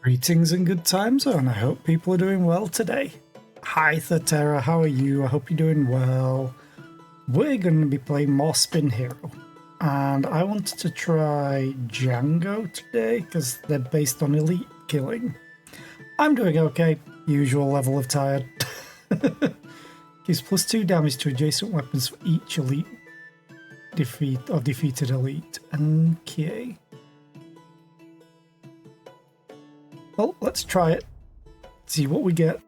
Greetings and good time zone. I hope people are doing well today. Hi Thetera, how are you? I hope you're doing well. We're going to be playing more Spin Hero. And I wanted to try Django today because they're based on elite killing. I'm doing okay. Usual level of tired. Gives +2 damage to adjacent weapons for each elite defeat or defeated elite. Okay. Well, let's try it. See what we get.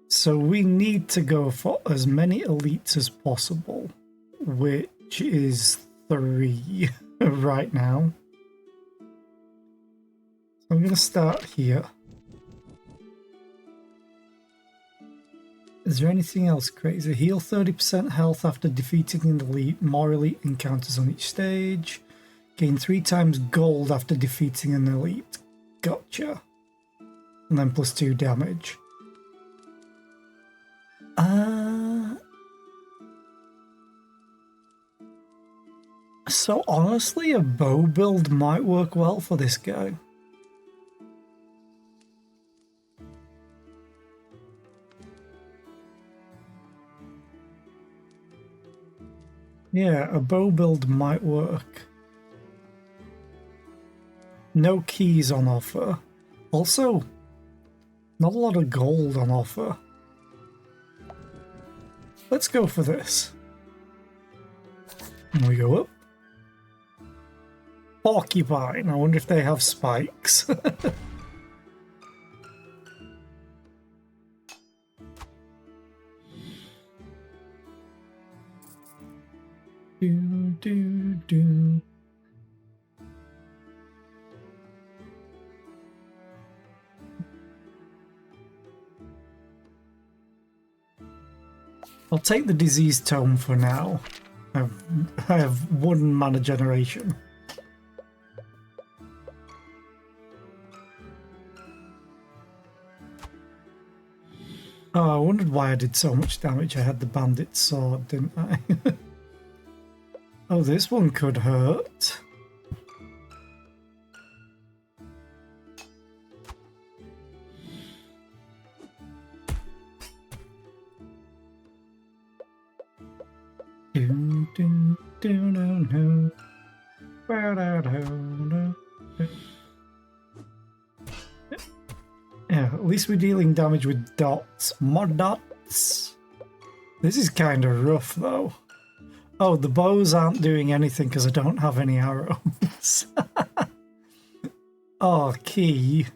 So we need to go for as many elites as possible, which is 3 right now. So I'm going to start here. Is there anything else crazy? Heal 30% health after defeating an elite. More elite encounters on each stage. Gain 3 times gold after defeating an elite. Gotcha. And then +2 damage. So honestly, a bow build might work well for this guy. Yeah, a bow build might work. No keys on offer. Also, not a lot of gold on offer. Let's go for this. And we go up. Porcupine. I wonder if they have spikes. do. I'll take the disease tome for now. I have 1 mana generation. Oh, I wondered why I did so much damage. I had the bandit sword, didn't I? Oh, this one could hurt. Yeah, at least we're dealing damage with dots. More dots. This is kind of rough, though. Oh, the bows aren't doing anything because I don't have any arrows. Oh, key.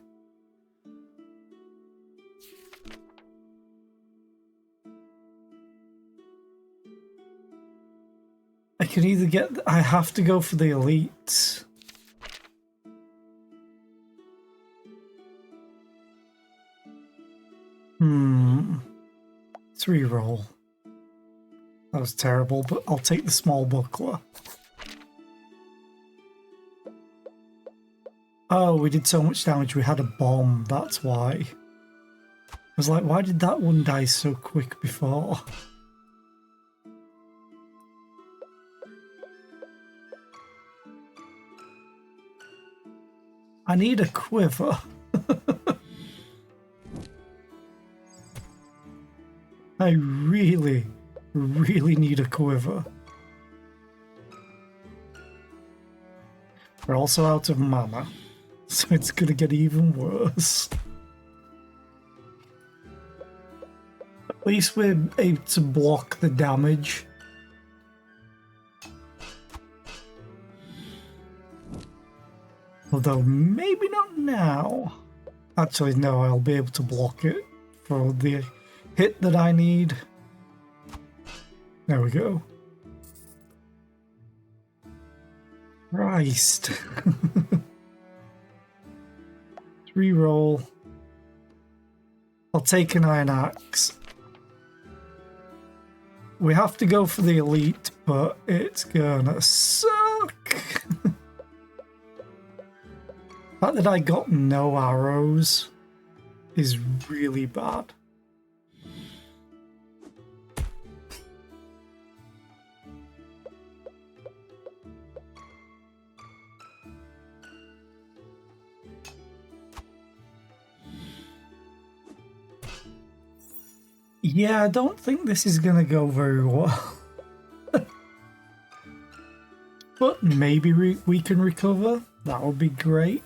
I can either get... I have to go for the elites. Let's reroll. That was terrible, but I'll take the small buckler. Oh, we did so much damage, we had a bomb, that's why. I was like, why did that one die so quick before? I need a quiver. I really need a quiver. We're also out of mana, so it's gonna get even worse. At least we're able to block the damage. Although maybe not now. Actually, no, I'll be able to block it for the hit that I need. There we go. Christ. Reroll. I'll take an iron axe. We have to go for the elite, but it's gonna suck. The fact that I got no arrows is really bad. Yeah, I don't think this is gonna go very well. But maybe we can recover. That would be great.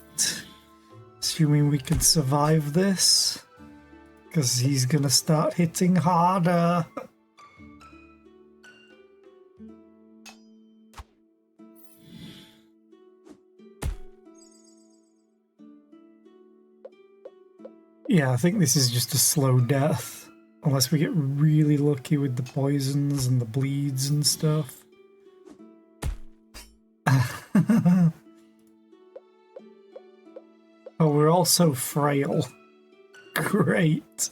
Assuming we can survive this. Because he's gonna start hitting harder. Yeah, I think this is just a slow death. Unless we get really lucky with the poisons and the bleeds and stuff. Oh, we're all so frail. Great.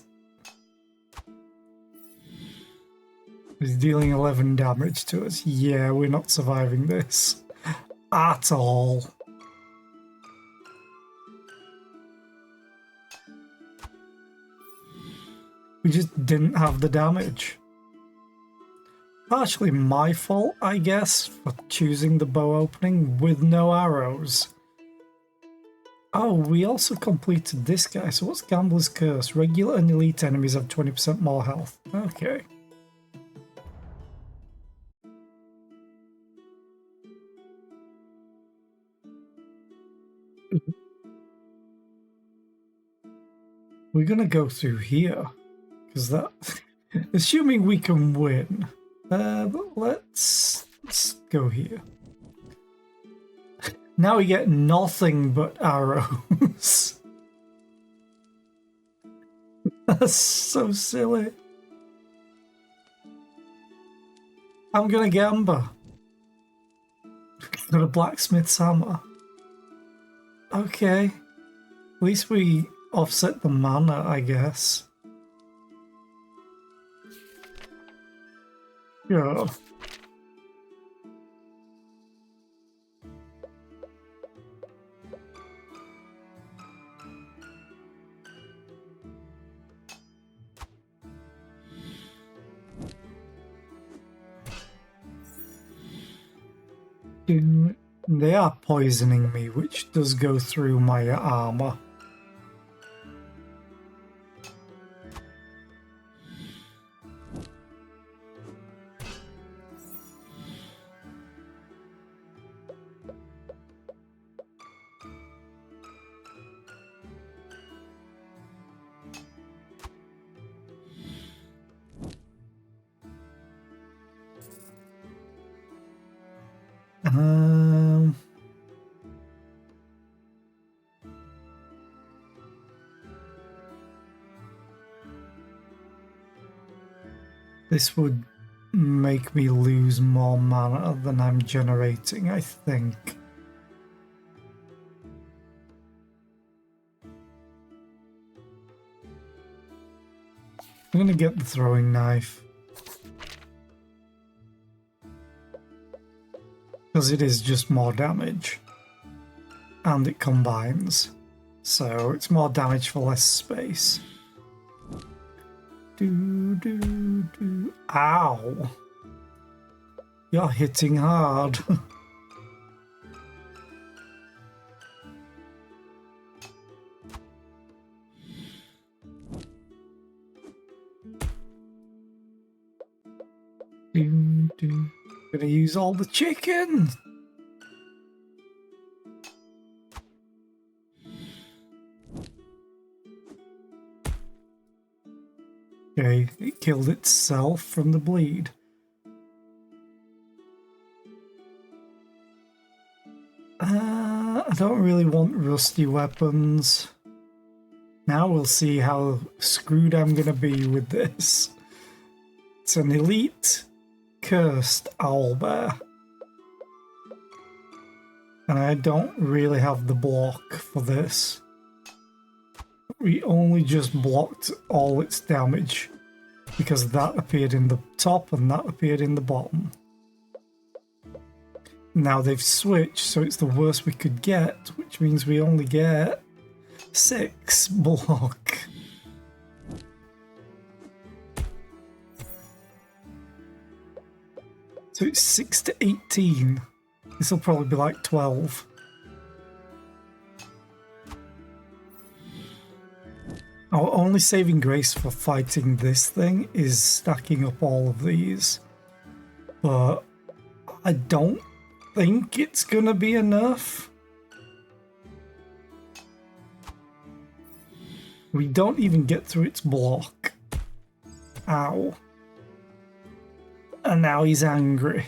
He's dealing 11 damage to us. Yeah, we're not surviving this. At all. We just didn't have the damage. Partially my fault, I guess, for choosing the bow opening with no arrows. Oh, we also completed this guy. So what's Gambler's Curse? Regular and elite enemies have 20% more health. Okay. We're gonna go through here. Because that... assuming we can win. But let's go here. Now we get nothing but arrows. That's so silly. I'm gonna gamble. Got a blacksmith's hammer. Okay. At least we offset the mana, I guess. Yeah. They are poisoning me, which does go through my armor. This would make me lose more mana than I'm generating, I think. I'm gonna get the throwing knife. Because it is just more damage. And it combines. So it's more damage for less space. Ow! You're hitting hard. Gonna use all the chicken. Okay, it killed itself from the bleed. I don't really want rusty weapons. Now we'll see how screwed I'm gonna be with this. It's an elite cursed owlbear. And I don't really have the block for this. We only just blocked all its damage because that appeared in the top and that appeared in the bottom. Now they've switched, so it's the worst we could get, which means we only get 6 block. So it's 6 to 18. This will probably be like 12. Our only saving grace for fighting this thing is stacking up all of these. But I don't think it's gonna be enough. We don't even get through its block. Ow. And now he's angry.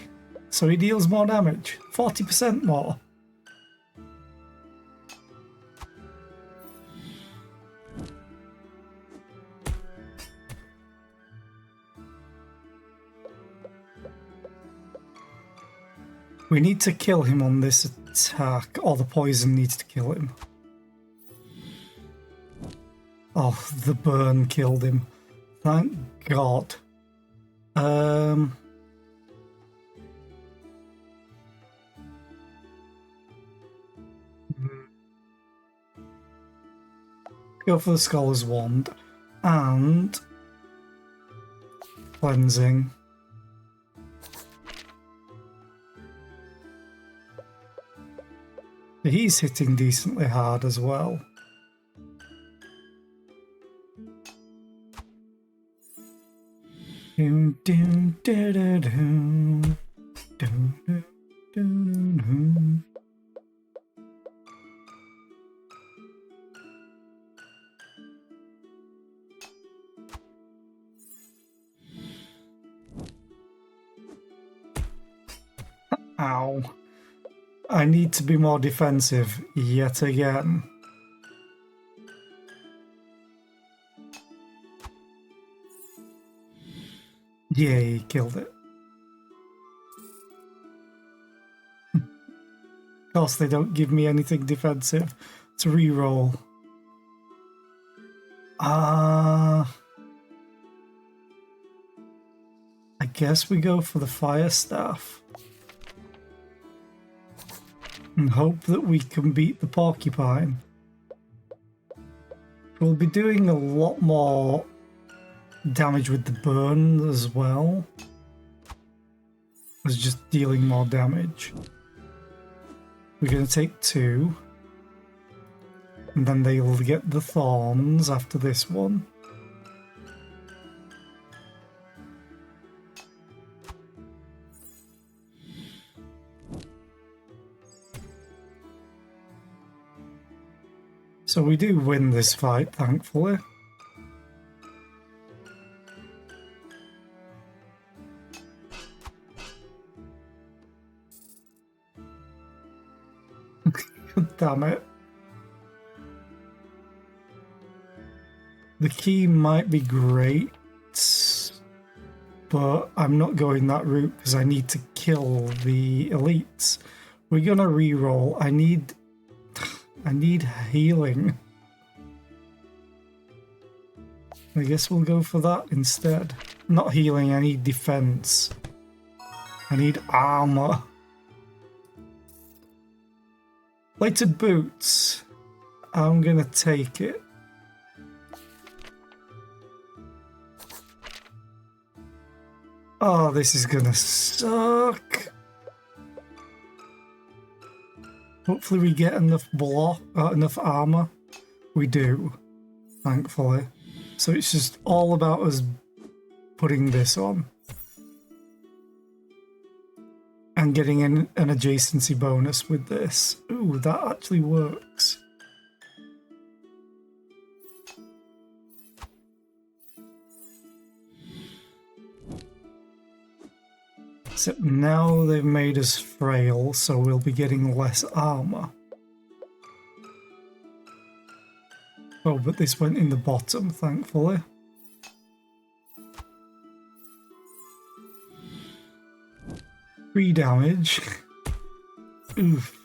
So he deals more damage. 40% more. We need to kill him on this attack, or the poison needs to kill him. Oh, the burn killed him. Thank God. Go for the Scholar's Wand and cleansing. He's hitting decently hard as well. Doom, doom, da, da, doom. Doom, doom, doom, doom. Ow. I need to be more defensive yet again. Yay, killed it. Of course, they don't give me anything defensive to reroll. I guess we go for the Fire Staff. And hope that we can beat the Porcupine. We'll be doing a lot more damage with the burn as well. It's just dealing more damage. We're going to take 2. And then they'll get the thorns after this one. So we do win this fight, thankfully. Damn it. The key might be great, but I'm not going that route because I need to kill the elites. We're gonna reroll. I need healing. I guess we'll go for that instead. Not healing, I need defense. I need armor. Plated boots. I'm gonna take it. Oh, this is gonna suck. Hopefully we get enough enough armor. We do, thankfully. So it's just all about us putting this on. And getting an adjacency bonus with this. Ooh, that actually works. Except now they've made us frail, so we'll be getting less armor. Oh, but this went in the bottom, thankfully. Free damage. Oof.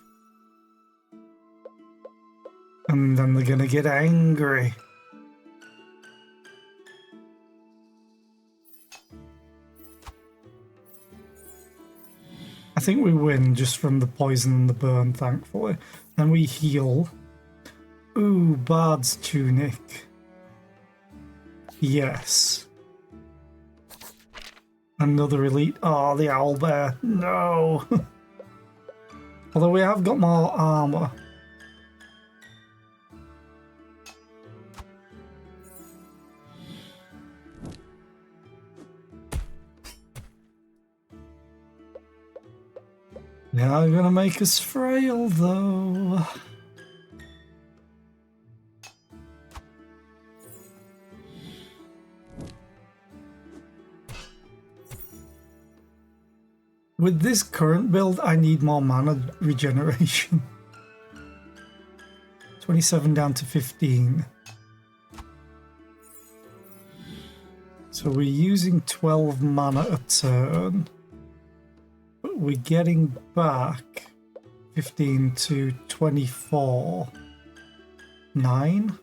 And then they're gonna get angry. I think we win just from the poison and the burn, thankfully. Then we heal. Ooh, Bard's Tunic. Yes. Another elite. Oh, the owlbear. No. Although we have got more armor. They are gonna make us frail, though. With this current build, I need more mana regeneration. 27 down to 15. So we're using 12 mana a turn. But we're getting back 15 to 24. 9?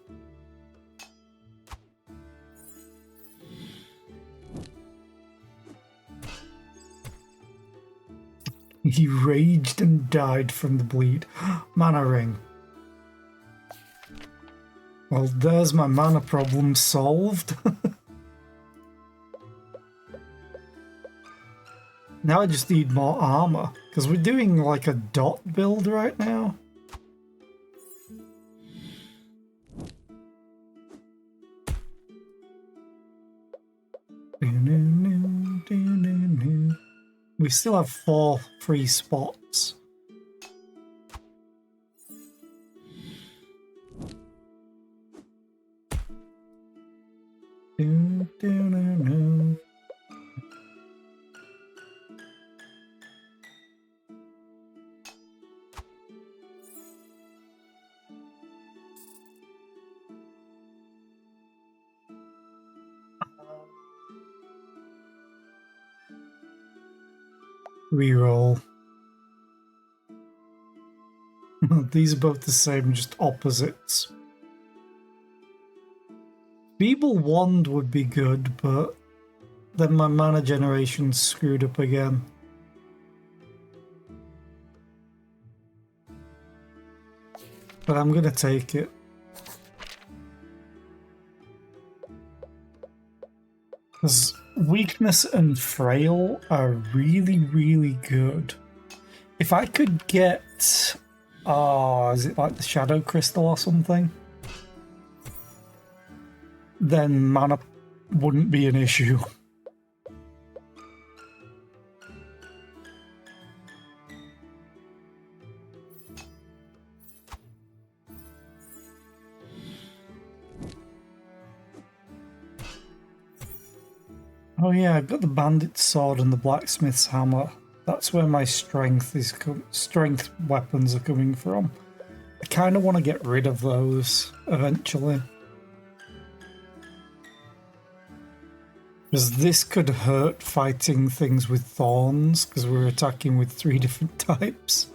He raged and died from the bleed. Mana ring. Well, there's my mana problem solved. Now I just need more armor, because we're doing like a dot build right now. We still have 4 free spots. Reroll. These are both the same, just opposites. Feeble Wand would be good, but then my mana generation's screwed up again. But I'm gonna take it. Because weakness and frail are really, really good. If I could get... is it like the Shadow Crystal or something? Then mana wouldn't be an issue. Oh yeah, I've got the Bandit Sword and the Blacksmith's Hammer. That's where my strength weapons are coming from. I kind of want to get rid of those eventually. Because this could hurt fighting things with thorns, because we're attacking with 3 different types.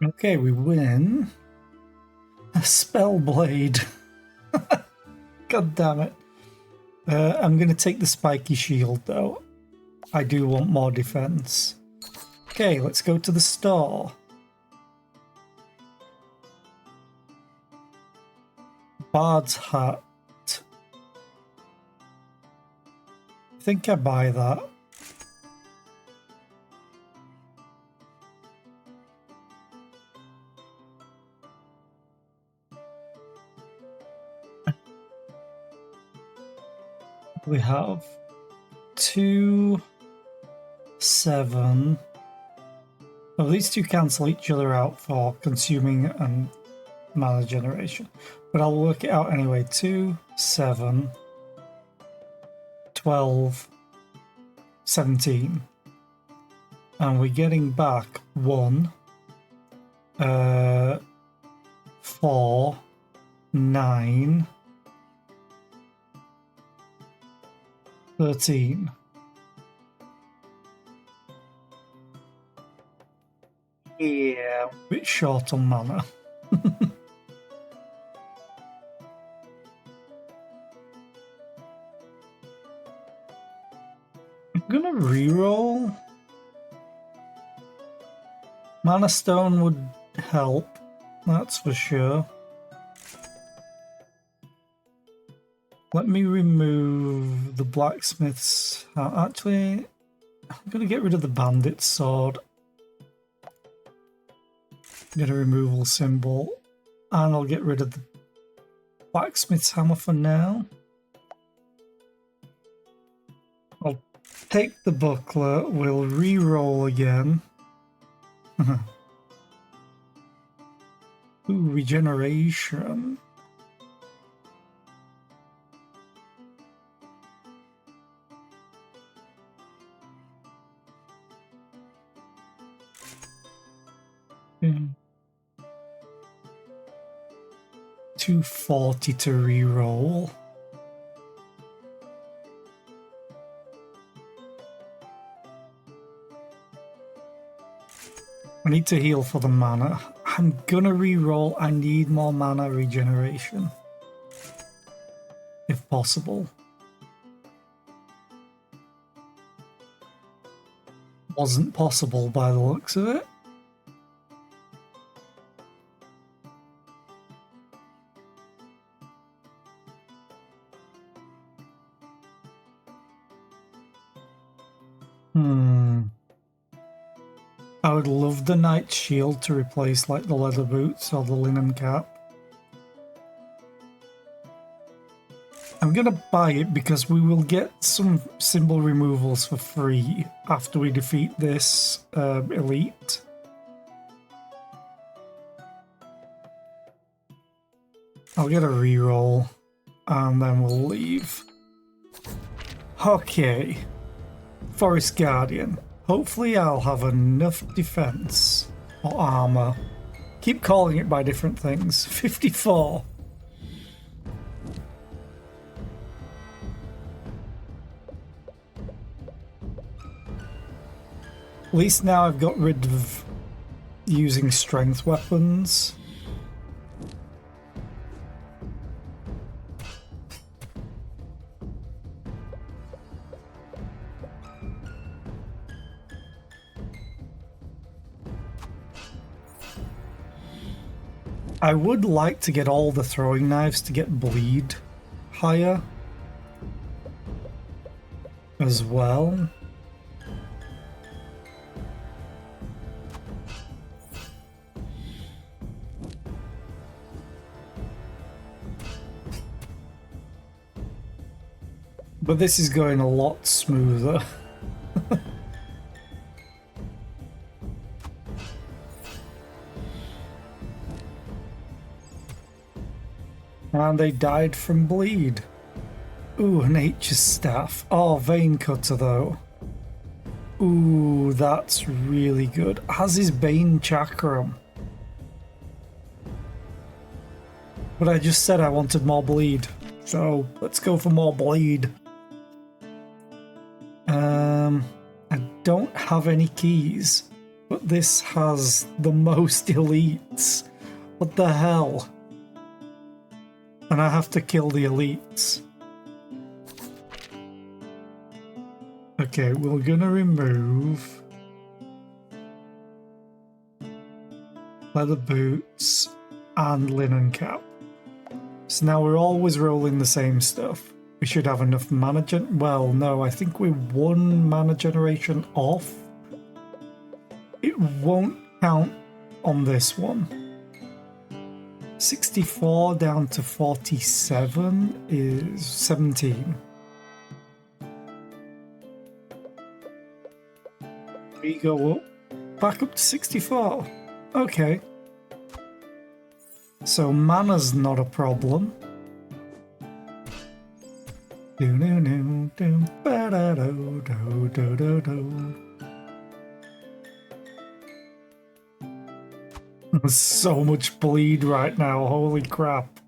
Okay, we win. A Spellblade. God damn it. I'm going to take the spiky shield though. I do want more defense. Okay, let's go to the store. Bard's Hat. I think I buy that. We have 2, 7. Oh, these two cancel each other out for consuming and mana generation. But I'll work it out anyway. 2, 7, 12, 17. And we're getting back 1, 4, 9, 13. Yeah, a bit short on mana. I'm gonna reroll. Mana Stone would help, that's for sure. let me remove the blacksmith's. Actually, I'm going to get rid of the bandit's sword. Get a removal symbol. And I'll get rid of the blacksmith's hammer for now. I'll take the buckler. We'll re-roll again. Ooh, regeneration. Hmm. 240 to re-roll. I need to heal for the mana. I'm gonna re-roll. I need more mana regeneration. If possible. Wasn't possible by the looks of it. I would love the Knight's Shield to replace like the leather boots or the linen cap. I'm gonna buy it because we will get some symbol removals for free after we defeat this elite. I'll get a reroll and then we'll leave. Okay. Forest Guardian. Hopefully I'll have enough defense or armor. Keep calling it by different things. 54. At least now I've got rid of using strength weapons. I would like to get all the throwing knives to get bleed higher as well. But this is going a lot smoother. And they died from bleed. Ooh, an H's staff. Oh, vein cutter though. Ooh, that's really good. Has his Bane chakram. But I just said I wanted more bleed. So let's go for more bleed. I don't have any keys, but this has the most elites. What the hell? And I have to kill the elites. Okay, we're gonna remove leather boots and linen cap. So now we're always rolling the same stuff. We should have enough mana well, no, I think we're one mana generation off. It won't count on this one. 64 down to 47 is 17. We go up, back up to 64. Okay. So mana's not a problem. There's so much bleed right now, holy crap.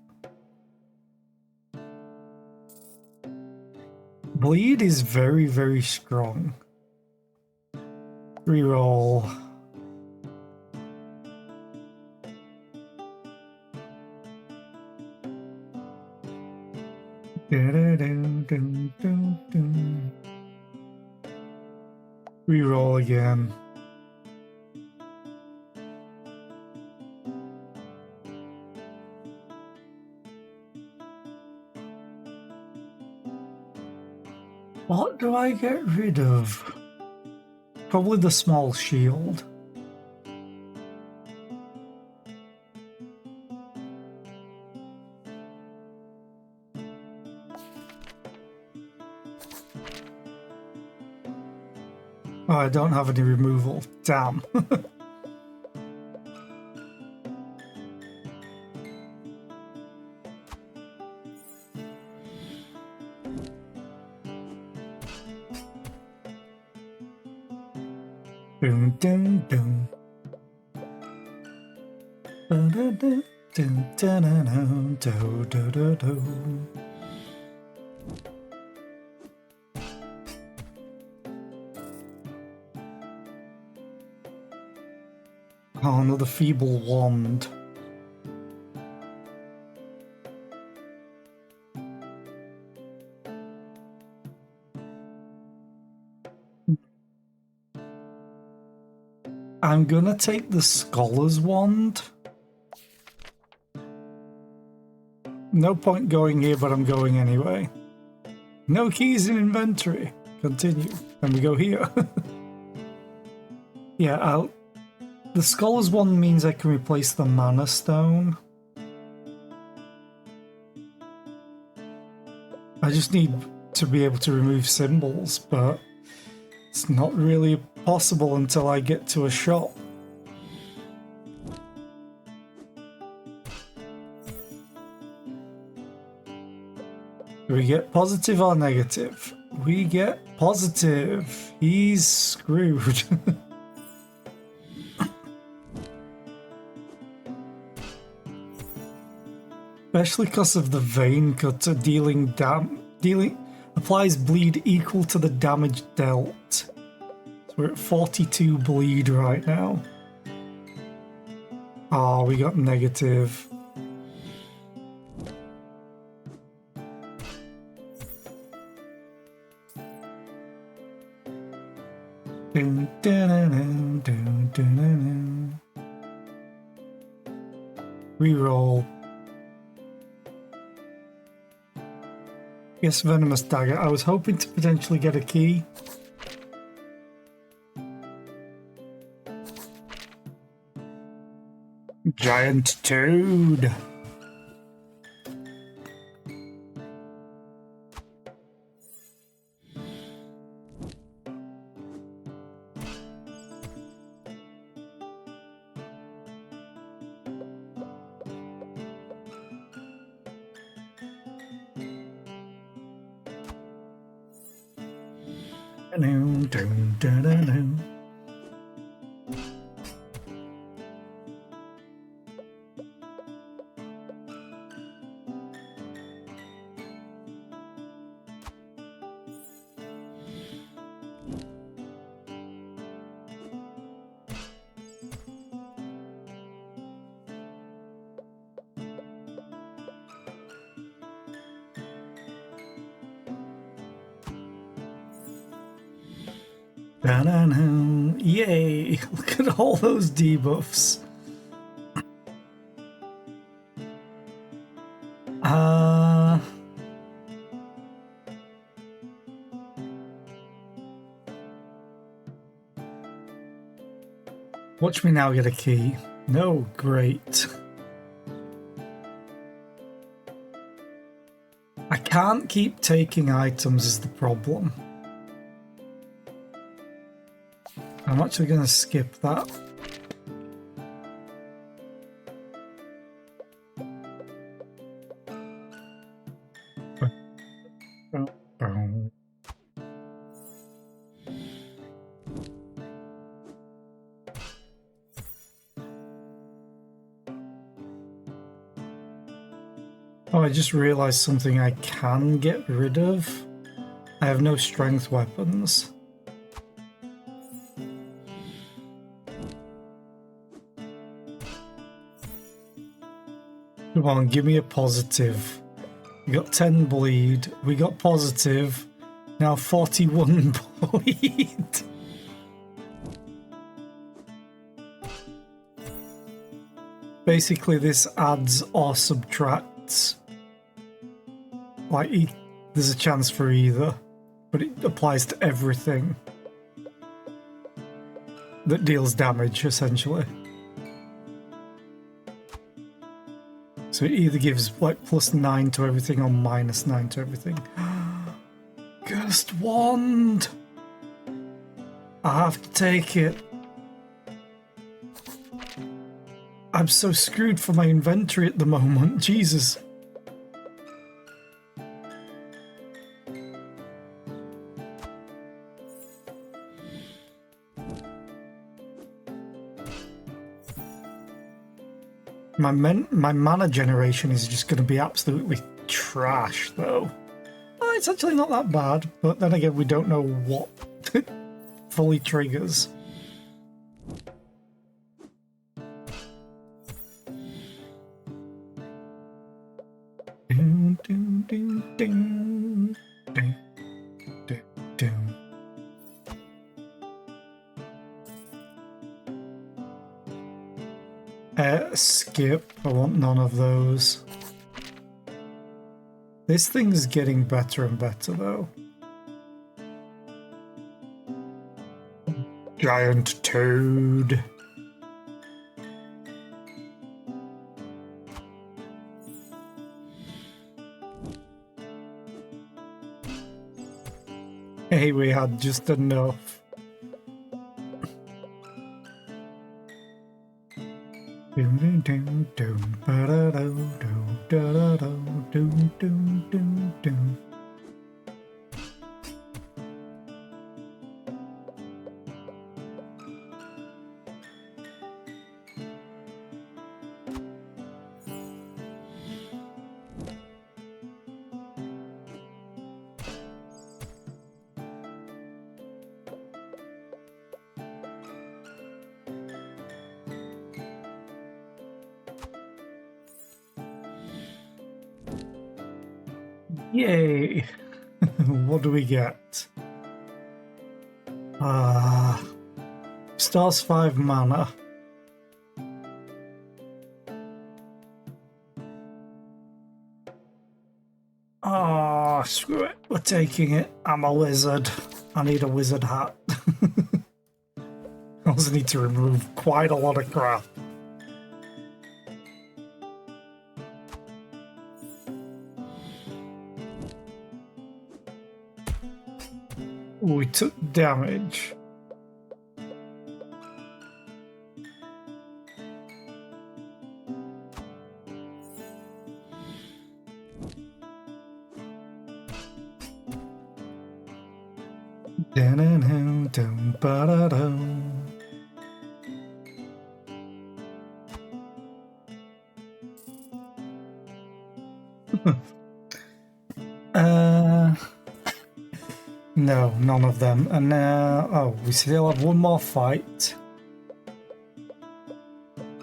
Bleed is very, very strong. Reroll. Reroll again. What do I get rid of? Probably the small shield. Oh, I don't have any removal. Damn. Dun dun dun. Dun dun dun dun dun dun dun dun dun dun. Oh, another feeble wand. I'm gonna take the Scholar's Wand. No point going here, but I'm going anyway. No keys in inventory. Continue. And we go here. Yeah, the Scholar's Wand means I can replace the Mana Stone. I just need to be able to remove symbols, but it's not really possible until I get to a shop. Do we get positive or negative? We get positive. He's screwed. Especially because of the Vein Cutter dealing applies bleed equal to the damage dealt. So we're at 42 bleed right now. Oh, we got negative. Dun, dun, dun, dun, dun, dun, dun. Reroll. Yes, Venomous Dagger. I was hoping to potentially get a key. Giant Toad. Yay! Look at all those debuffs. Watch me now get a key. No, great. I can't keep taking items is the problem. I'm actually going to skip that. Oh, I just realized something I can get rid of. I have no strength weapons. Come on, give me a positive. We got 10 bleed. We got positive. Now 41 bleed. Basically, this adds or subtracts. Like, there's a chance for either. but it applies to everything that deals damage, essentially. So it either gives like +9 to everything or -9 to everything. Cursed wand! I have to take it. I'm so screwed for my inventory at the moment, Jesus. My mana generation is just going to be absolutely trash, though. Oh, it's actually not that bad, but then again, we don't know what fully triggers. Ding, ding, ding, ding, ding, ding, ding. Skip. I want none of those. This thing's getting better and better, though. Giant toad. Hey, we had just enough. Doom doom doom ba da do doom da da do doom doom doom doom. Yay! What do we get? Stars 5 mana. Ah, screw it. We're taking it. I'm a wizard. I need a wizard hat. I also need to remove quite a lot of crap. We took damage. No, none of them. And now, oh, we still have one more fight.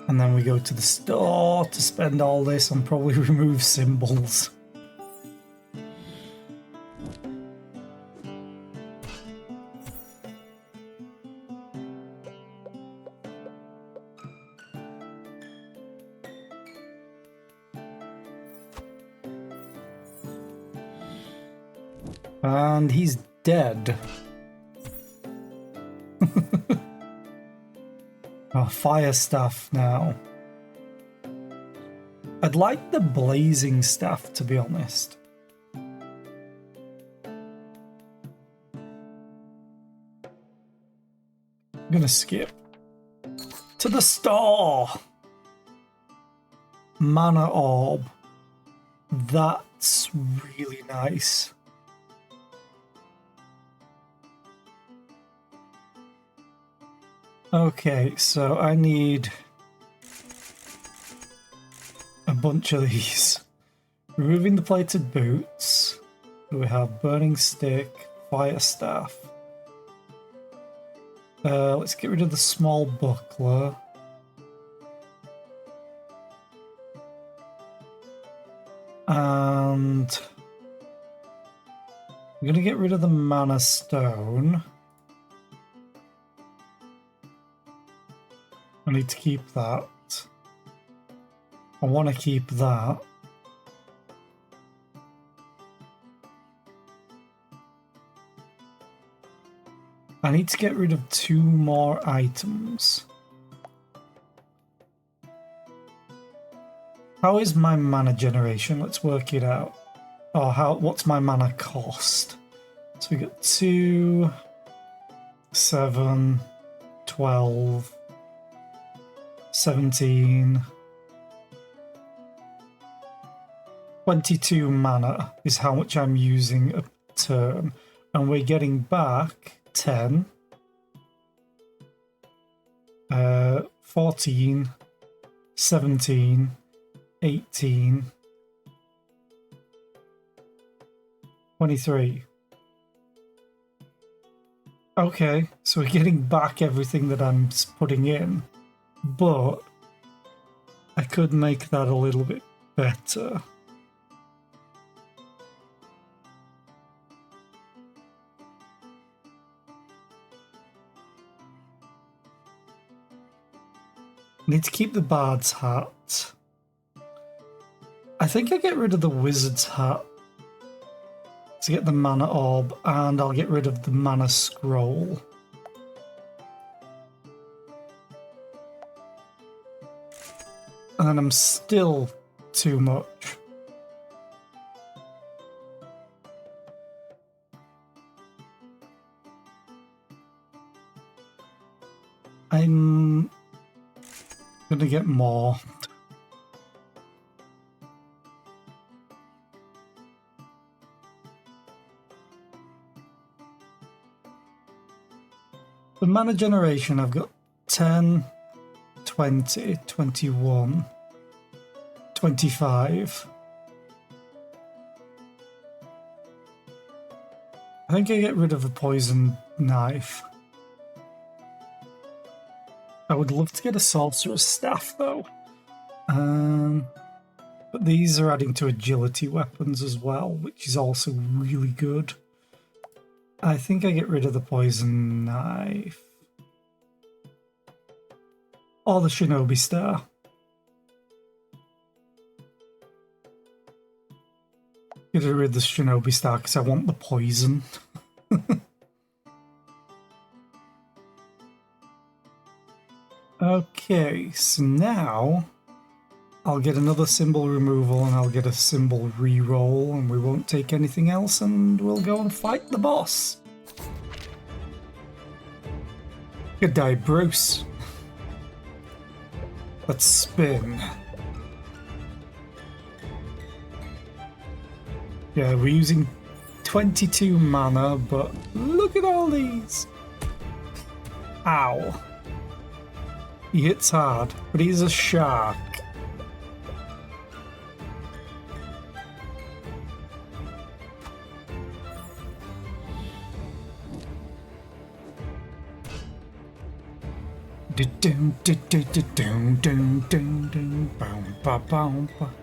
And then we go to the store to spend all this and probably remove symbols. And he's dead. Oh, fire staff now. I'd like the blazing staff, to be honest. I'm gonna skip to the store. Mana orb. That's really nice. Okay, so I need a bunch of these. Removing the plated boots. We have burning stick, fire staff. Let's get rid of the small buckler. And I'm gonna get rid of the mana stone. I need to keep that. I want to keep that. I need to get rid of 2 more items. How is my mana generation? Let's work it out. Oh, what's my mana cost? So we got 2, 7, 12, 17, 22 mana is how much I'm using a turn. And we're getting back 10, 14, 17, 18, 23. Okay, so we're getting back everything that I'm putting in, but I could make that a little bit better. Need to keep the Bard's hat. I think I get rid of the Wizard's hat to get the Mana Orb, and I'll get rid of the Mana Scroll. And then I'm still too much. I'm gonna get more. The mana generation, I've got 10, 20, 21, 25. I think I get rid of a poison knife. I would love to get a sorcerer's staff though. But these are adding to agility weapons as well, which is also really good. I think I get rid of the poison knife. Or the shinobi star. Get rid of the shinobi star because I want the poison. Okay, so now I'll get another symbol removal and I'll get a symbol re-roll, and we won't take anything else, and we'll go and fight the boss. Good day, Bruce. Let's spin. Yeah, we're using 22 mana, but look at all these. Ow. He hits hard, but he's a shark.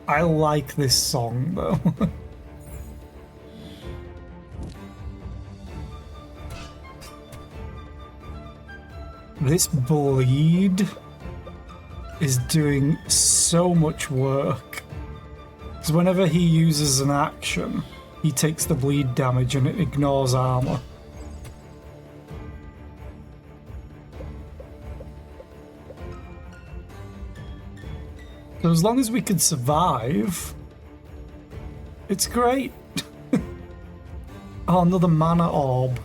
I like this song though. This bleed is doing so much work. Because whenever he uses an action, he takes the bleed damage and it ignores armor. So as long as we can survive, it's great. Oh, another mana orb.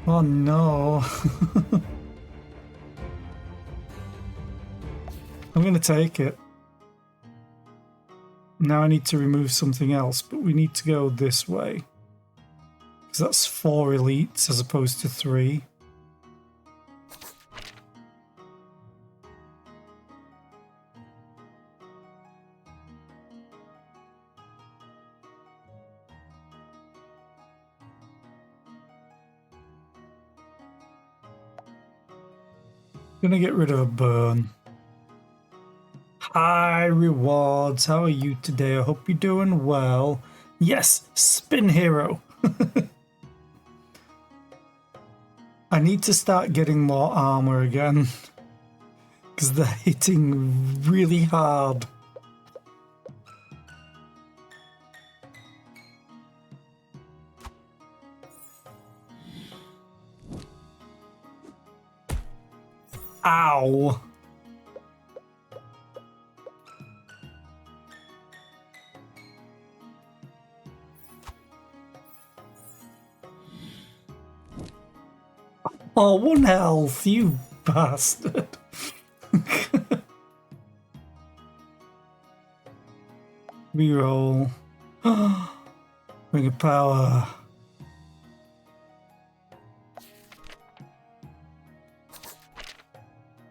Oh no. I'm gonna take it. Now I need to remove something else, but we need to go this way. Because that's 4 elites as opposed to 3. Gonna get rid of a burn. Hi, rewards. How are you today? I hope you're doing well. Yes, Spin Hero. I need to start getting more armor again. Because they're hitting really hard. Ow. Oh, 1 health, you bastard. Reroll. Ring of power.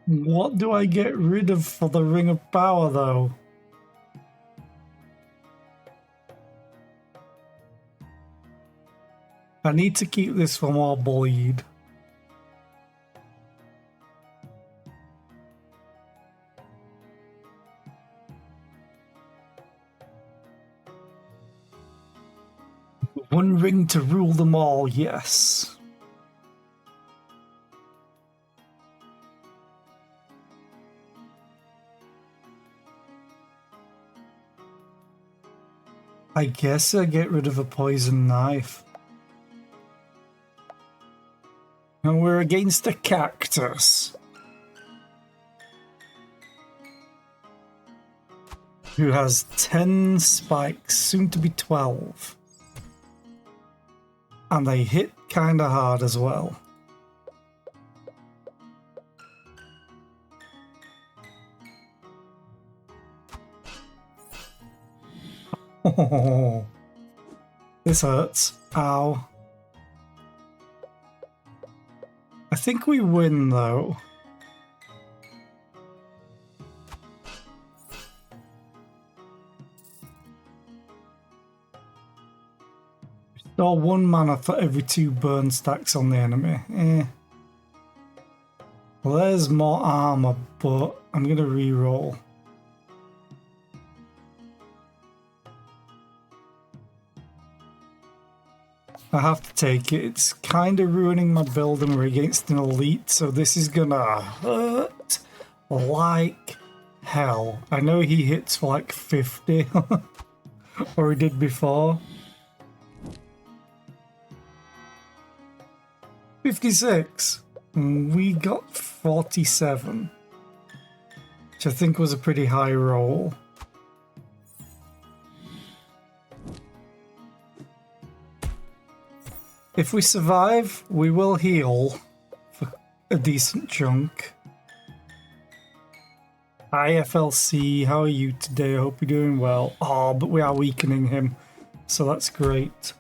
What do I get rid of for the ring of power, though? I need to keep this for more bleed. One ring to rule them all, yes. I guess I get rid of a poison knife. And we're against a cactus. Who has 10 spikes, soon to be 12. And they hit kinda hard as well. Oh, this hurts. Ow. I think we win, though. Restore 1 mana for every 2 burn stacks on the enemy. Well, there's more armor, but I'm gonna reroll. I have to take it. It's kind of ruining my build and we're against an elite, so this is gonna hurt like hell. I know he hits for like 50, or he did before. 56. We got 47, which I think was a pretty high roll. If we survive, we will heal for a decent chunk. Hi FLC, how are you today? I hope you're doing well. Oh, but we are weakening him, so that's great.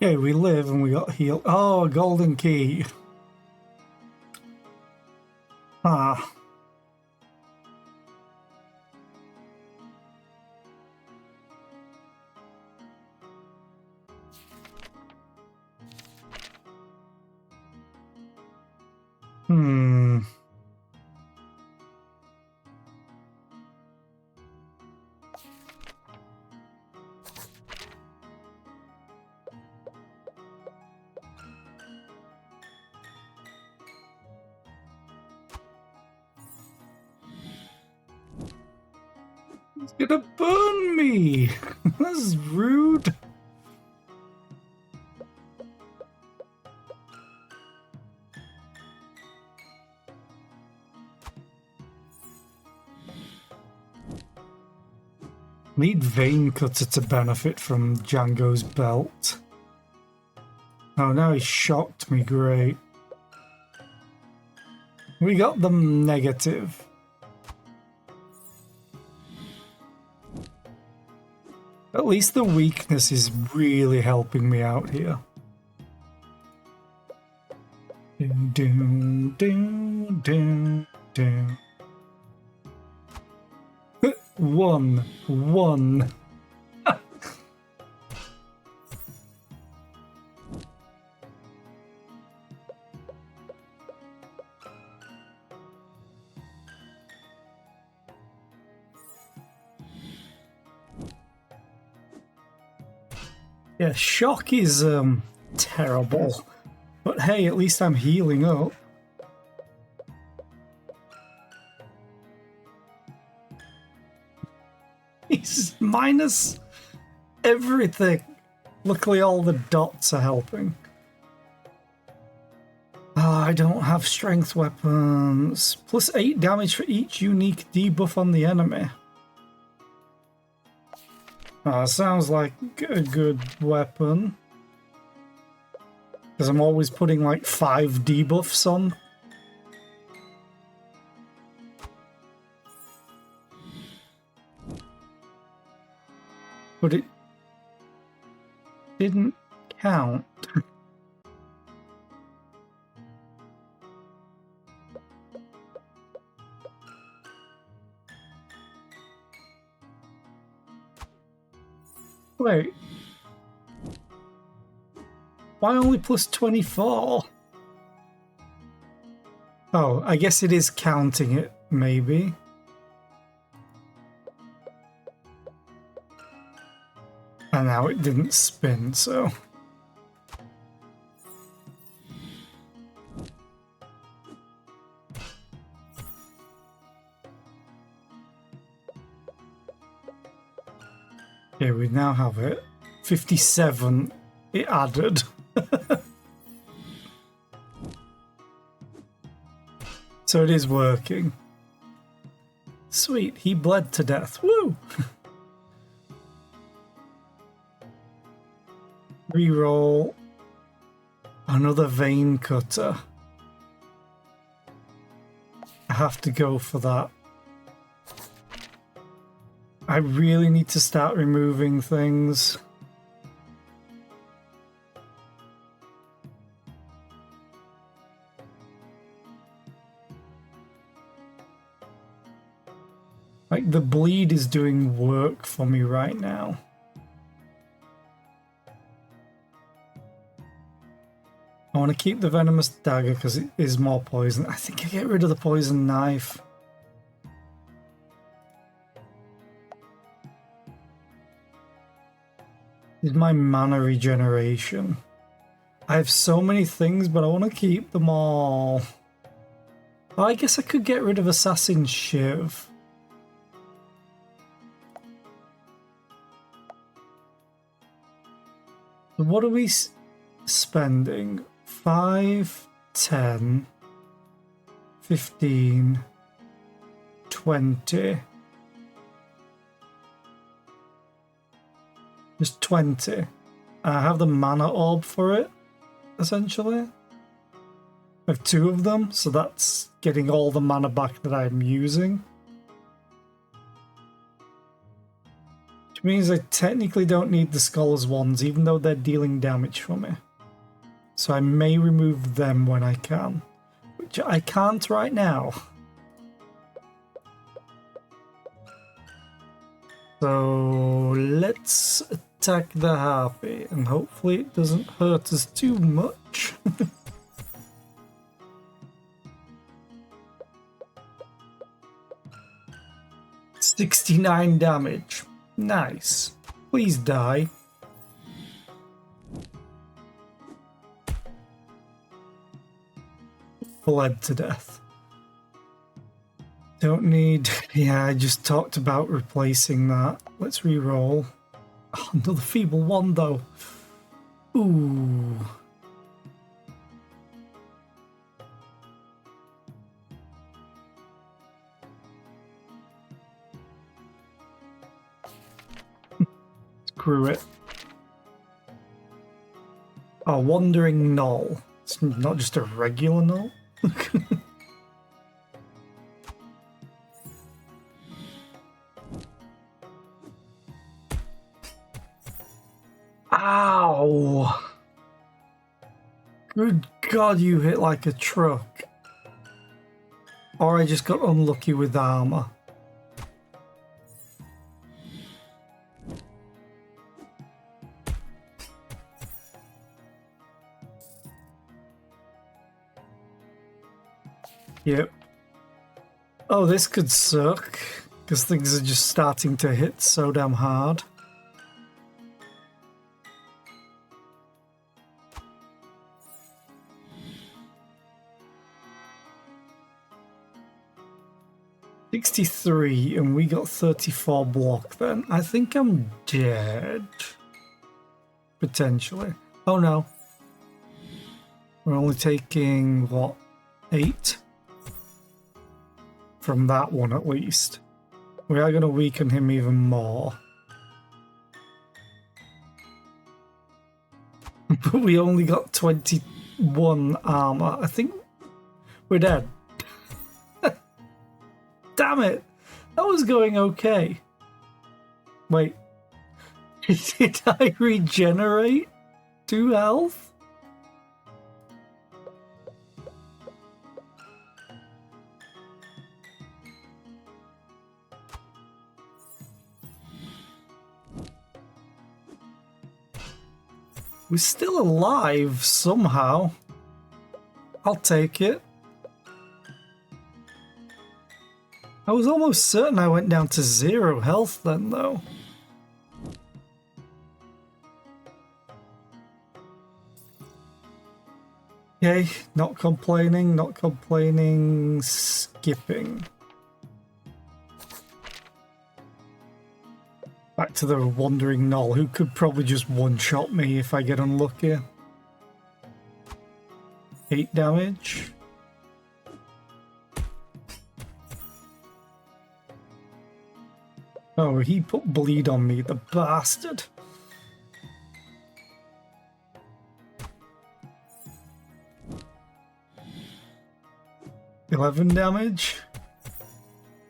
Yeah, we live and we got healed. Oh, a golden key. Ah. Hmm. He's gonna burn me! That's rude. Need Vein Cutter to benefit from Django's belt. Oh, now he's shocked me. Great. We got them negative. At least the weakness is really helping me out here. Doom, doom, doom, doom, doom. One. Yeah, shock is terrible. But hey, at least I'm healing up. He's minus everything. Luckily all the dots are helping. I don't have strength weapons. Plus 8 damage for each unique debuff on the enemy. Sounds like a good weapon. Because I'm always putting like 5 debuffs on. But it didn't count. Wait. Why only plus 24? Oh, I guess it is counting it, maybe. And now it didn't spin, so... Yeah, we now have it. 57 it added. So it is working. Sweet, he bled to death. Woo! Reroll another vein cutter. I have to go for that. I really need to start removing things. Like, the bleed is doing work for me right now. I want to keep the venomous dagger because it is more poison. I think I get rid of the poison knife. This is my mana regeneration. I have so many things, but I want to keep them all. Well, I guess I could get rid of Assassin Shiv. What are we spending? 5, 10, 15, 20. Just 20. I have the mana orb for it, essentially. I have 2 of them, so that's getting all the mana back that I'm using. Which means I technically don't need the Scholar's Wands, even though they're dealing damage for me. So I may remove them when I can. Which I can't right now. So let's attack the harpy, and hopefully it doesn't hurt us too much. 69 damage. Nice. Please die. Bled to death. Don't need... Yeah, I just talked about replacing that. Let's re-roll. Oh, another feeble one, though. Ooh. Screw it. Oh, Wandering Null. It's not just a regular null. Ow! Good God, you hit like a truck. Or I just got unlucky with armor. Yep. Oh, this could suck, because things are just starting to hit so damn hard. 63 and we got 34 block then. I think I'm dead. Potentially. Oh no. We're only taking, what, 8? From that one at least. We are going to weaken him even more. But we only got 21 armor. I think we're dead. Damn it! That was going okay. Wait. Did I regenerate 2 health? We're still alive somehow. I'll take it. I was almost certain I went down to 0 health then, though. Okay, not complaining, not complaining, skipping. Back to the Wandering Gnoll, who could probably just one-shot me if I get unlucky. 8 damage. Oh, he put bleed on me, the bastard. $11 damage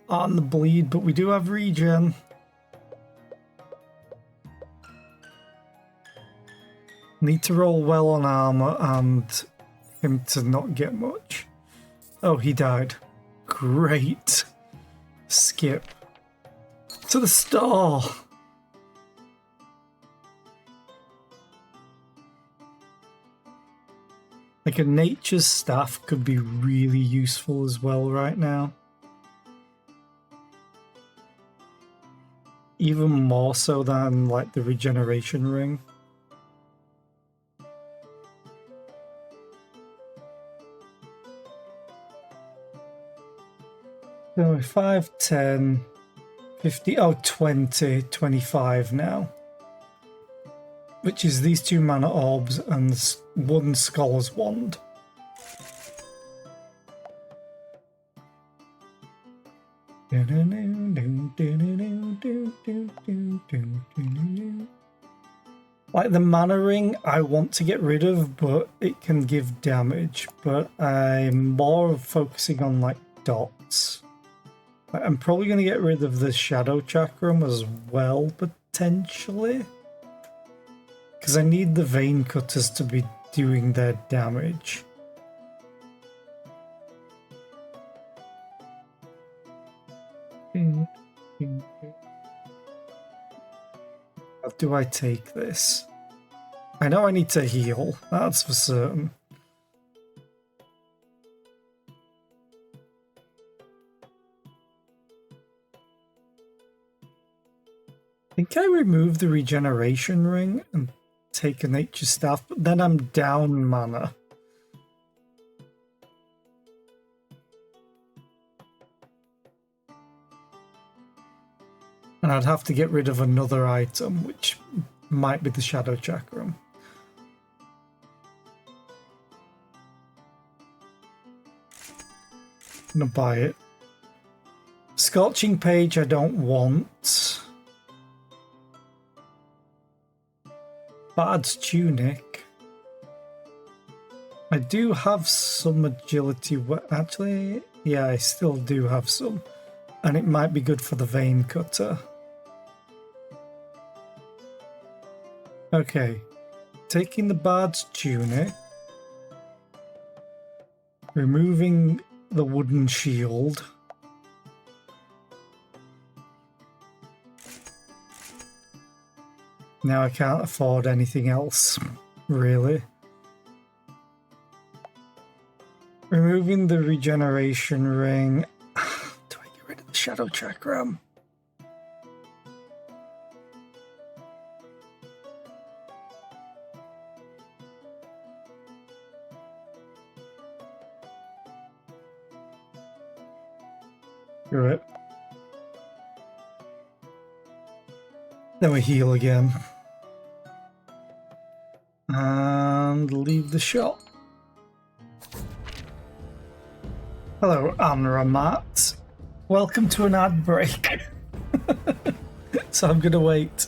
on the bleed, but we do have regen. Need to roll well on armor and him to not get much. Oh, he died. Great. Skip. To the store. Like a nature's staff could be really useful as well right now. Even more so than like the regeneration ring. So 5, 10, 50, oh 20, 25 now. Which is these 2 mana orbs and 1 scholar's wand. Like the mana ring I want to get rid of, but it can give damage, but I'm more focusing on like dots. I'm probably going to get rid of the shadow chakram as well, potentially. Because I need the vein cutters to be doing their damage. How do I take this? I know I need to heal, that's for certain. I think I removed the regeneration ring and take a nature staff, but then I'm down mana. And I'd have to get rid of another item, which might be the shadow chakram. I'm gonna buy it. Scorching Page I don't want. Bard's Tunic. I do have some agility. Actually, yeah, I still do have some. And it might be good for the vein cutter. Okay. Taking the Bard's Tunic. Removing the wooden shield. Now I can't afford anything else, really. Removing the regeneration ring. Do I get rid of the shadow chakram? Do it. Then we heal again. And leave the shop. Hello, Anramat. Welcome to an ad break. So I'm gonna wait.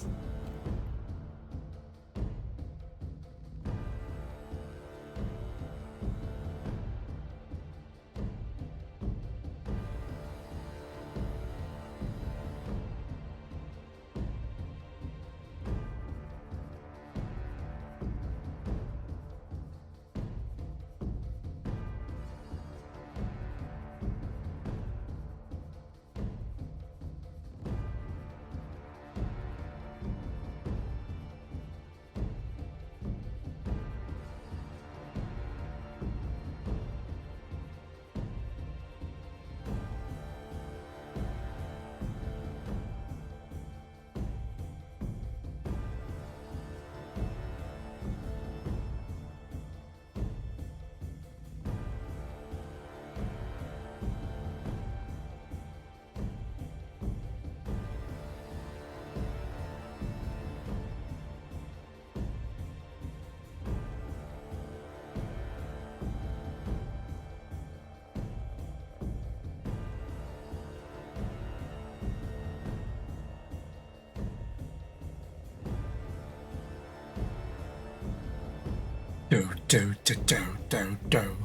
Do.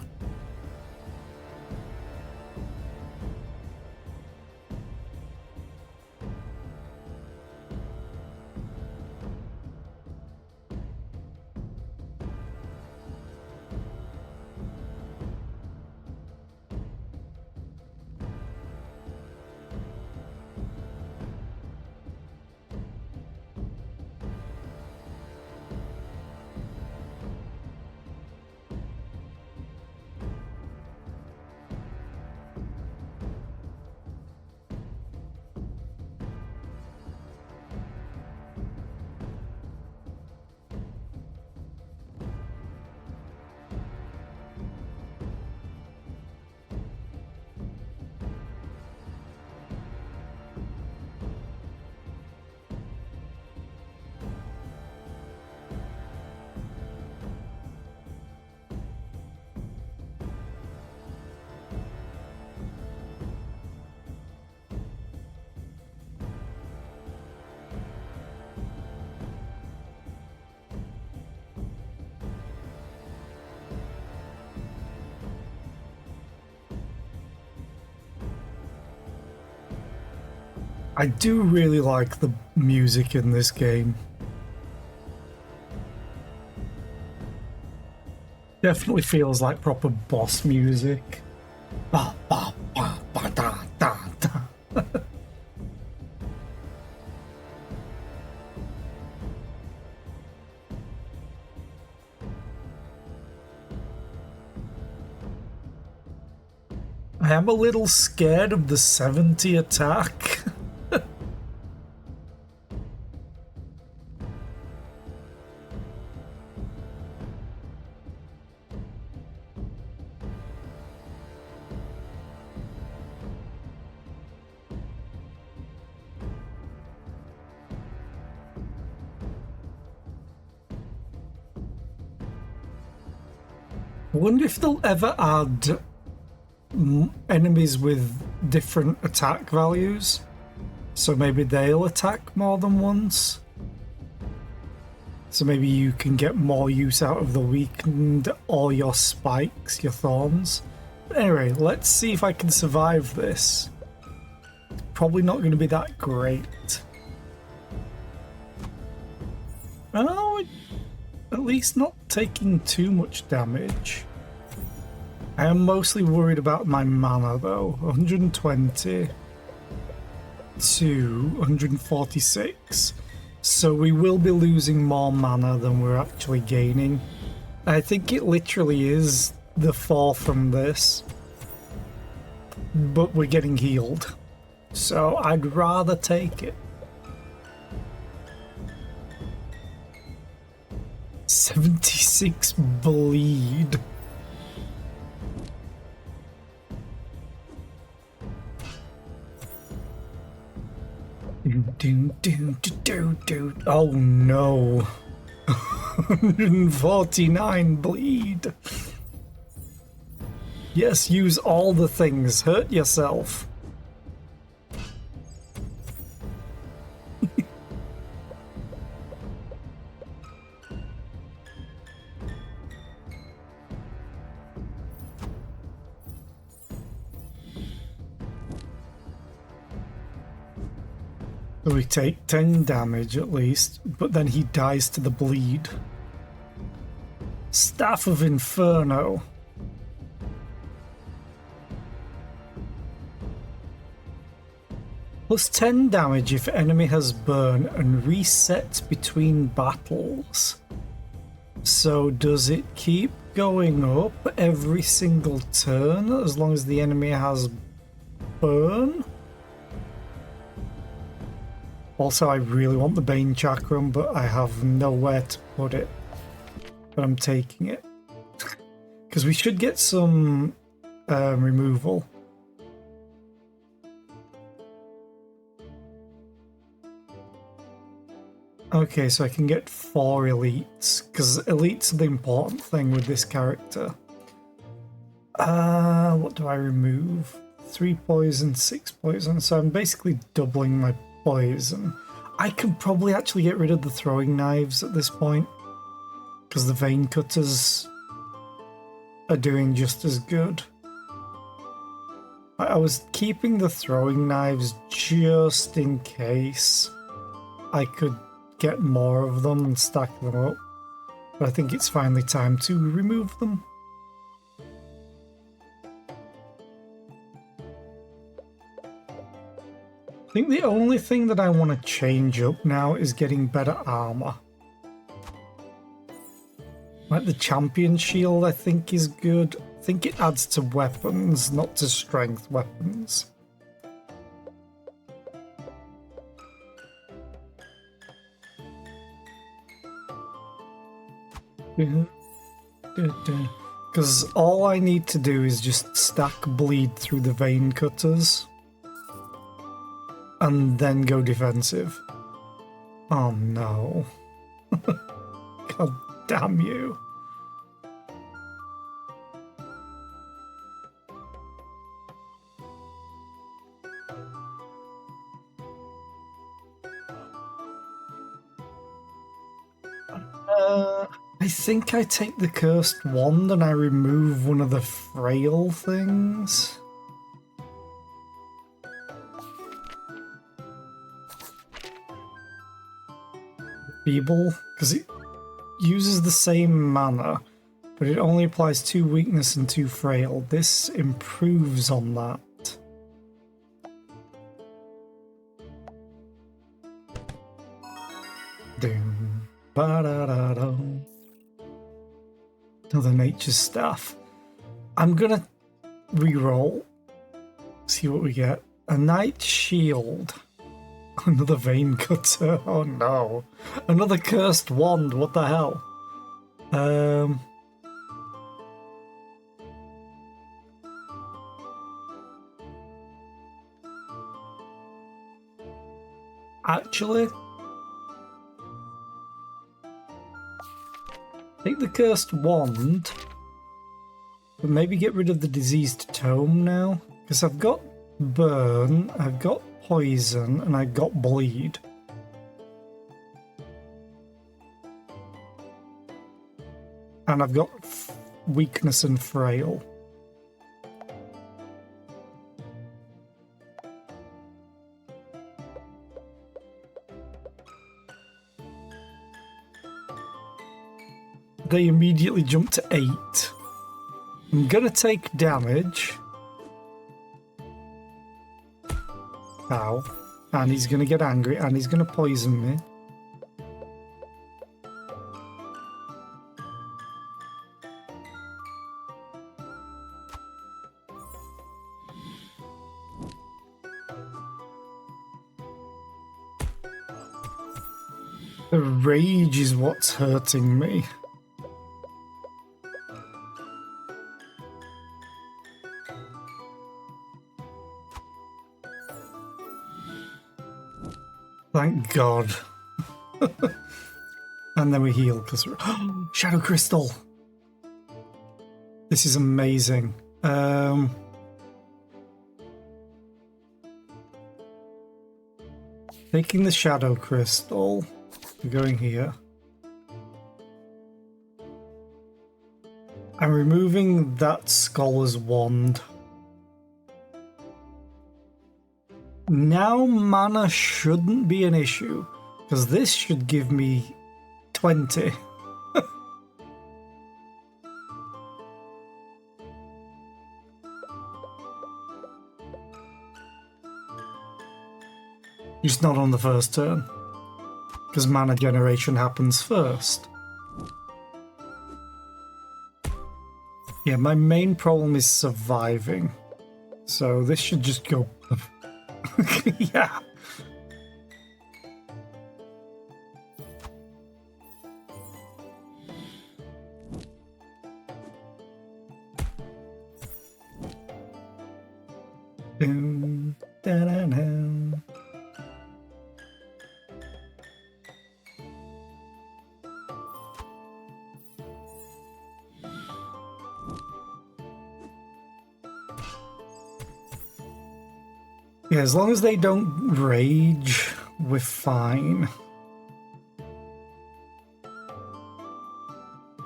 I do really like the music in this game. Definitely feels like proper boss music. Ba, ba, ba, ba, da, da, da. I am a little scared of the 70 attack. I wonder if they'll ever add enemies with different attack values. So maybe they'll attack more than once. So maybe you can get more use out of the weakened or your spikes, your thorns. But anyway, let's see if I can survive this. It's probably not going to be that great. Oh, at least not taking too much damage. I am mostly worried about my mana though. 120 to 146. So we will be losing more mana than we're actually gaining. I think it literally is the fall from this. But we're getting healed. So I'd rather take it. 76 bleed. Oh no. 149 bleed. Yes, use all the things. Hurt yourself. So we take 10 damage at least, but then he dies to the bleed. Staff of Inferno. Plus 10 damage if enemy has burn and resets between battles. So does it keep going up every single turn as long as the enemy has burn? Also, I really want the Bane Chakram, but I have nowhere to put it. But I'm taking it. Because we should get some removal. Okay, so I can get 4 elites, because elites are the important thing with this character. What do I remove? 3 poison, 6 poison, so I'm basically doubling my poison. I could probably actually get rid of the throwing knives at this point, because the vein cutters are doing just as good. I was keeping the throwing knives just in case I could get more of them and stack them up, but I think it's finally time to remove them. I think the only thing that I want to change up now is getting better armor. Like the champion shield I think is good. I think it adds to weapons, not to strength weapons. Because all I need to do is just stack bleed through the vein cutters and then go defensive. Oh no. God damn you. I think I take the cursed wand and I remove one of the frail things. Feeble, because it uses the same mana, but it only applies 2 weakness and 2 frail. This improves on that. Doom, ba-da-da-da. Another nature staff. I'm gonna re-roll. See what we get. A knight shield. Another vein cutter. Oh no. Another cursed wand. What the hell? Actually, take the cursed wand, but maybe get rid of the diseased tome now, because I've got burn, I've got poison, and I've got bleed. And I've got weakness and frail. They immediately jump to 8. I'm gonna take damage. Ow. And he's gonna get angry and he's gonna poison me. The rage is what's hurting me. Thank God. And then we heal because Shadow Crystal. This is amazing. Taking the Shadow Crystal. We're going here. I'm removing that Scholar's Wand. Now mana shouldn't be an issue, because this should give me 20. Just not on the first turn, because mana generation happens first. Yeah, my main problem is surviving, so this should just go... Yeah. Dun, dun, dun, dun. Yeah, as long as they don't rage, we're fine.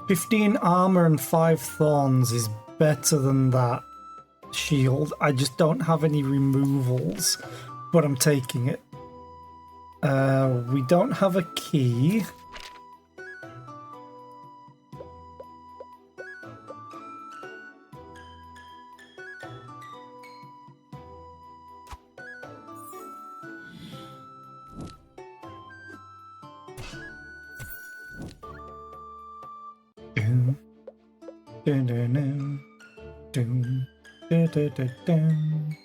15 armor and 5 thorns is better than that shield. I just don't have any removals, but I'm taking it. We don't have a key. Dun, dun, dun, dun, dun, dun, dun, dun.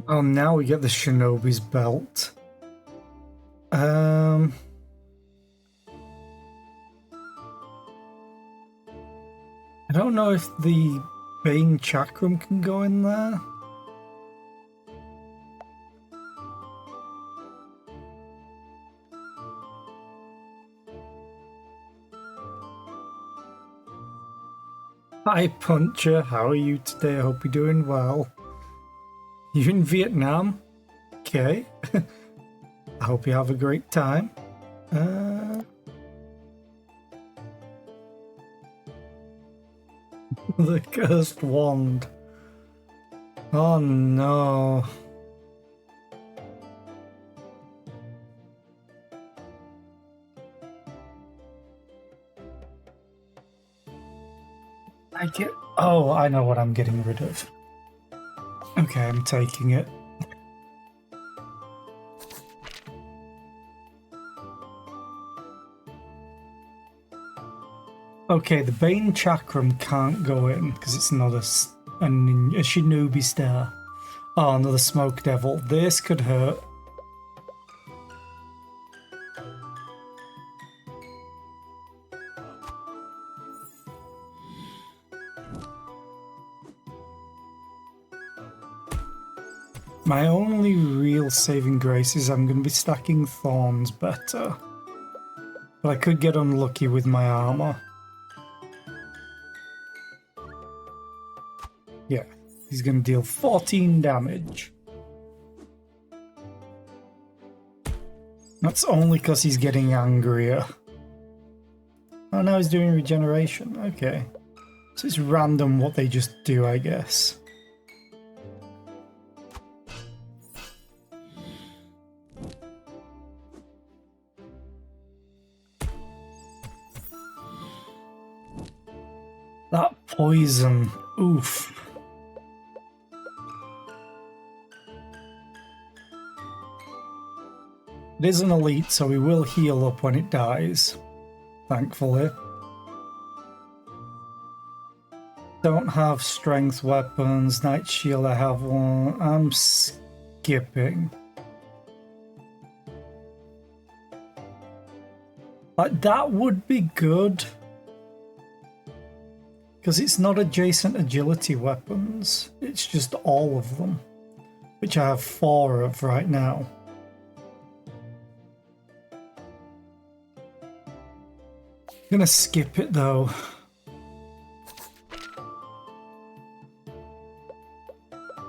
Oh, now we get the Shinobi's belt. I don't know if the Bane Chakram can go in there. Hi Puncher, how are you today? I hope you're doing well. You in Vietnam? Okay. I hope you have a great time. The cursed wand. Oh no. Oh, I know what I'm getting rid of. Okay, I'm taking it. Okay, the Bane Chakram can't go in because it's not a Shinobi Star. Oh, another Smoke Devil. This could hurt. My only real saving grace is I'm going to be stacking thorns better. But I could get unlucky with my armor. Yeah, he's going to deal 14 damage. That's only because he's getting angrier. Oh, now he's doing regeneration. Okay. So it's random what they just do, I guess. That poison. Oof. It is an elite, so we will heal up when it dies. Thankfully. Don't have strength weapons. Night shield, I have one. I'm skipping. Like, that would be good. Because it's not adjacent agility weapons, it's just all of them. Which I have 4 of right now. I'm gonna skip it though.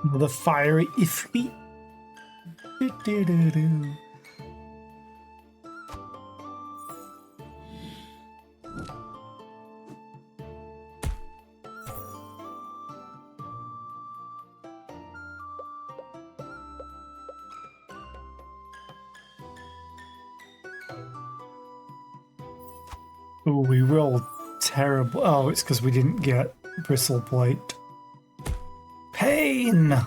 Another fiery ifrit. Do-do-do-do. Oh, we rolled terrible. Oh, it's because we didn't get bristle plate. Pain!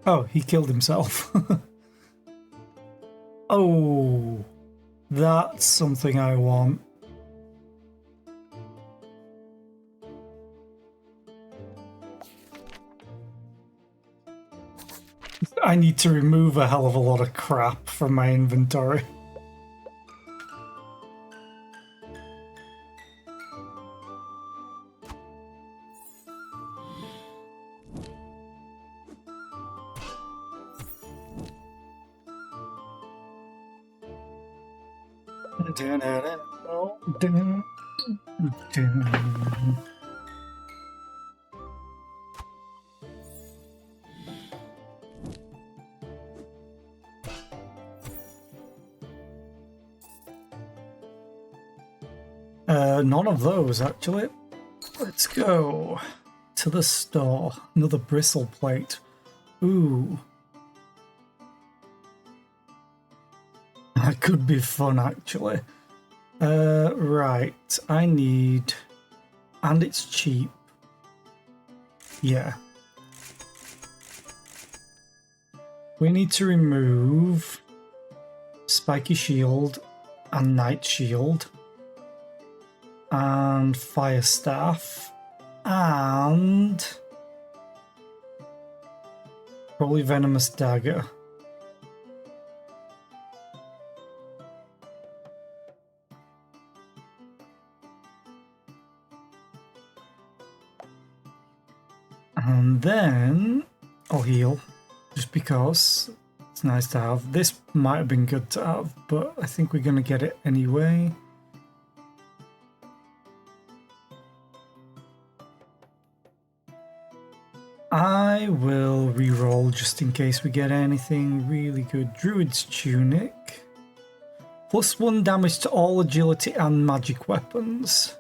Oh, he killed himself. Oh. That's something I want. I need to remove a hell of a lot of crap from my inventory. None of those, actually. Let's go to the store. Another bristle plate. Ooh. That could be fun, actually. Right. I need... And it's cheap. Yeah. We need to remove Spiky Shield and Night Shield and Fire Staff and probably Venomous Dagger. And then I'll heal, just because it's nice to have. This might have been good to have, but I think we're going to get it anyway. I will re-roll just in case we get anything really good. Druid's Tunic. +1 damage to all agility and magic weapons.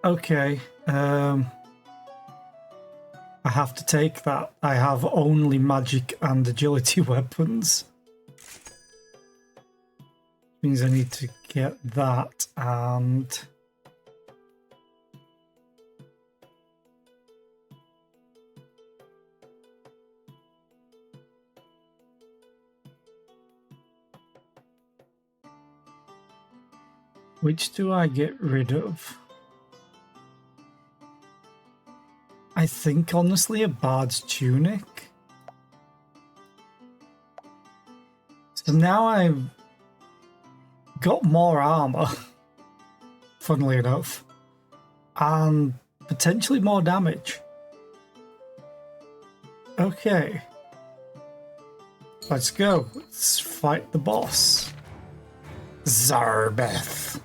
Okay, I have to take that. I have only magic and agility weapons. Means I need to get that and... Which do I get rid of? I think, honestly, a Bard's Tunic. So now I've got more armor, funnily enough, and potentially more damage. Okay. Let's go. Let's fight the boss. Zarbeth.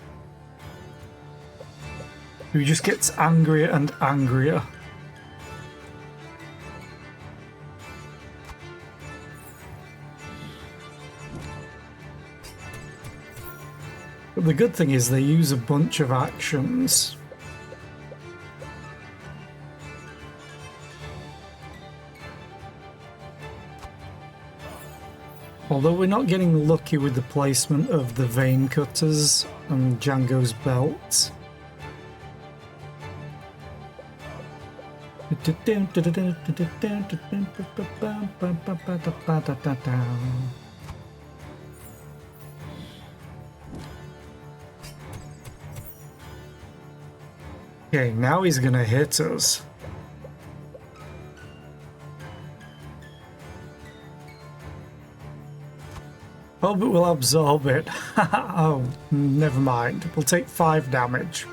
Who just gets angrier and angrier. But the good thing is they use a bunch of actions. Although we're not getting lucky with the placement of the vein cutters and Django's belt. Okay, now he's gonna hit us. Oh, but we'll absorb it. Oh, never mind. We'll take 5 damage.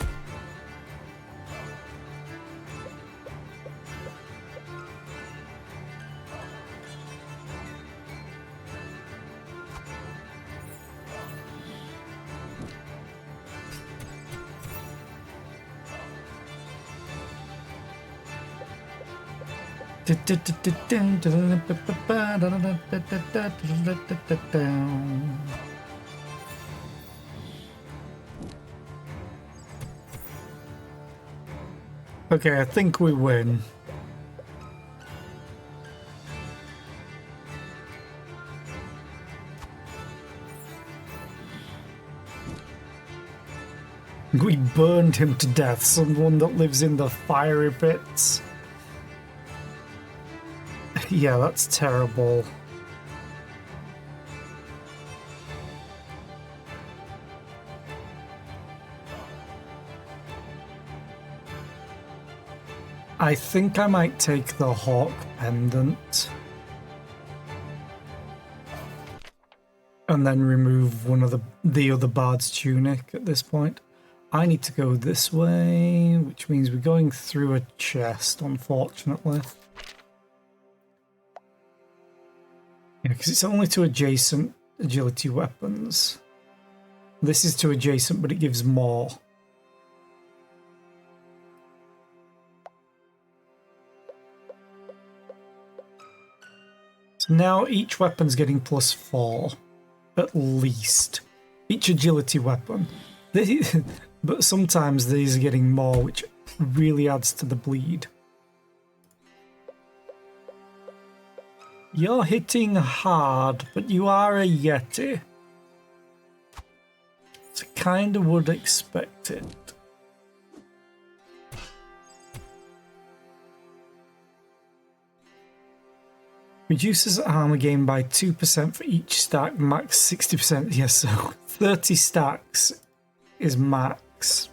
Okay, I think we win. We burned him to death, someone that lives in the fiery pits. Yeah, that's terrible. I think I might take the Hawk Pendant. And then remove one of the other Bard's Tunic at this point. I need to go this way, which means we're going through a chest, unfortunately. Yeah, because it's only to adjacent agility weapons. This is to adjacent, but it gives more. So now each weapon's getting +4, at least. Each agility weapon. But sometimes these are getting more, which really adds to the bleed. You're hitting hard, but you are a Yeti. So kinda would expect it. Reduces armor gain by 2% for each stack, max 60%. Yes, so 30 stacks is max.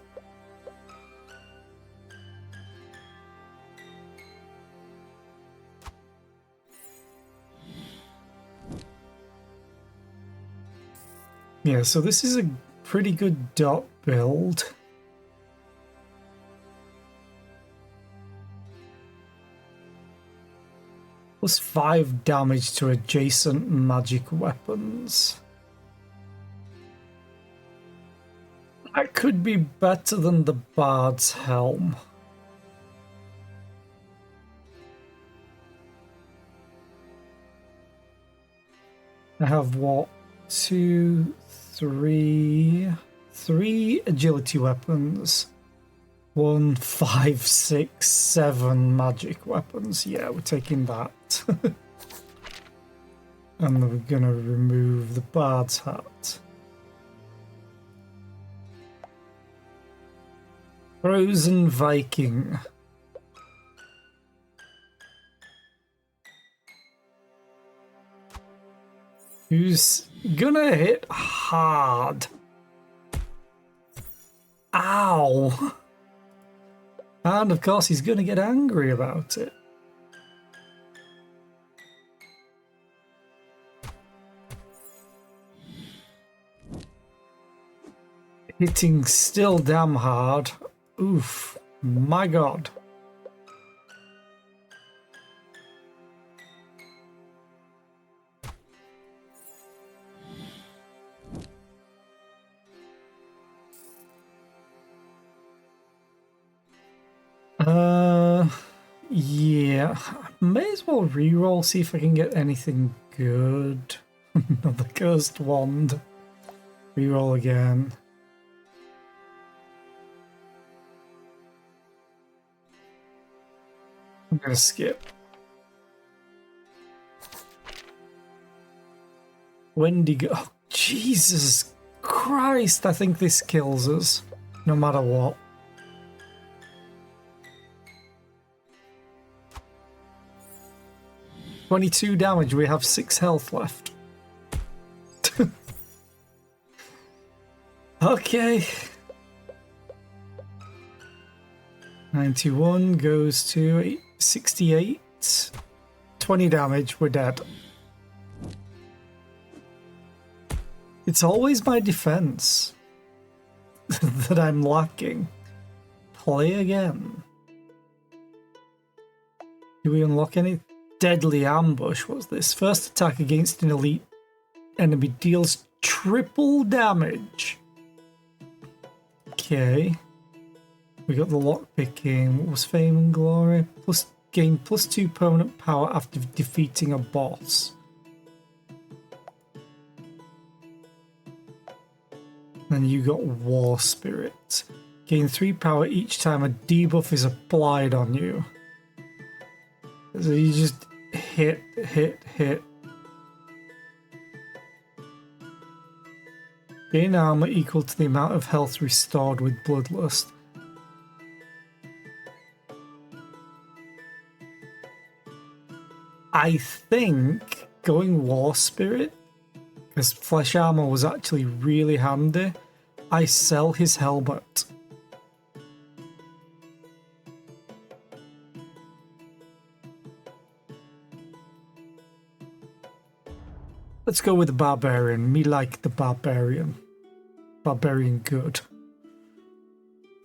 Yeah, so this is a pretty good dot build. +5 damage to adjacent magic weapons. That could be better than the Bard's Helm. I have what? 2, 3 agility weapons. 1, 5, 6, 7 magic weapons. Yeah, we're taking that. And then we're gonna remove the Bard's Hat. Frozen Viking. Who's gonna hit hard? Ow! And of course he's gonna get angry about it. Hitting still damn hard. Oof, my god. Yeah, may as well reroll, see if I can get anything good. Another cursed wand. Reroll again. I'm gonna skip. Wendigo. Oh, Jesus Christ, I think this kills us. No matter what. 22 damage. We have 6 health left. Okay. 91 goes to 68. 20 damage. We're dead. It's always my defense that I'm lacking. Play again. Do we unlock any? Deadly Ambush. What's this? First attack against an elite enemy deals triple damage. Okay. We got the lockpicking. What was Fame and Glory? Plus gain +2 permanent power after defeating a boss. Then you got War Spirit. Gain 3 power each time a debuff is applied on you. So you just hit. Gain armor equal to the amount of health restored with Bloodlust. I think going War Spirit, because Flesh Armor was actually really handy, I sell his helmet. Let's go with the Barbarian. Me like the Barbarian. Barbarian good.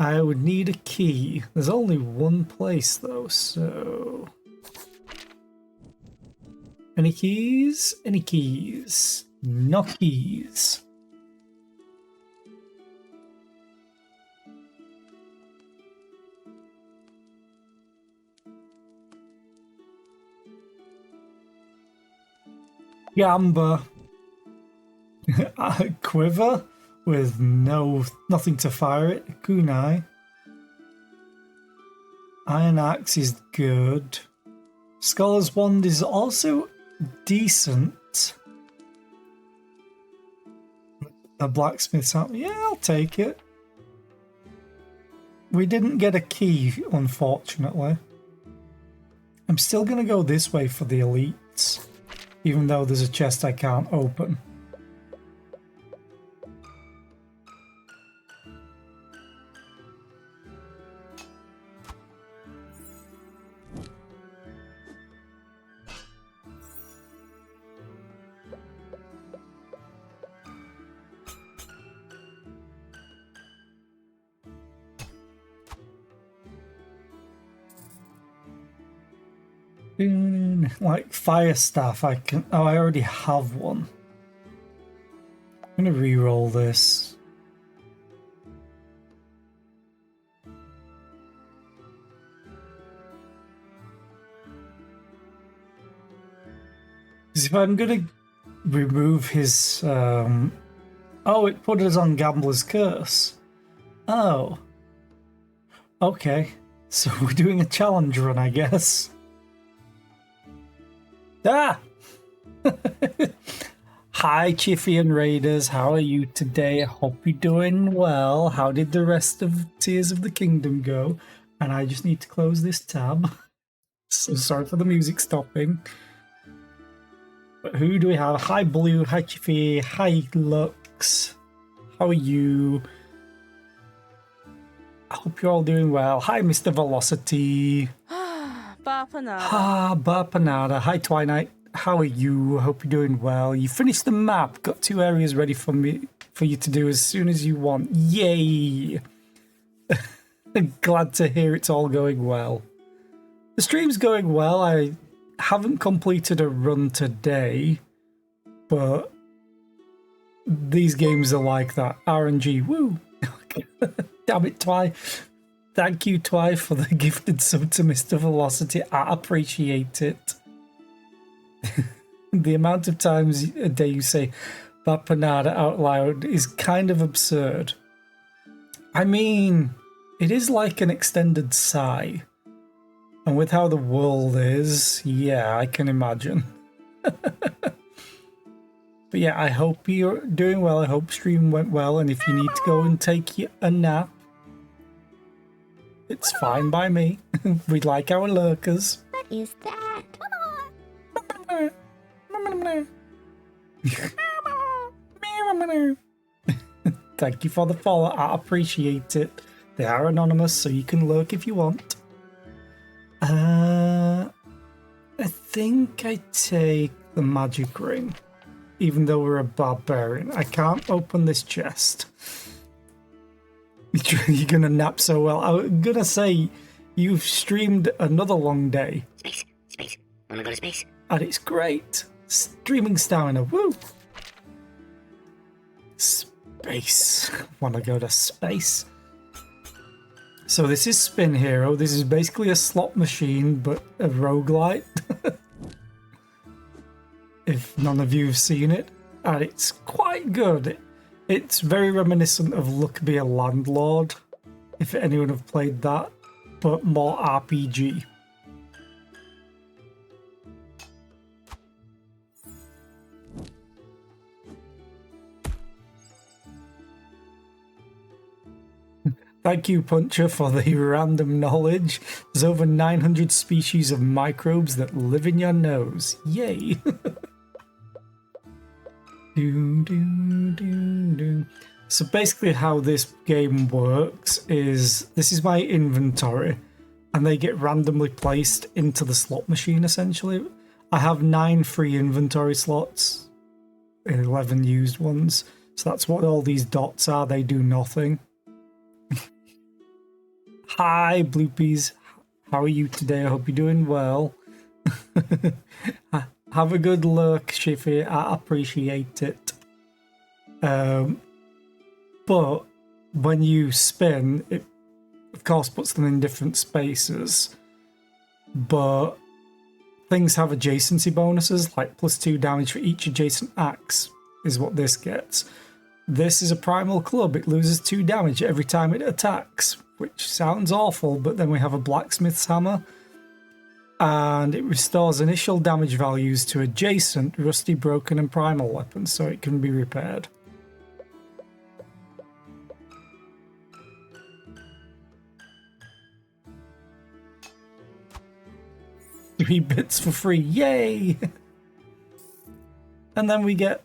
I would need a key. There's only one place though, so... Any keys? Any keys? No keys. Gamba. A quiver with nothing to fire it. Kunai. Iron Axe is good. Scholar's Wand is also decent. A blacksmith's armor. Yeah, I'll take it. We didn't get a key, unfortunately. I'm still going to go this way for the elites, even though there's a chest I can't open. Like fire staff, I can. Oh, I already have one. I'm gonna re-roll this. Because if I'm gonna remove his, oh, it put us on Gambler's Curse. Oh, okay. So we're doing a challenge run, I guess. Ah! Hi, Chiffian Raiders. How are you today? I hope you're doing well. How did the rest of Tears of the Kingdom go? And I just need to close this tab. So sorry for the music stopping. But who do we have? Hi, Blue. Hi, Chiffy. Hi, Lux. How are you? I hope you're all doing well. Hi, Mr. Velocity. Barpanada. Hi, Twilight. How are you? I hope you're doing well. You finished the map. Got 2 areas ready for you to do as soon as you want. Yay! Glad to hear it's all going well. The stream's going well. I haven't completed a run today, but these games are like that. RNG. Woo! Damn it, Twi. Thank you, Twi, for the gifted sub to Mr. Velocity. I appreciate it. The amount of times a day you say Bapanada out loud is kind of absurd. I mean, it is like an extended sigh. And with how the world is, yeah, I can imagine. But yeah, I hope you're doing well. I hope stream went well. And if you need to go and take a nap, it's fine by me. We like our lurkers. What is that? Thank you for the follow. I appreciate it. They are anonymous, so you can lurk if you want. I think I take the magic ring, even though we're a barbarian. I can't open this chest. You're gonna nap so well. I'm gonna say you've streamed another long day. Space. Wanna go to space? And it's great. Streaming stamina, woo! Space. Wanna go to space? So this is Spin Hero. This is basically a slot machine, but a roguelite. If none of you have seen it. And it's quite good. It's very reminiscent of Look Be a Landlord, if anyone have played that, but more RPG. Thank you, Puncher, for the random knowledge. There's over 900 species of microbes that live in your nose. Yay! So basically how this game works is, this is my inventory, and they get randomly placed into the slot machine, essentially. I have 9 free inventory slots, 11 used ones, so that's what all these dots are. They do nothing. Hi, Bloopies. How are you today? I hope you're doing well. Have a good look, Shiffy. I appreciate it. But when you spin, it of course puts them in different spaces. But things have adjacency bonuses, like +2 damage for each adjacent axe is what this gets. This is a primal club. It loses 2 damage every time it attacks, which sounds awful, but then we have a blacksmith's hammer. And it restores initial damage values to adjacent, rusty, broken, and primal weapons, so it can be repaired. Three bits for free, yay! And then we get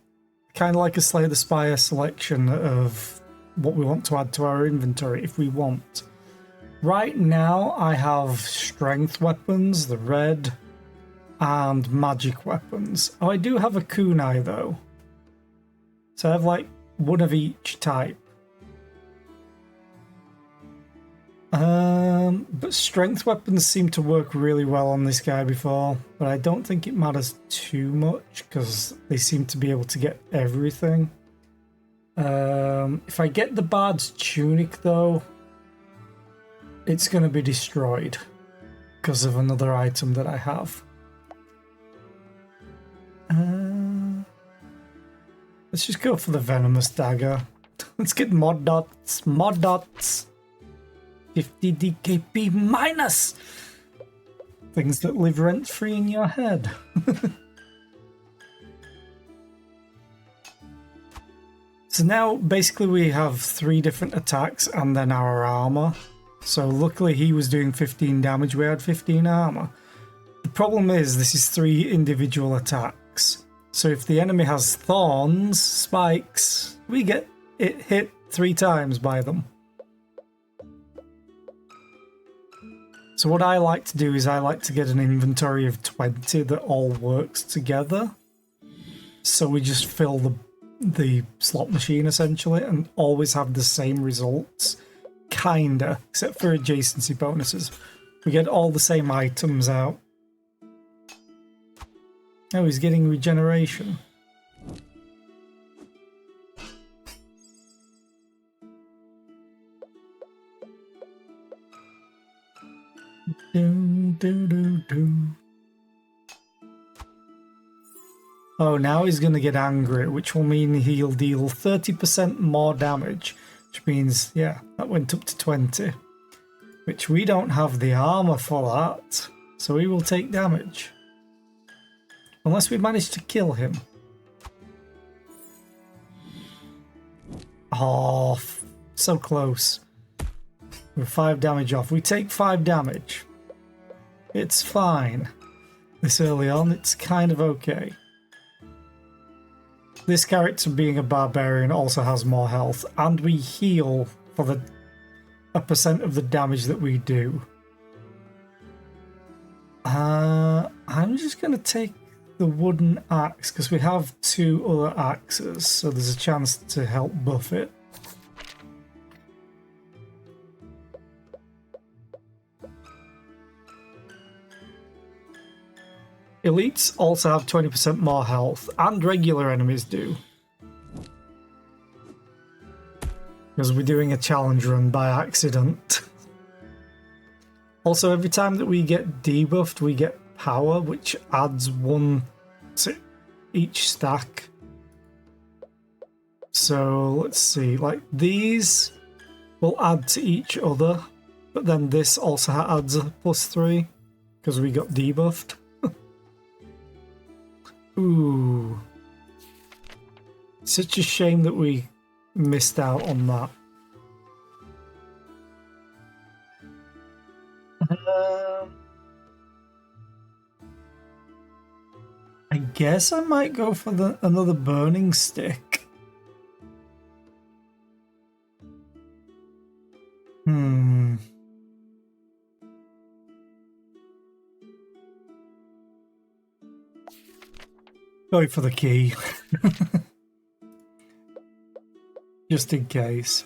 kind of like a Slay the Spire selection of what we want to add to our inventory if we want. Right now I have strength weapons, the red, and magic weapons. Oh, I do have a kunai though. So I have like one of each type. But strength weapons seem to work really well on this guy before, but I don't think it matters too much because they seem to be able to get everything. If I get the Bard's Tunic though, it's going to be destroyed because of another item that I have. Let's just go for the Venomous Dagger. Let's get mod dots. Mod dots. 50 DKP minus. Things that live rent-free in your head. So now basically we have 3 different attacks and then our armor. So luckily he was doing 15 damage, we had 15 armor. The problem is this is 3 individual attacks. So if the enemy has thorns, spikes, we get it hit 3 times by them. So what I like to do is I like to get an inventory of 20 that all works together. So we just fill the slot machine essentially and always have the same results. Kinda, except for adjacency bonuses. We get all the same items out. Oh, he's getting regeneration. Oh, now he's going to get angry, which will mean he'll deal 30% more damage, which means, yeah, that went up to 20. Which we don't have the armor for that, so he will take damage. Unless we manage to kill him. Oh, so close. We're 5 damage off. We take 5 damage. It's fine. This early on, it's kind of okay. this character being a barbarian also has more health, and we heal for a percent of the damage that we do. I'm just going to take the wooden axe because we have 2 other axes, so there's a chance to help buff it. Elites also have 20% more health, and regular enemies do. Because we're doing a challenge run by accident. Also, every time that we get debuffed, we get power, which adds 1 to each stack. So let's see, like these will add to each other, but then this also adds a +3 because we got debuffed. Ooh. Such a shame that we missed out on that. I guess I might go for another burning stick. Go for the key. Just in case.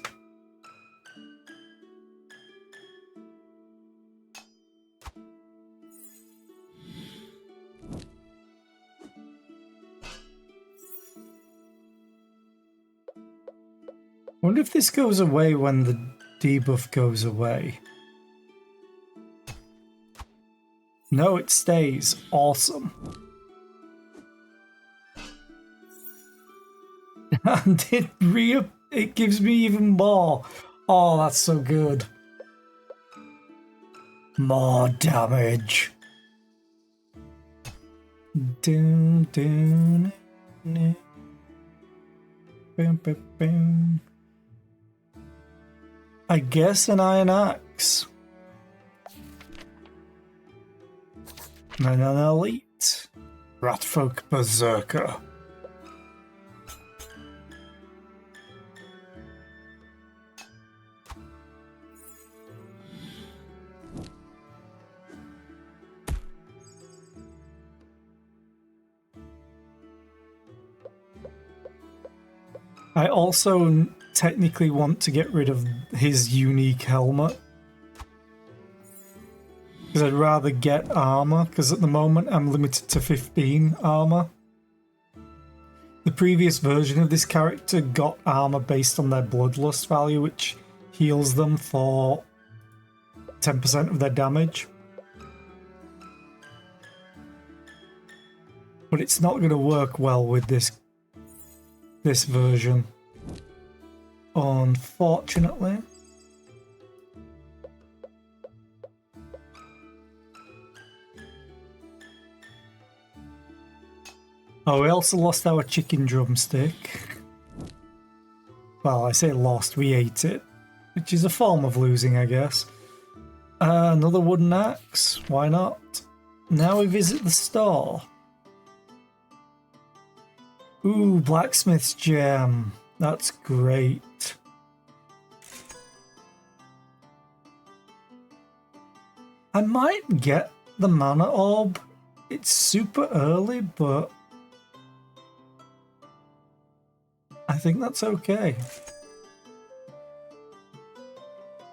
I wonder if this goes away when the debuff goes away. No, it stays. Awesome. And it gives me even more. Oh, that's so good. More damage. Boom, boom, boom. I guess an iron axe. And an elite. Ratfolk Berserker. I also technically want to get rid of his unique helmet. Because I'd rather get armor, because at the moment I'm limited to 15 armor. The previous version of this character got armor based on their bloodlust value, which heals them for 10% of their damage. But it's not going to work well with this version, unfortunately. Oh, we also lost our chicken drumstick. Well, I say lost, we ate it, which is a form of losing, I guess. Another wooden axe, why not? Now we visit the store. Ooh, blacksmith's gem. That's great. I might get the mana orb. It's super early, but I think that's okay.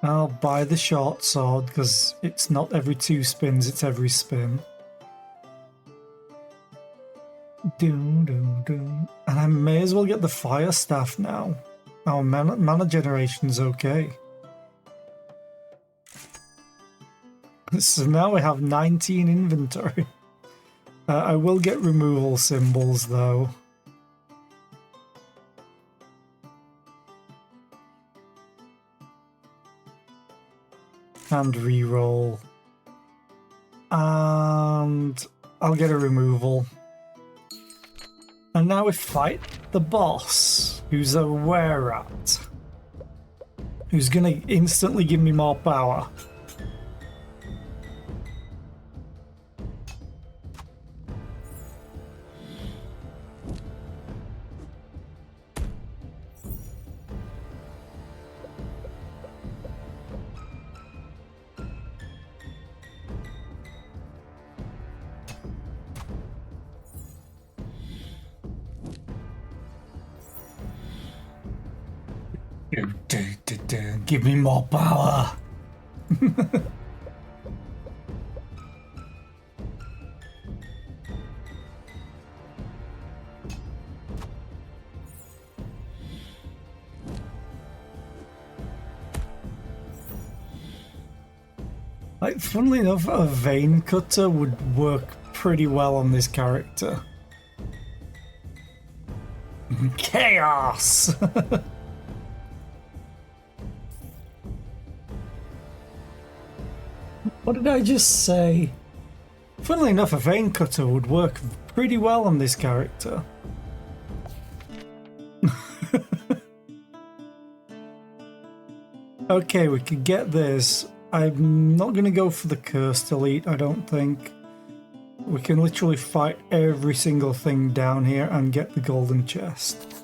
I'll buy the short sword because it's not every 2 spins, it's every spin. Doom, doom, doom. And I may as well get the fire staff now. Our mana generation's okay. So now we have 19 inventory. I will get removal symbols though. And reroll. And I'll get a removal. And now we fight the boss, who's a were-rat, who's gonna instantly give me more power. Give me more power. Like, funnily enough, a vein cutter would work pretty well on this character. Chaos! What did I just say? Funnily enough, a vein cutter would work pretty well on this character. Okay, we could get this. I'm not going to go for the cursed elite, I don't think. We can literally fight every single thing down here and get the golden chest.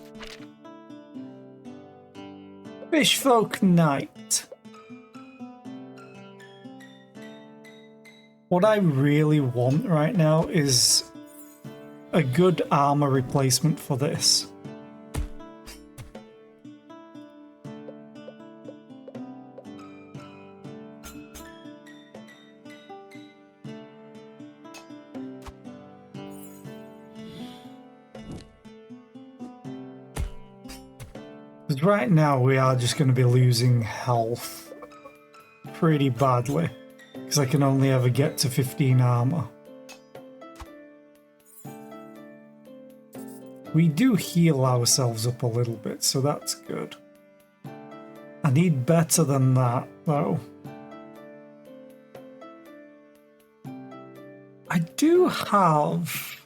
Fishfolk Knight. What I really want right now is a good armor replacement for this. Because right now we are just going to be losing health pretty badly. Because I can only ever get to 15 armor. We do heal ourselves up a little bit, so that's good. I need better than that, though. I do have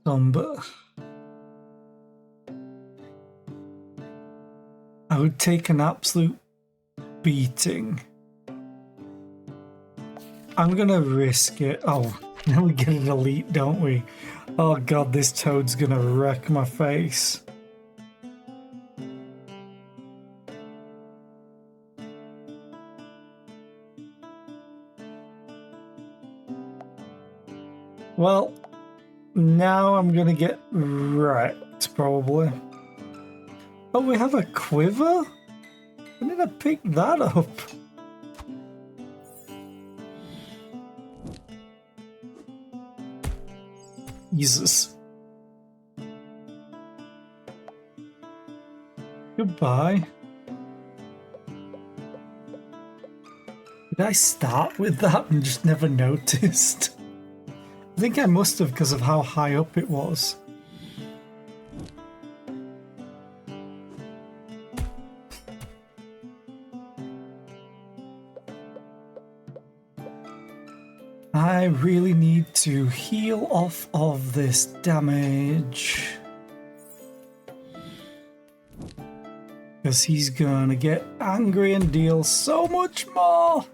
some, but I would take an absolute beating. I'm gonna risk it. Oh, now we get an elite, don't we? Oh god, this toad's gonna wreck my face. Well, now I'm gonna get wrecked, probably. Oh, we have a quiver? When did I pick that up? Jesus. Goodbye. Did I start with that and just never noticed? I think I must have because of how high up it was. I really need to heal off of this damage. Because he's gonna get angry and deal so much more.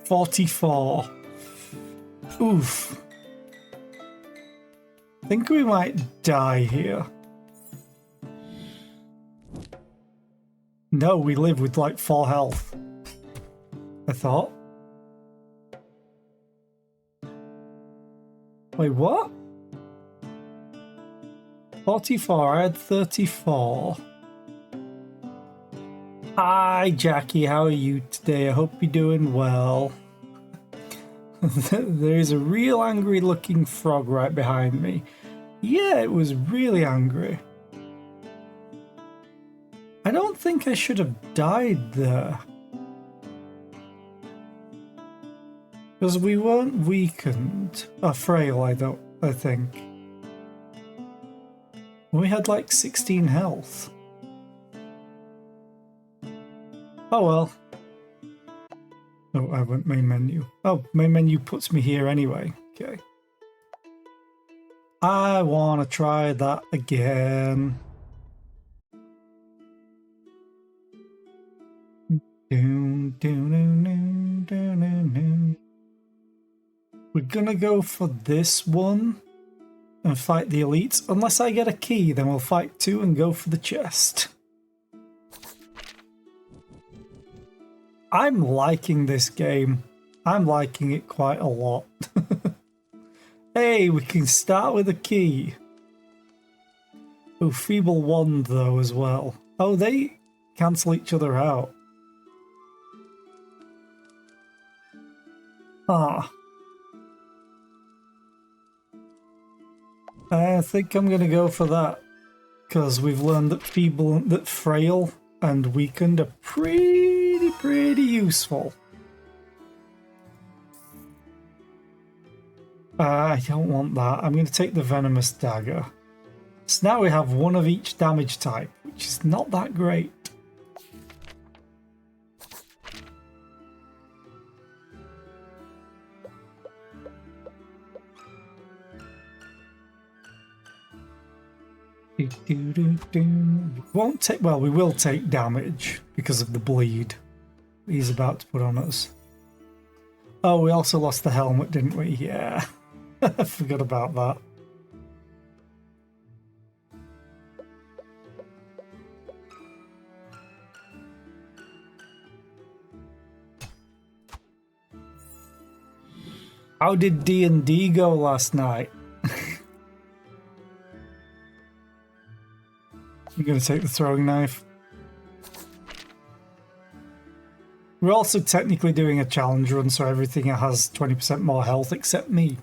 44. Oof. I think we might die here. No, we live with like 4 health. I thought. Wait, what? 44, I had 34. Hi, Jackie, how are you today? I hope you're doing well. There is a real angry looking frog right behind me. Yeah, it was really angry. I don't think I should have died there. Because we weren't weakened. Frail, I think. We had like 16 health. Oh well. Oh, I went main menu. Oh, main menu puts me here anyway. Okay. I want to try that again. We're gonna go for this one and fight the elites. Unless I get a key, then we'll fight 2 and go for the chest. I'm liking this game. I'm liking it quite a lot. Hey, we can start with a key. Oh, Feeble Wand, though, as well. Oh, they cancel each other out. Ah. I think I'm going to go for that. Because we've learned that Frail and Weakened are pretty useful. I don't want that. I'm going to take the Venomous Dagger. So now we have one of each damage type, which is not that great. We won't take, well, we will take damage because of the bleed he's about to put on us. Oh, we also lost the helmet, didn't we? Yeah. I forgot about that. How did D&D go last night? You're going to take the throwing knife. We're also technically doing a challenge run, so everything has 20% more health except me.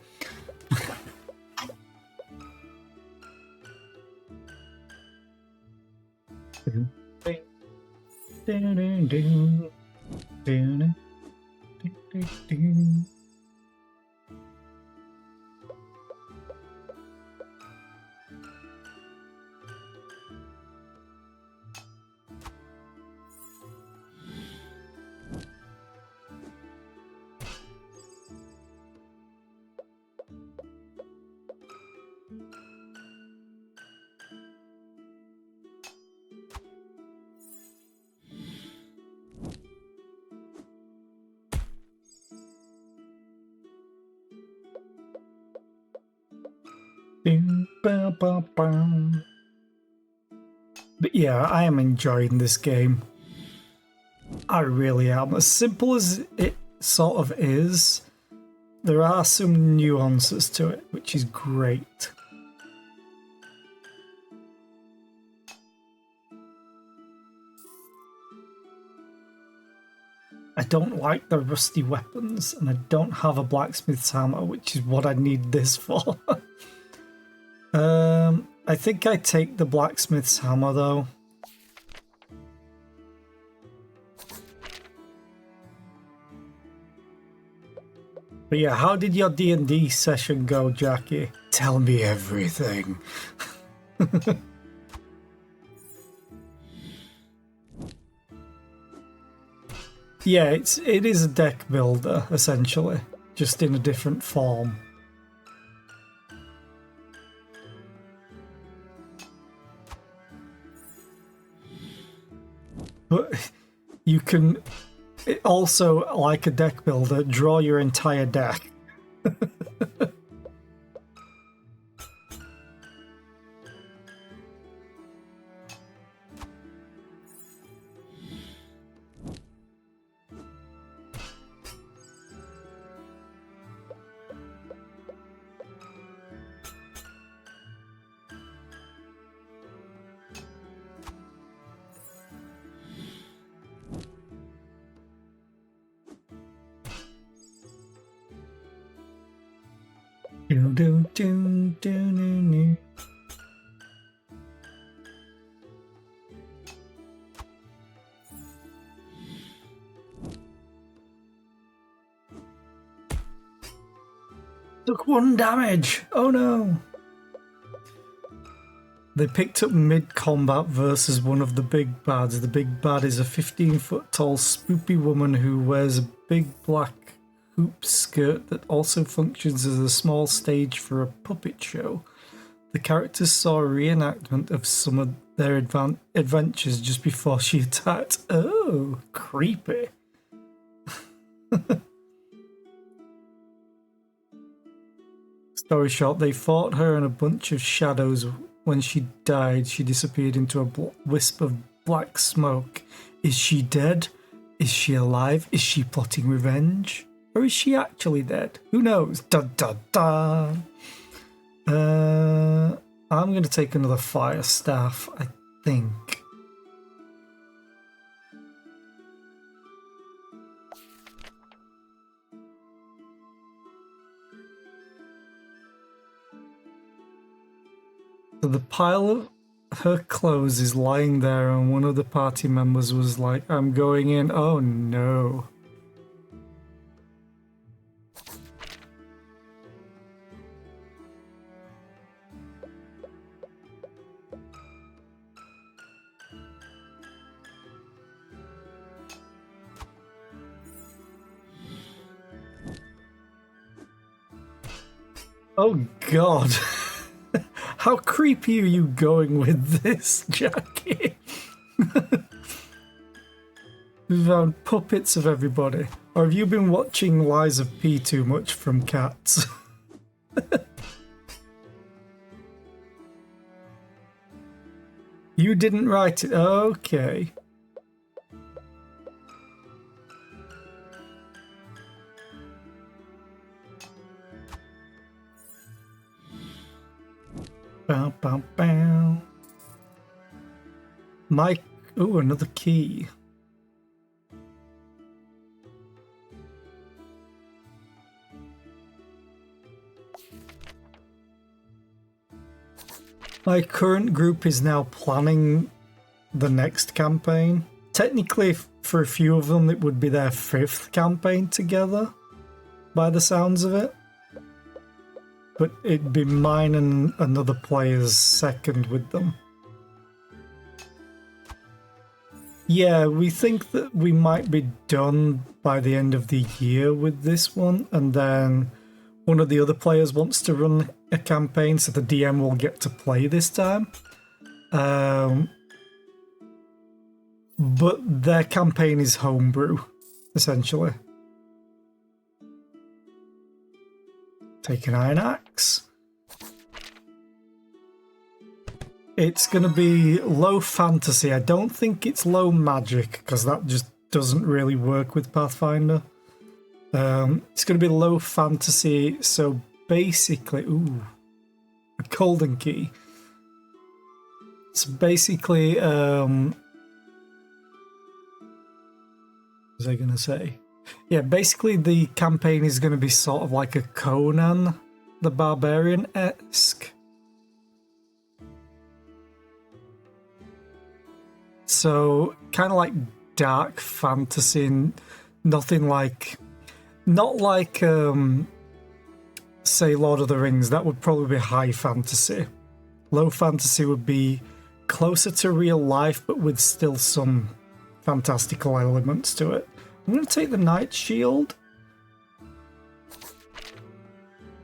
But yeah, I am enjoying this game. I really am. As simple as it sort of is, there are some nuances to it, which is great. I don't like the rusty weapons, and I don't have a blacksmith's hammer, which is what I need this for. I think I take the blacksmith's hammer though. But yeah, how did your D&D session go, Jackie? Tell me everything. Yeah, it is a deck builder essentially, just in a different form. But you can also, like a deck builder, draw your entire deck. Took 1 damage. Oh no. They picked up mid-combat versus one of the big bads. The big bad is a 15-foot tall spoopy woman who wears a big black hoop skirt that also functions as a small stage for a puppet show. The characters saw a reenactment of some of their adventures just before she attacked. Oh, creepy. Story short, they fought her in a bunch of shadows. When she died, she disappeared into a wisp of black smoke. Is she dead? Is she alive? Is she plotting revenge? Or is she actually dead? Who knows? Dun dun dun. I'm going to take another fire staff, I think. So the pile of her clothes is lying there, and one of the party members was like, I'm going in. Oh no. Oh god. How creepy are you going with this, Jackie? We've found puppets of everybody. Or have you been watching Lies of P too much from Cats? You didn't write it. Okay. Bow, bow, bow. Mike. Oh, another key. My current group is now planning the next campaign. Technically, for a few of them, it would be their 5th campaign together, by the sounds of it. But it'd be mine and another player's 2nd with them. Yeah, we think that we might be done by the end of the year with this one, and then one of the other players wants to run a campaign, so the DM will get to play this time. But their campaign is homebrew, essentially. Take an iron axe. It's going to be low fantasy. I don't think it's low magic, because that just doesn't really work with Pathfinder. It's going to be low fantasy, so basically... Ooh, a golden key. So basically... what was I going to say? Yeah, basically the campaign is going to be sort of like a Conan the Barbarian-esque. So, kind of like dark fantasy, and nothing like... Not like, say, Lord of the Rings. That would probably be high fantasy. Low fantasy would be closer to real life, but with still some fantastical elements to it. I'm going to take the Knight Shield.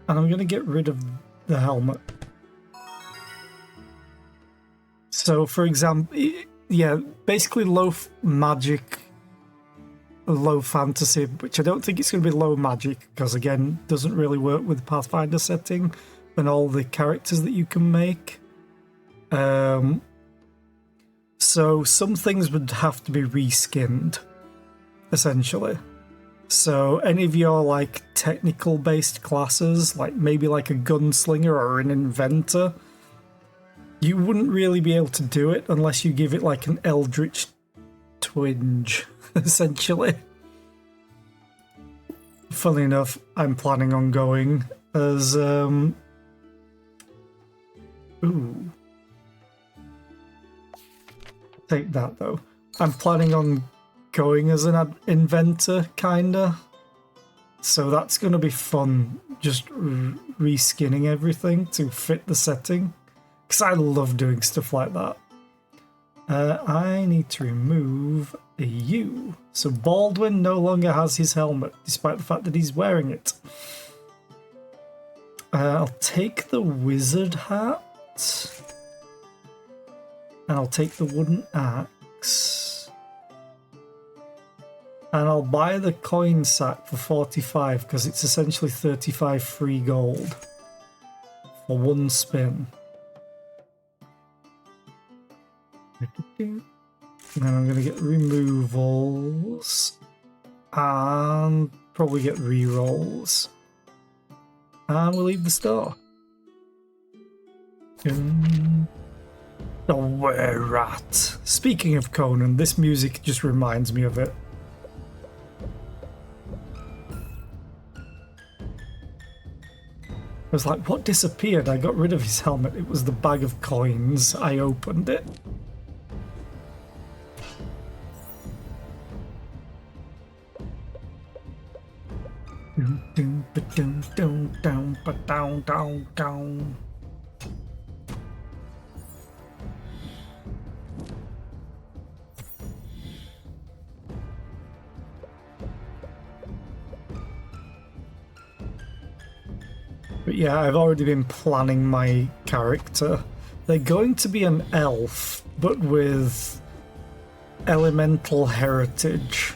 And I'm going to get rid of the helmet. So, for example, yeah, basically low magic, low fantasy, which I don't think it's going to be low magic, because again, doesn't really work with the Pathfinder setting and all the characters that you can make. So some things would have to be reskinned, essentially. So any of your like technical based classes, like maybe like a gunslinger or an inventor, you wouldn't really be able to do it unless you give it like an eldritch twinge, essentially. Funnily enough, I'm planning on going as ooh. Take that though. I'm planning on going as an inventor, kinda. So that's going to be fun, just reskinning everything to fit the setting. Because I love doing stuff like that. I need to remove a U. So Baldwin no longer has his helmet, despite the fact that he's wearing it. I'll take the wizard hat. And I'll take the wooden axe. And I'll buy the coin sack for 45, because it's essentially 35 free gold for one spin. And then I'm going to get removals and probably get rerolls. And we'll leave the store. The were-rat. Speaking of Conan, this music just reminds me of it. I was like, what disappeared? I got rid of his helmet. It was the bag of coins. I opened it. But yeah, I've already been planning my character. They're going to be an elf, but with elemental heritage.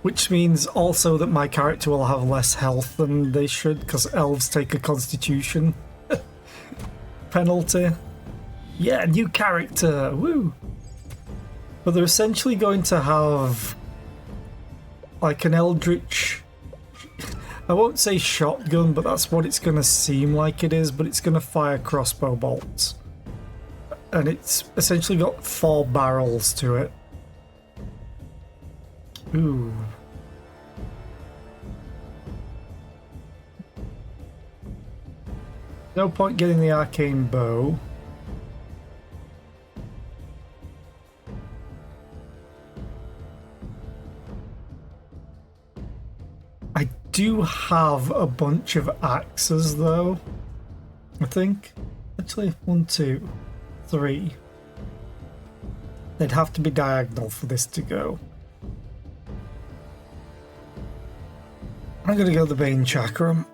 Which means also that my character will have less health than they should, because elves take a constitution penalty. Yeah, new character, woo! But they're essentially going to have like an eldritch, I won't say shotgun, but that's what it's going to seem like it is, but it's going to fire crossbow bolts. And it's essentially got 4 barrels to it. Ooh. No point getting the arcane bow. I do have a bunch of axes though, I think. Actually, 1, 2, 3. They'd have to be diagonal for this to go. I'm gonna go the Bane Chakram.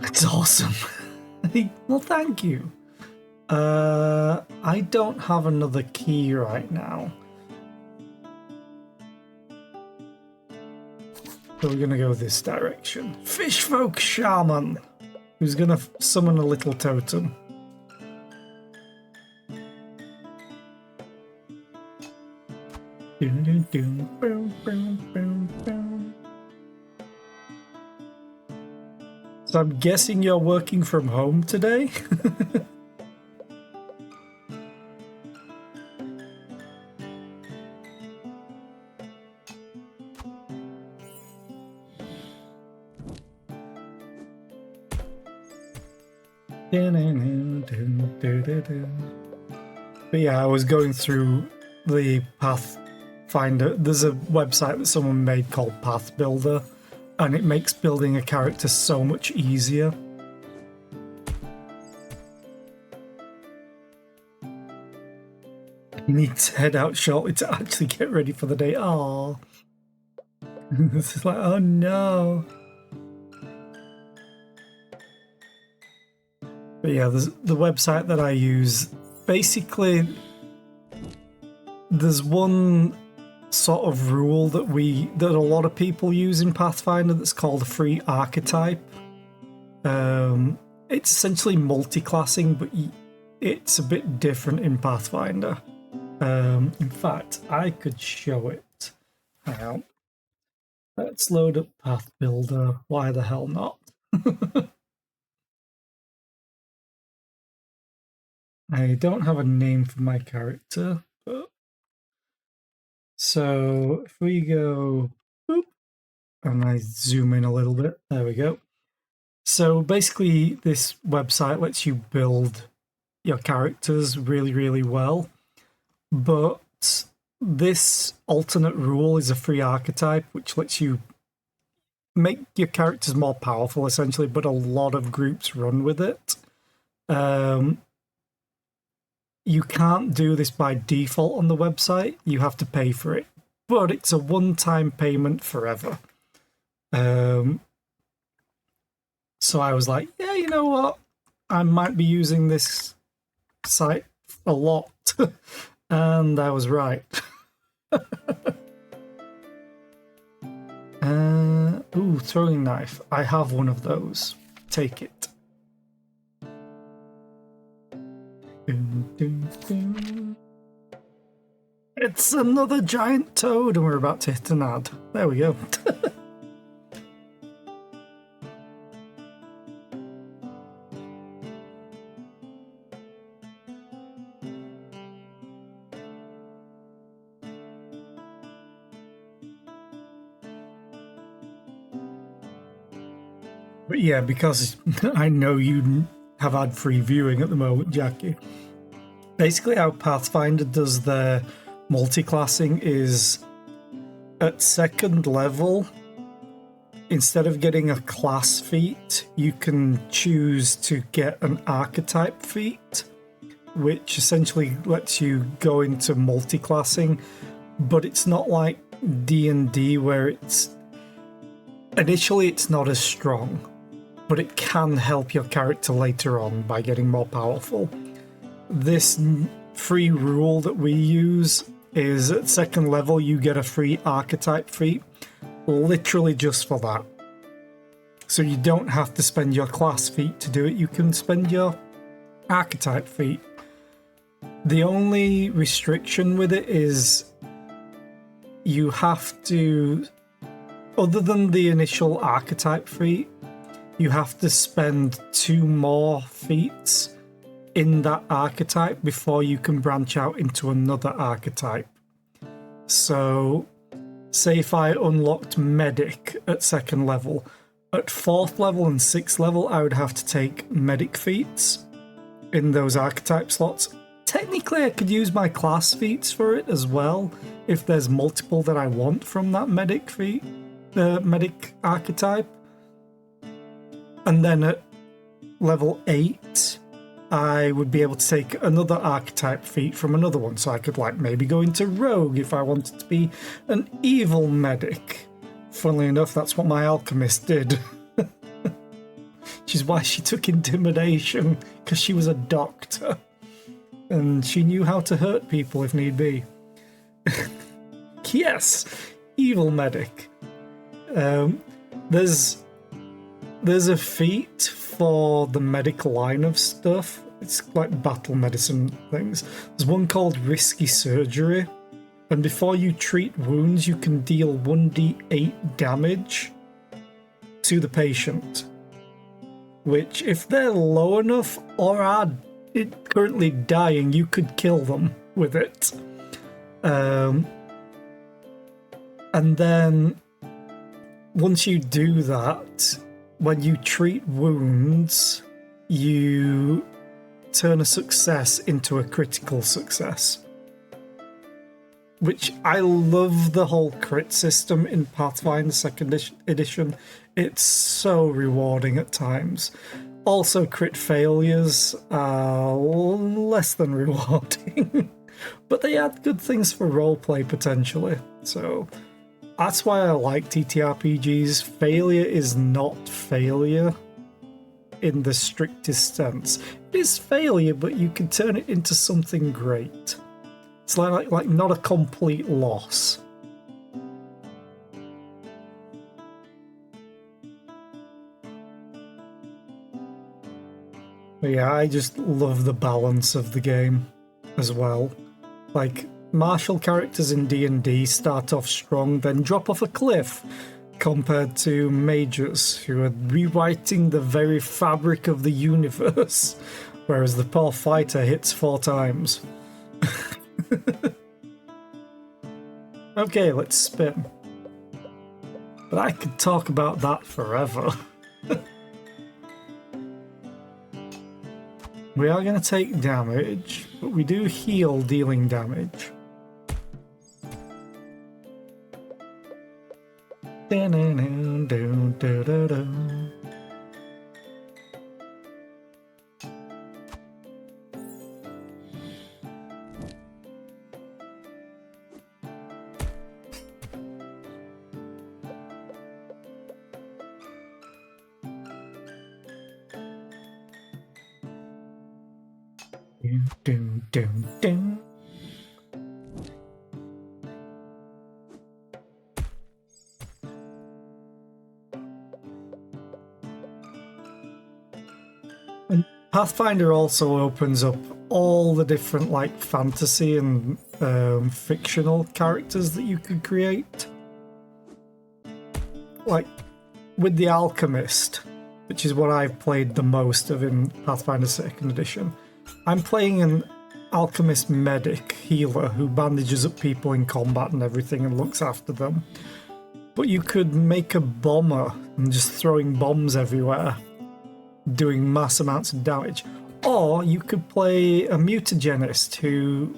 It's awesome. Well, thank you. I don't have another key right now. So we're gonna go this direction. Fishfolk Shaman, who's gonna summon a little totem. So I'm guessing you're working from home today? But yeah, I was going through the Pathfinder. There's a website that someone made called Path Builder, and it makes building a character so much easier. You need to head out shortly to actually get ready for the day. Oh, it's like, oh no. But yeah, there's the website that I use. Basically, there's one sort of rule that a lot of people use in Pathfinder that's called a free archetype. It's essentially multi-classing, but it's a bit different in Pathfinder. In fact, I could show it. Hang on. Let's load up Path Builder. Why the hell not? I don't have a name for my character, but so if we go boop, and I zoom in a little bit, there we go. So basically this website lets you build your characters really, really well, but this alternate rule is a free archetype, which lets you make your characters more powerful essentially, but a lot of groups run with it. You can't do this by default on the website. You have to pay for it, but it's a one-time payment forever. So I was like, yeah, you know what? I might be using this site a lot. And I was right. Ooh, throwing knife. I have one of those. Take it. It's another giant toad and we're about to hit an ad. There we go. But yeah, because I know you have had free viewing at the moment, Jackie. Basically, how Pathfinder does their multi-classing is at second level, instead of getting a class feat, you can choose to get an archetype feat, which essentially lets you go into multi-classing, but it's not like D&D where initially it's not as strong, but it can help your character later on by getting more powerful. This free rule that we use is at second level you get a free archetype feat, literally just for that. So you don't have to spend your class feat to do it, you can spend your archetype feat. The only restriction with it is you have to, other than the initial archetype feat, you have to spend 2 more feats in that archetype before you can branch out into another archetype. So, say if I unlocked Medic at second level, at 4th level and 6th level I would have to take Medic feats in those archetype slots. Technically I could use my class feats for it as well, if there's multiple that I want from that Medic feat, Medic archetype. And then at level 8, I would be able to take another archetype feat from another one, so I could like maybe go into Rogue if I wanted to be an evil medic. Funnily enough, that's what my alchemist did. Which is why she took intimidation, because she was a doctor. And she knew how to hurt people if need be. Yes, evil medic. There's a feat for the medical line of stuff. It's like battle medicine things. There's one called Risky Surgery, and before you treat wounds, you can deal 1d8 damage to the patient. Which, if they're low enough or are currently dying, you could kill them with it. And then, once you do that, when you treat wounds, you turn a success into a critical success. Which I love the whole crit system in Pathfinder 2nd edition. It's so rewarding at times. Also, crit failures are less than rewarding. But they add good things for roleplay potentially. So that's why I like TTRPGs. Failure is not failure in the strictest sense. It is failure, but you can turn it into something great. It's like not a complete loss. But yeah, I just love the balance of the game as well. Like, martial characters in D&D start off strong, then drop off a cliff, compared to mages who are rewriting the very fabric of the universe, whereas the poor fighter hits 4 times. Okay, let's spin. But I could talk about that forever. We are going to take damage, but we do heal dealing damage. And Pathfinder also opens up all the different like fantasy and fictional characters that you could create. Like with the Alchemist, which is what I've played the most of in Pathfinder 2nd edition. I'm playing an alchemist medic healer who bandages up people in combat and everything and looks after them. But you could make a bomber and just throwing bombs everywhere, doing mass amounts of damage. Or you could play a mutagenist who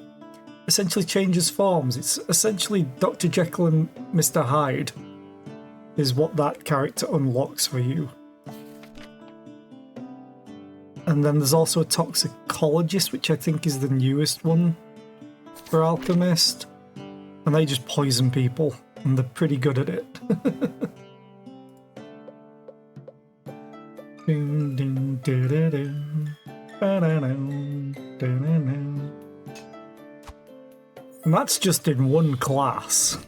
essentially changes forms. It's essentially Dr. Jekyll and Mr. Hyde is what that character unlocks for you. And then there's also a toxicologist, which I think is the newest one for Alchemist. And they just poison people, and they're pretty good at it. And that's just in one class.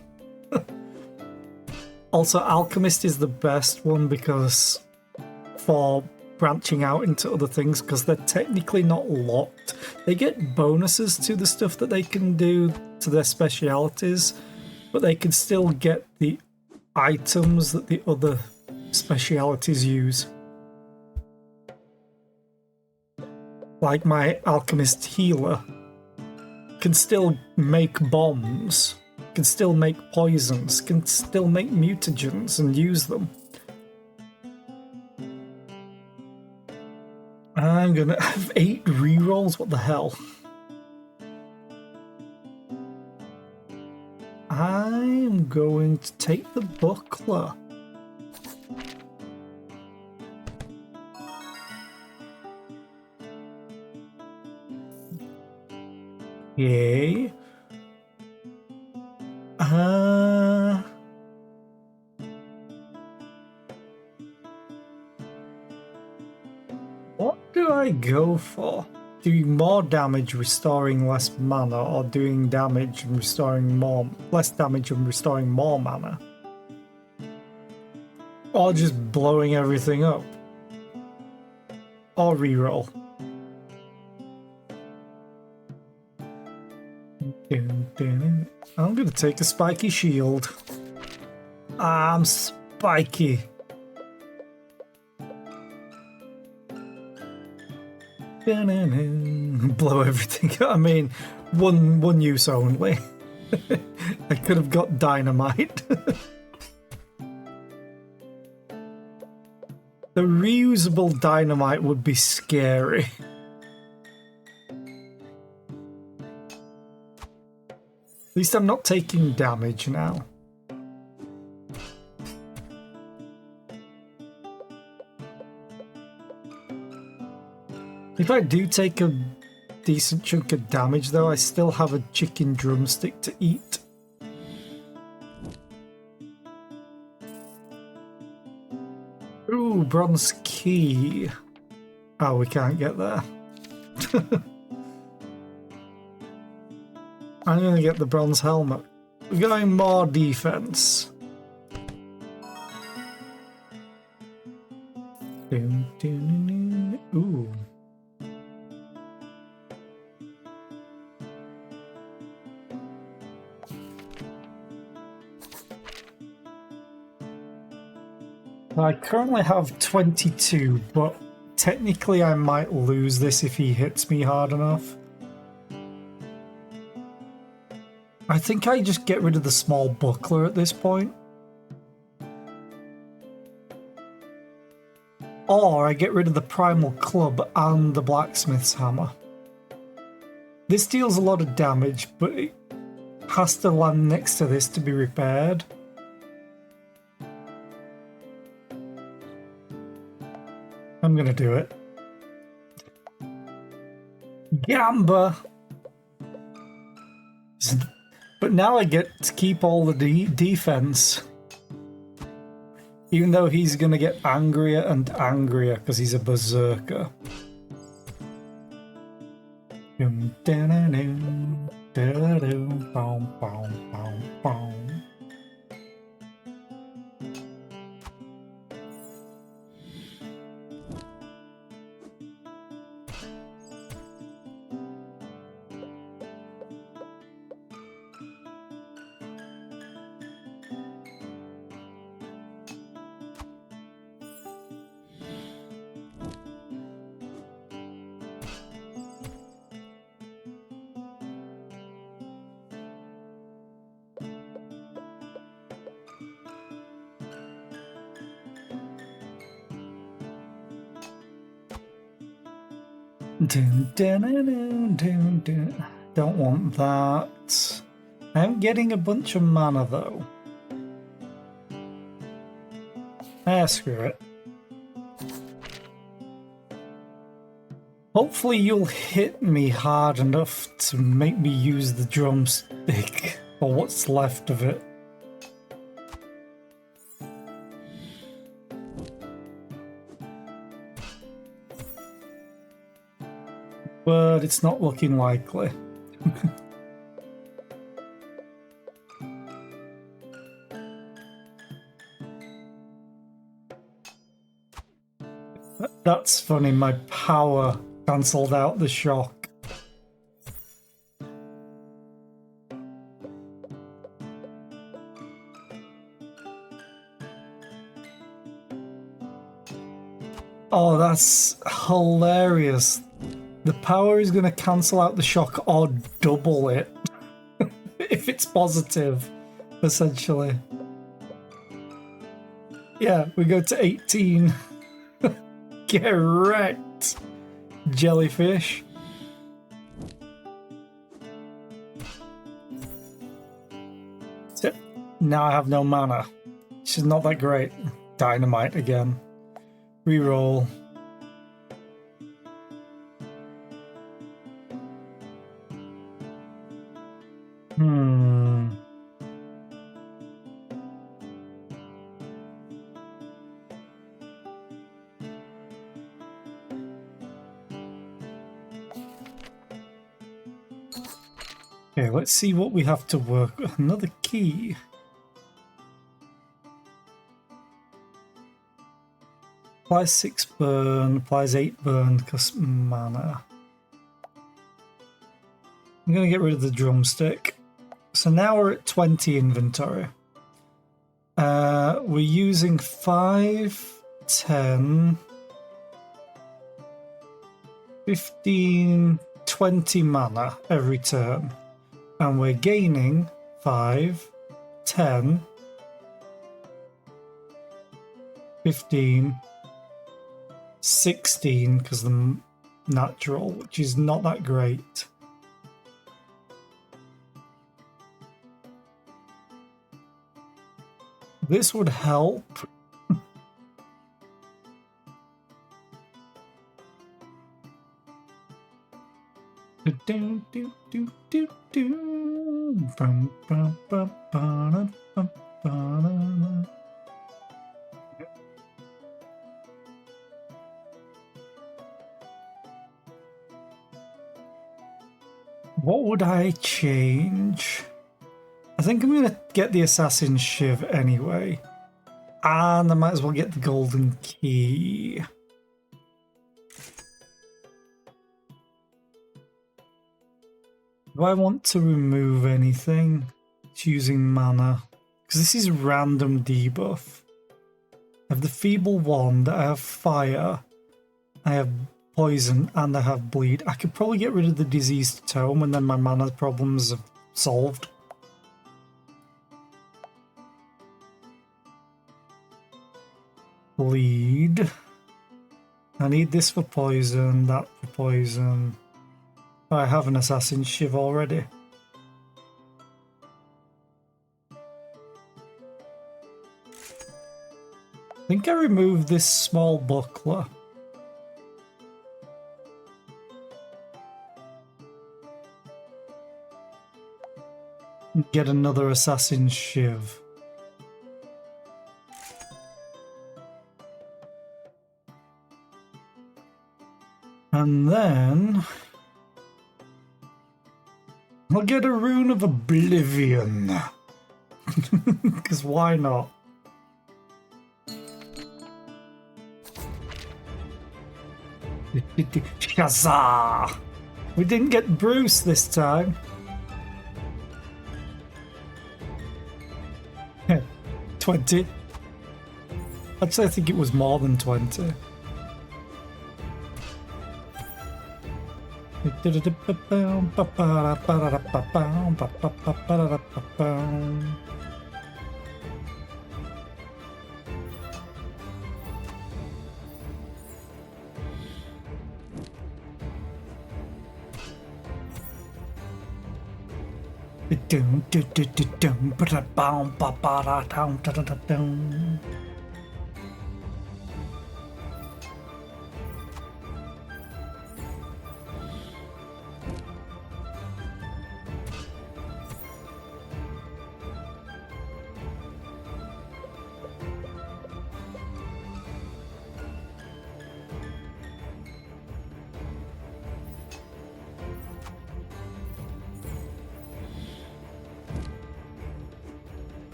Also, Alchemist is the best one because for branching out into other things, because they're technically not locked. They get bonuses to the stuff that they can do to their specialities, but they can still get the items that the other specialities use. Like my Alchemist healer can still make bombs, can still make poisons, can still make mutagens and use them. I'm gonna have 8 rerolls, what the hell? I'm going to take the buckler. Yay. What do I go for? Doing more damage, restoring less mana, or doing damage and restoring less damage and restoring more mana? Or just blowing everything up? Or reroll? I'm gonna take a spiky shield. I'm spiky. Blow everything. I mean, one use only. I could have got dynamite. The reusable dynamite would be scary. At least I'm not taking damage now. If I do take a decent chunk of damage though, I still have a chicken drumstick to eat. Ooh, bronze key. Oh, we can't get there. I'm gonna get the bronze helmet. We're going more defense. Ooh. I currently have 22, but technically I might lose this if he hits me hard enough. I think I just get rid of the small buckler at this point. Or I get rid of the primal club and the blacksmith's hammer. This deals a lot of damage, but it has to land next to this to be repaired. I'm gonna do it. Gamba! But now I get to keep all the defense. Even though he's gonna get angrier and angrier because he's a berserker. Dun, dun, dun, dun, dun, dun. Don't want that. I'm getting a bunch of mana though. Screw it. Hopefully you'll hit me hard enough to make me use the drumstick, or what's left of it. But it's not looking likely. That's funny, my power cancelled out the shock. Oh, that's hilarious. The power is going to cancel out the shock or double it if it's positive, essentially. Yeah, we go to 18. Get wrecked, jellyfish. So, now I have no mana. She's not that great. Dynamite again. Reroll. Okay, let's see what we have to work with. Another key. Applies 6 burn, applies 8 burn, costs mana. I'm going to get rid of the drumstick. So now we're at 20 inventory. We're using 5, 10, 15, 20 mana every turn. And we're gaining 5, 10, 15, 16 because the natural, which is not that great. This would help. What would I change? I think I'm going to get the Assassin's Shiv anyway. And I might as well get the golden key. Do I want to remove anything? Choosing mana. Because this is random debuff. I have the Feeble Wand, I have Fire, I have Poison, and I have Bleed. I could probably get rid of the Diseased Tome and then my mana problems are solved. Bleed. I need this for poison, that for poison. I have an Assassin's Shiv already. I think I removed this small buckler. Get another Assassin's Shiv. And then I'll get a Rune of Oblivion. Because why not? Shazah! We didn't get Bruce this time. 20. Actually, I think it was more than 20.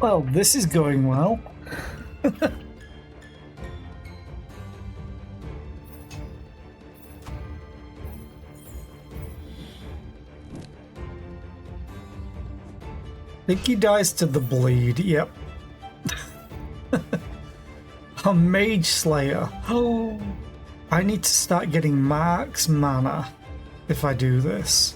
Well, this is going well. I think he dies to the bleed, yep. A Mage Slayer. Oh, I need to start getting max mana if I do this.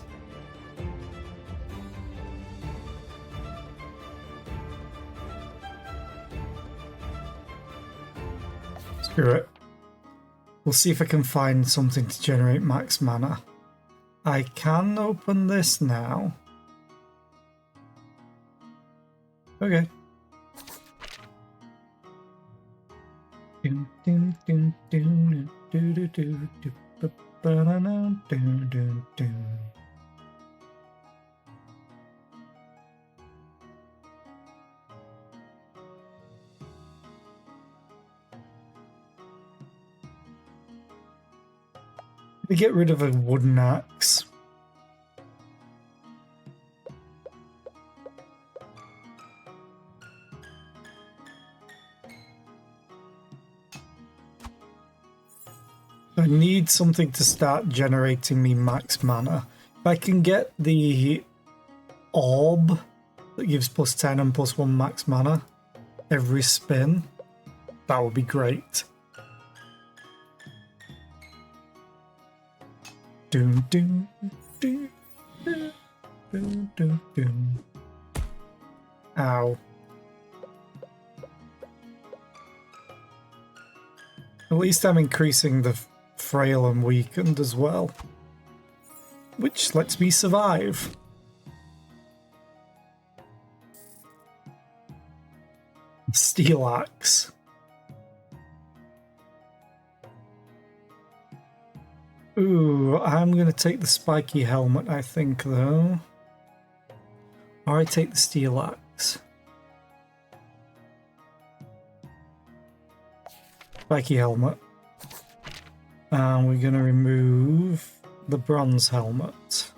Screw it. We'll see if I can find something to generate max mana. I can open this now. Okay. We get rid of a wooden axe. I need something to start generating me max mana. If I can get the orb that gives plus 10 and plus 1 max mana every spin, that would be great. Doom, doom, doom, doom, doom, doom, doom. Ow. At least I'm increasing the frail and weakened as well, which lets me survive. Steel axe. Ooh, I'm gonna take the spiky helmet, I think, though. Or I take the steel axe. Spiky helmet. And we're gonna remove the bronze helmet.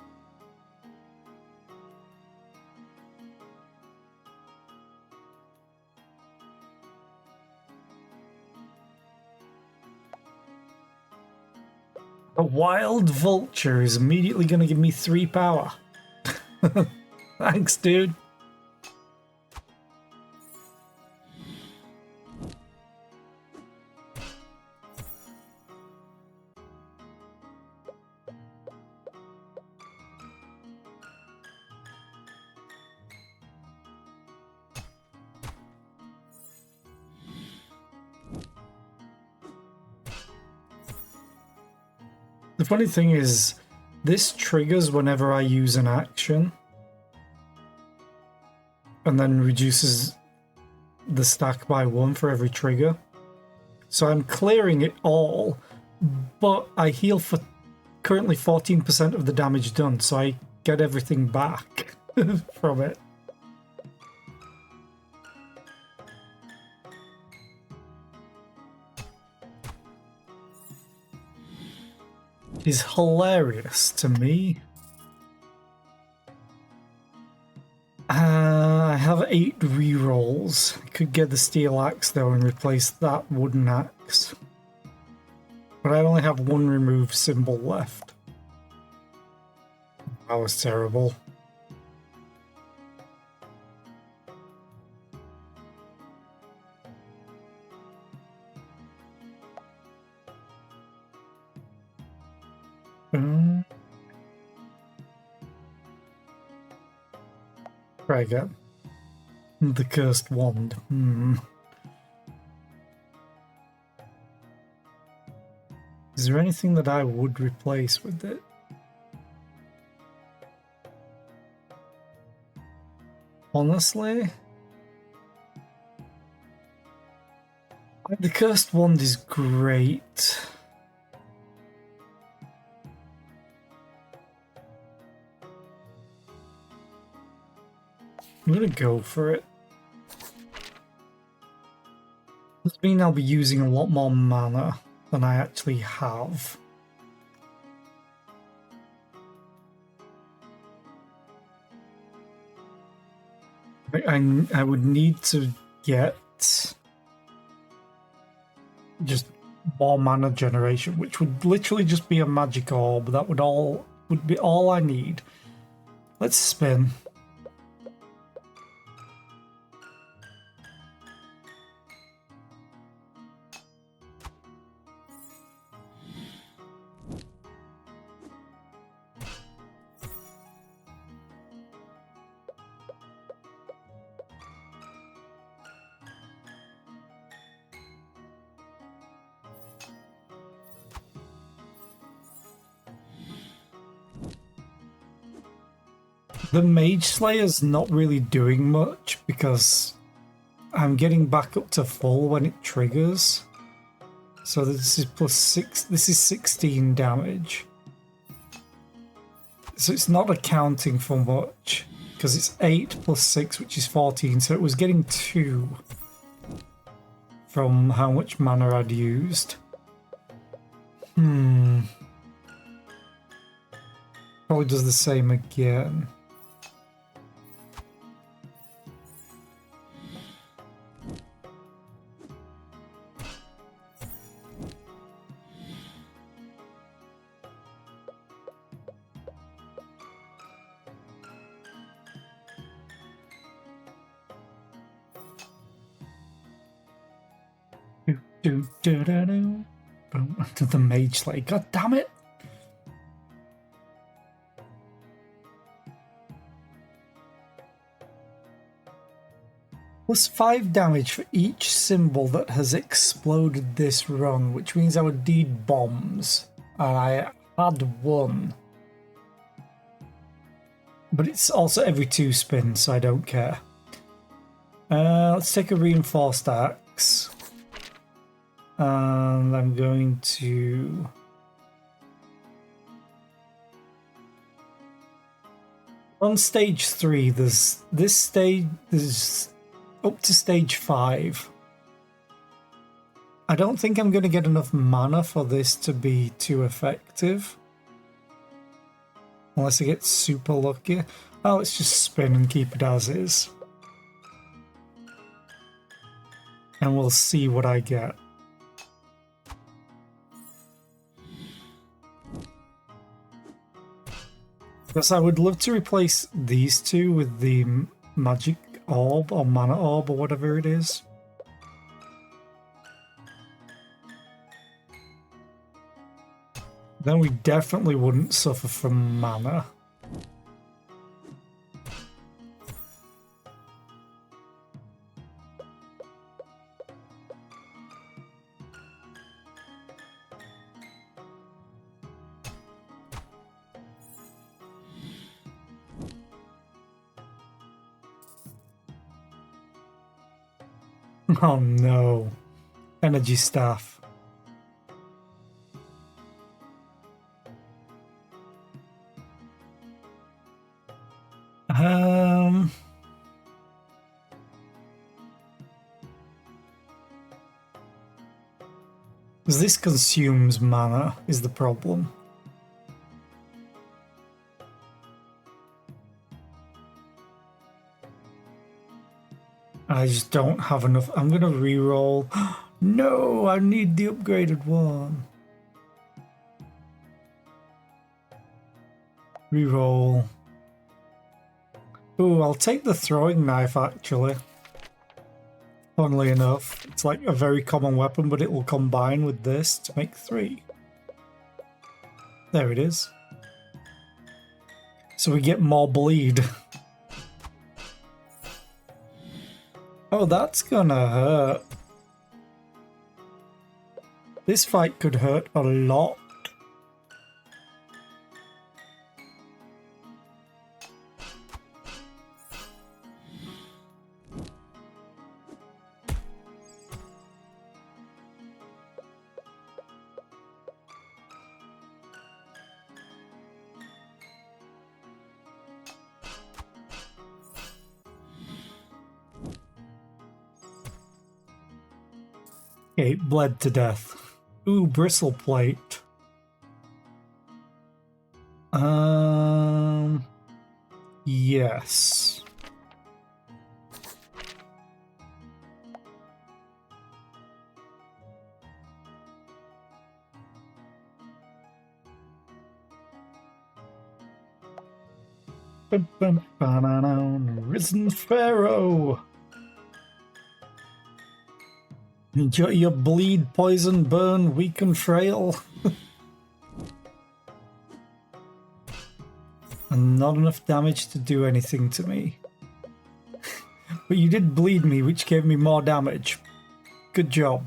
A wild vulture is immediately going to give me 3 power. Thanks, dude. The funny thing is, this triggers whenever I use an action and then reduces the stack by 1 for every trigger. So I'm clearing it all, but I heal for currently 14% of the damage done, so I get everything back from it. Is hilarious to me. I have 8 rerolls. I could get the steel axe though and replace that wooden axe. But I only have 1 remove symbol left. That was terrible. Try again. The cursed wand. This Is there anything that I would replace with it? Honestly, the Cursed Wand is great. I'm gonna go for it. Does mean I'll be using a lot more mana than I actually have. I would need to get just more mana generation, which would literally just be a magic orb. That would be all I need. Let's spin. The Mage Slayer's not really doing much because I'm getting back up to full when it triggers. So this is +6, this is 16 damage. So it's not accounting for much because it's 8 + 6, which is 14. So it was getting 2 from how much mana I'd used. Probably does the same again. To the Mage Slayer. God damn it! +5 damage for each symbol that has exploded this run, which means I would need bombs. And I had 1. But it's also every 2 spins, so I don't care. Let's take a reinforced axe. And I'm going to... On stage 3, there's up to stage 5. I don't think I'm going to get enough mana for this to be too effective. Unless I get super lucky. Oh, let's just spin and keep it as is. And we'll see what I get. Because I would love to replace these two with the magic orb or mana orb or whatever it is. Then we definitely wouldn't suffer from mana. Oh no. Energy staff. This consumes mana is the problem. I just don't have enough. I'm gonna re-roll. No, I need the upgraded one. Re-roll. Ooh, I'll take the throwing knife actually. Funnily enough, it's like a very common weapon, but it will combine with this to make 3. There it is. So we get more bleed. Oh, that's gonna hurt. This fight could hurt a lot. Okay, bled to death. Ooh, bristle plate. Yes. Risen Pharaoh. Your bleed, poison, burn, weak and frail. And not enough damage to do anything to me. But you did bleed me, which gave me more damage. Good job.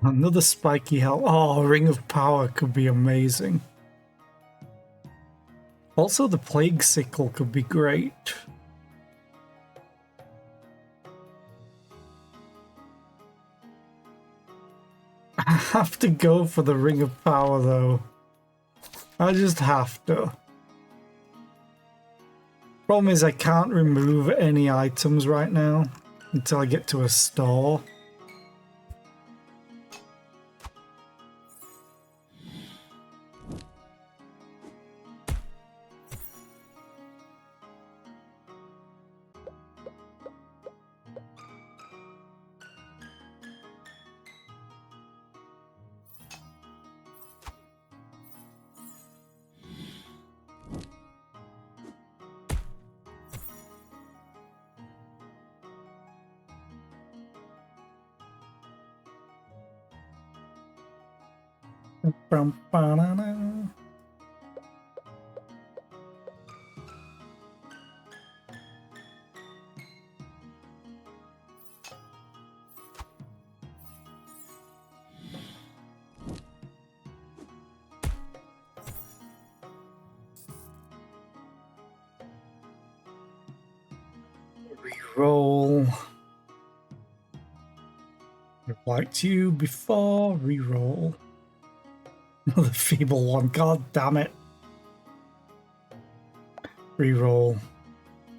Another spiky hell. Oh, Ring of Power could be amazing. Also, the Plague Sickle could be great. I have to go for the Ring of Power, though. I just have to. Problem is, I can't remove any items right now until I get to a store. Reroll. Reply to before reroll. Another feeble one. God damn it. Reroll.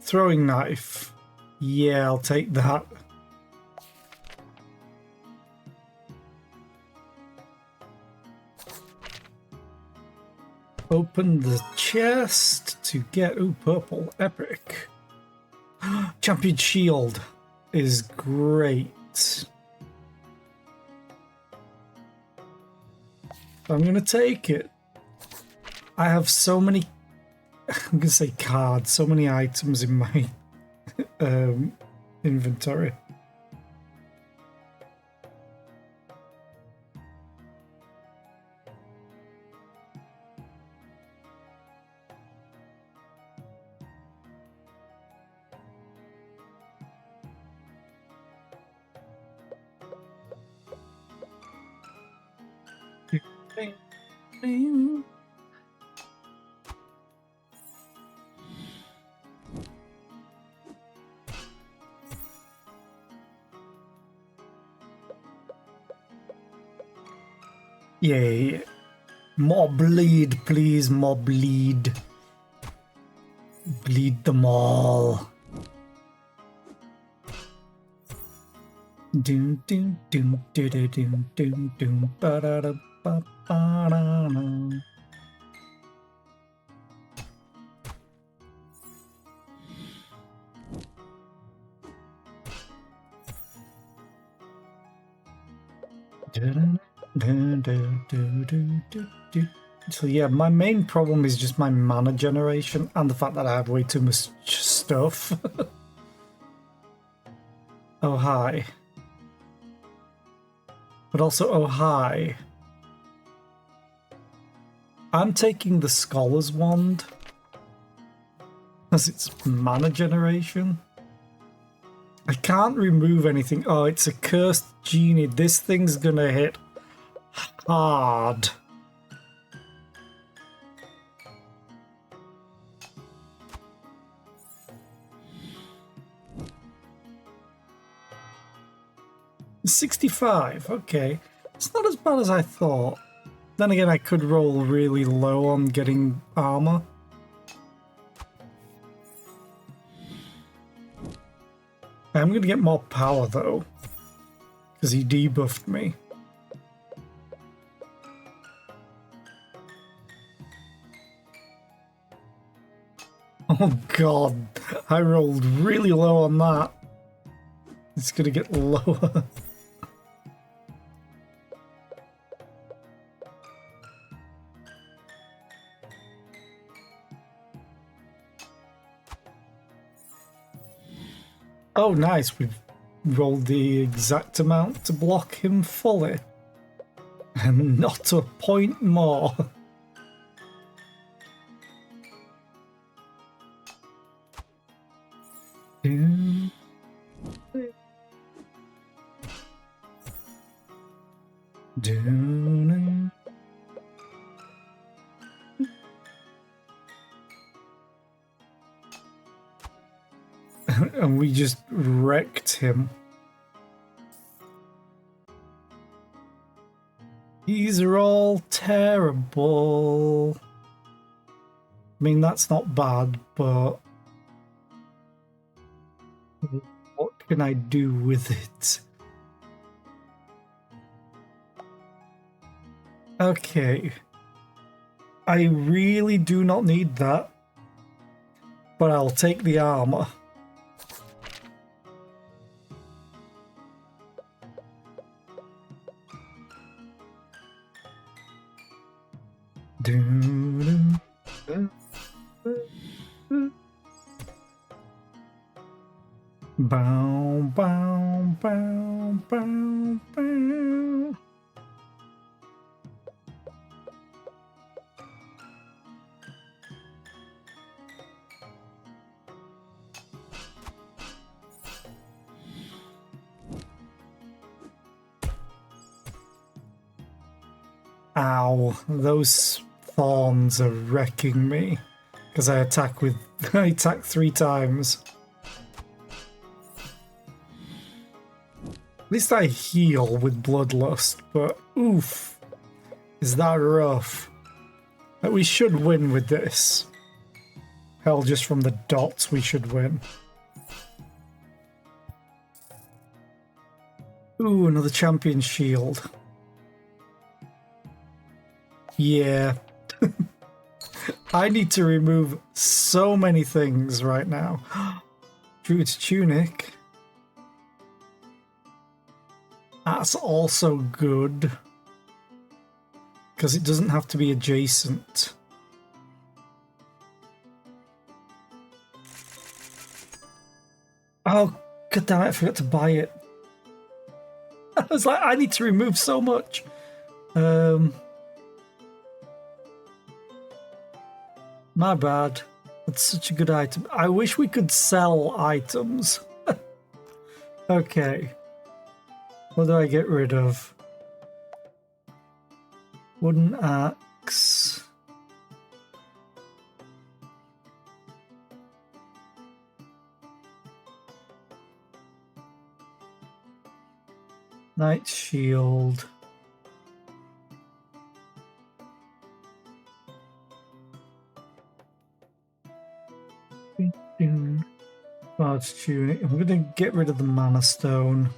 Throwing knife. Yeah, I'll take that. Open the chest to get... Ooh, purple. Epic. Champion Shield is great. I'm gonna take it. I have so many... I'm gonna say cards. So many items in my inventory. Yay. More bleed, please. More bleed. Bleed them all. Doom doom doom doom doom doom doom ba da da ba ba da da. So yeah, my main problem is just my mana generation and the fact that I have way too much stuff. Oh hi. But also oh hi. I'm taking the Scholar's Wand as its mana generation. I can't remove anything. Oh, it's a cursed genie. This thing's gonna hit hard. $65, okay. It's not as bad as I thought. Then again, I could roll really low on getting armor. I'm going to get more power though, because he debuffed me. Oh god, I rolled really low on that. It's going to get lower. Oh, nice. We've rolled the exact amount to block him fully. And not a point more. Doom. Doom. And we just wrecked him. These are all terrible. I mean, that's not bad, but what can I do with it? Okay. I really do not need that, but I'll take the armor. Bow, bow, bow, bow, bow. Ow, those thorns are wrecking me because I attack 3 times. At least I heal with Bloodlust, but oof, is that rough. But we should win with this. Hell, just from the dots we should win. Ooh, another champion shield. Yeah. I need to remove so many things right now. Druid's Tunic. That's also good. Because it doesn't have to be adjacent. Oh, god damn it, I forgot to buy it. I was like, I need to remove so much. My bad. That's such a good item. I wish we could sell items. Okay. What do I get rid of? Wooden axe. Knight shield. Bard's tunic. I'm going to get rid of the mana stone.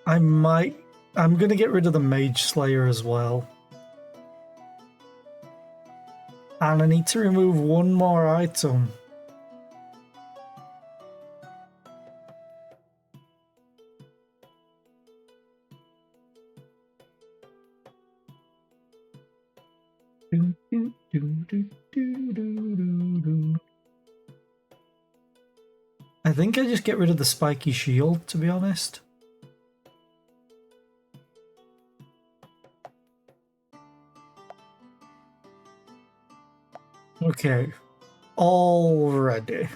I'm gonna get rid of the Mage Slayer as well. And I need to remove one more item. I think I just get rid of the spiky shield, to be honest. Okay, all ready.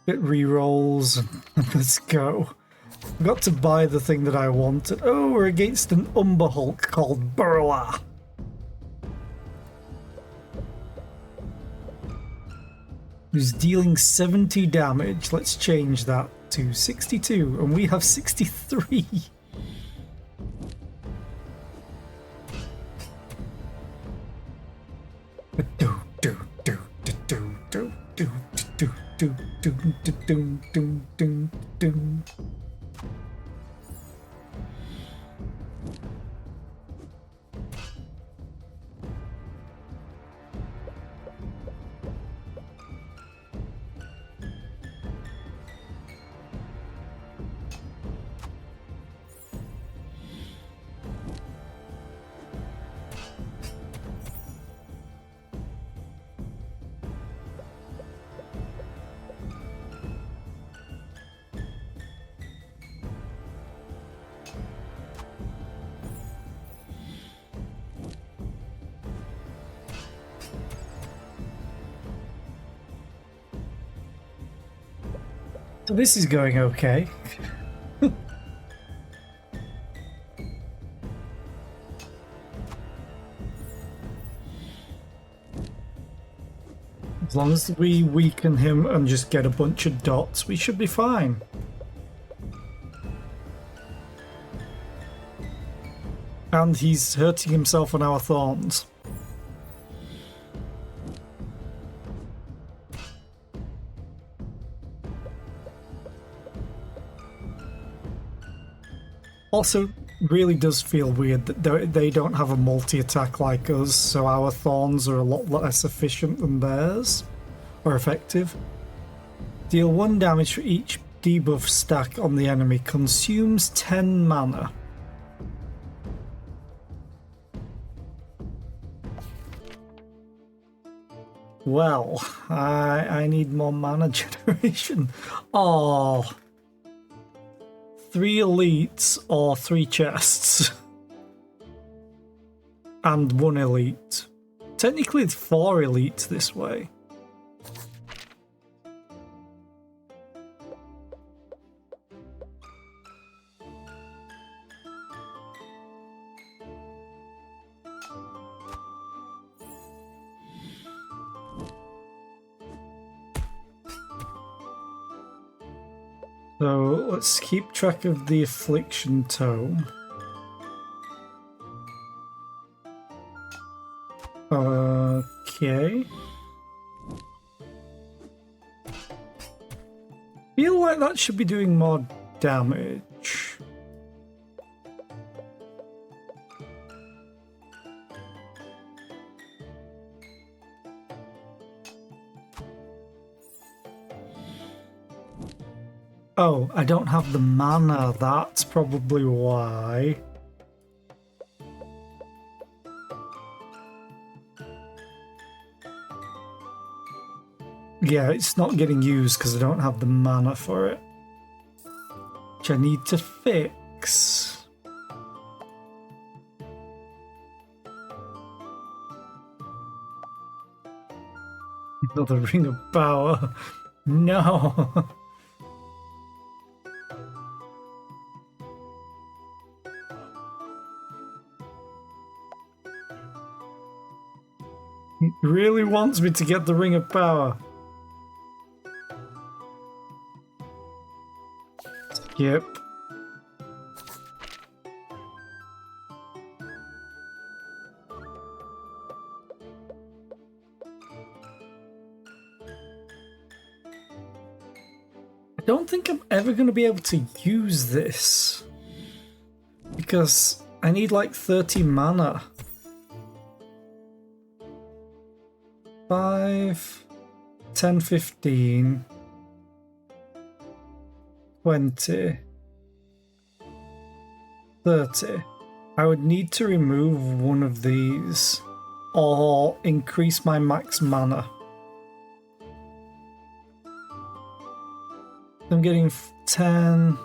Get rerolls. Let's go. I got to buy the thing that I wanted. Oh, we're against an Umber Hulk called Burla. Who's dealing 70 damage. Let's change that to 62, and we have 63. So this is going okay. As long as we weaken him and just get a bunch of dots, we should be fine. And he's hurting himself on our thorns. Also, really does feel weird that they don't have a multi-attack like us, so our thorns are a lot less efficient than theirs, or effective. Deal 1 damage for each debuff stack on the enemy. Consumes 10 mana. Well, I need more mana generation. Oh. 3 elites or 3 chests. And 1 elite. Technically it's 4 elites this way. So let's keep track of the Affliction Tome. Okay. Feel like that should be doing more damage. Oh, I don't have the mana, that's probably why. Yeah, it's not getting used because I don't have the mana for it. Which I need to fix. Another Ring of Power. No. He really wants me to get the Ring of Power. Skip. don't think I'm ever going to be able to use this because I need like 30 mana. 5, 10, 15, 20, 30. I would need to remove one of these or increase my max mana. I'm getting 10,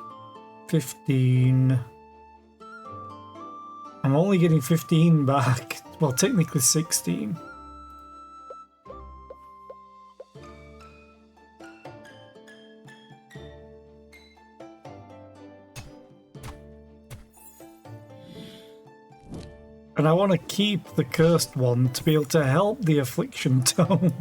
15. I'm only getting 15 back. Well, technically 16. And I want to keep the cursed one to be able to help the affliction tome.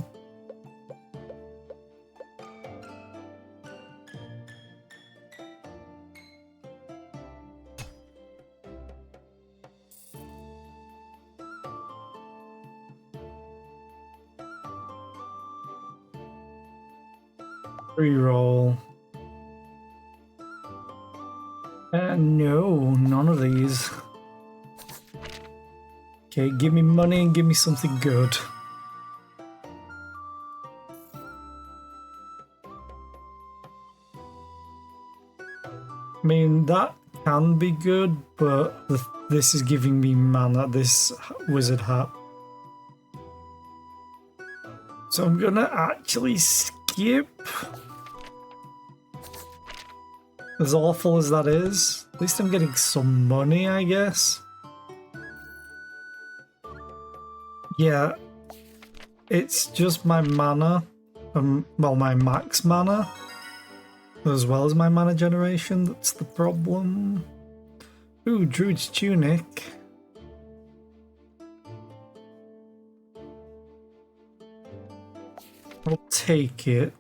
Reroll. No, none of these. Okay, give me money and give me something good. I mean, that can be good, but this is giving me mana, this wizard hat. So I'm gonna actually skip. As awful as that is, at least I'm getting some money, I guess. Yeah, it's just my mana, well, my max mana, as well as my mana generation, that's the problem. Ooh, Druid's Tunic. I'll take it.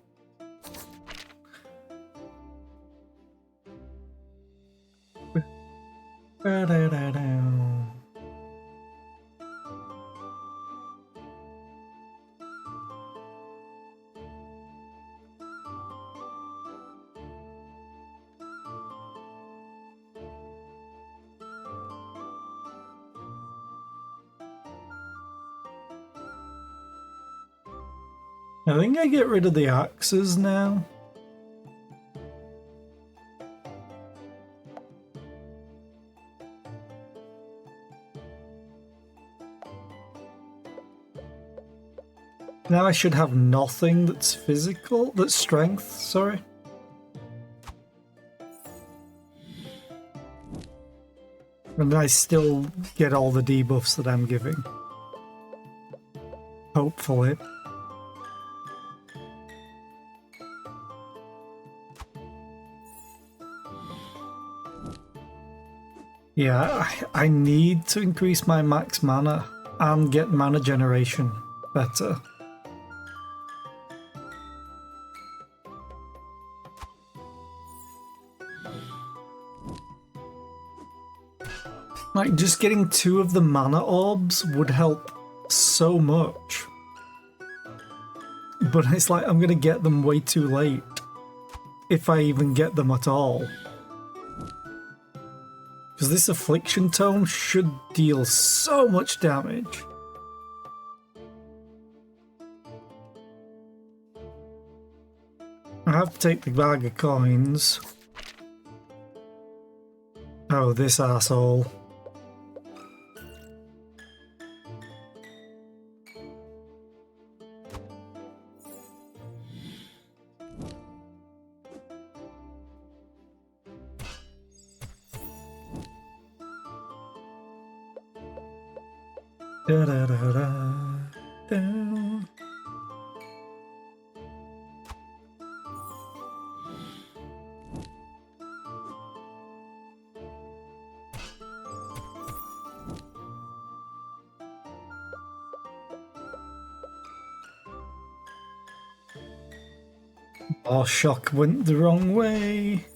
I think I get rid of the axes now. Now I should have nothing that's physical, that's strength, sorry. And I still get all the debuffs that I'm giving. Hopefully. Yeah, I need to increase my max mana and get mana generation better. Like, just getting 2 of the mana orbs would help so much. But it's like I'm gonna get them way too late. If I even get them at all. Because this affliction tome should deal so much damage. I have to take the bag of coins. Oh, this asshole. Da, da, da, da, da. Oh, shock went the wrong way.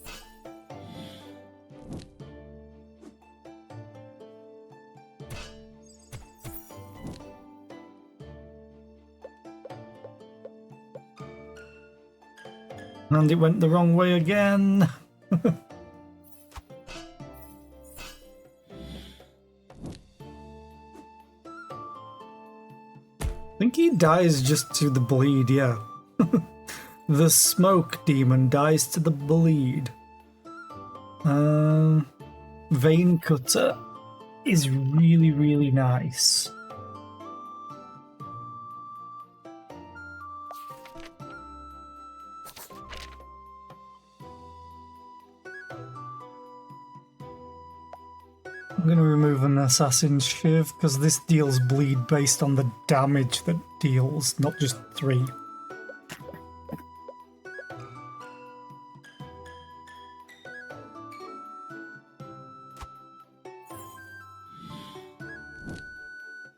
And it went the wrong way again. I think he dies just to the bleed, yeah. The smoke demon dies to the bleed. Vein Cutter is really, really nice. I'm going to remove an Assassin's Shiv because this deals bleed based on the damage that deals, not just 3.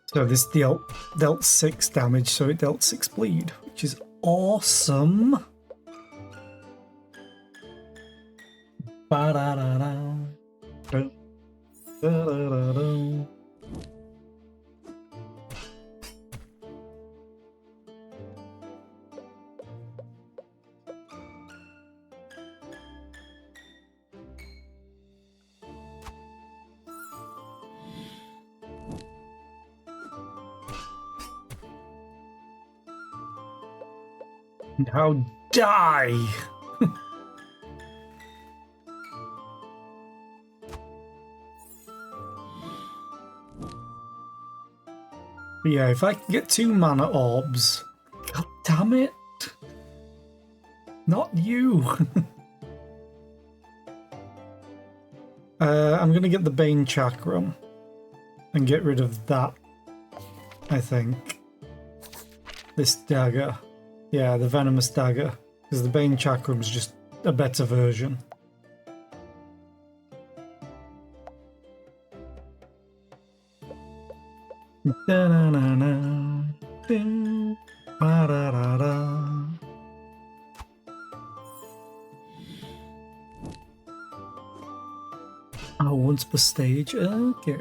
So this dealt 6 damage, so it dealt 6 bleed, which is awesome. Ba-da-da-da. Da-da-da-da. Now die! But yeah, if I can get 2 mana orbs... God damn it! Not you! I'm gonna get the Bane Chakram and get rid of that, I think. This dagger. Yeah, the Venomous Dagger. Because the Bane Chakram's just a better version. Da-na-na-na, ding, ba-da-da-da. Oh, once per stage? Okay.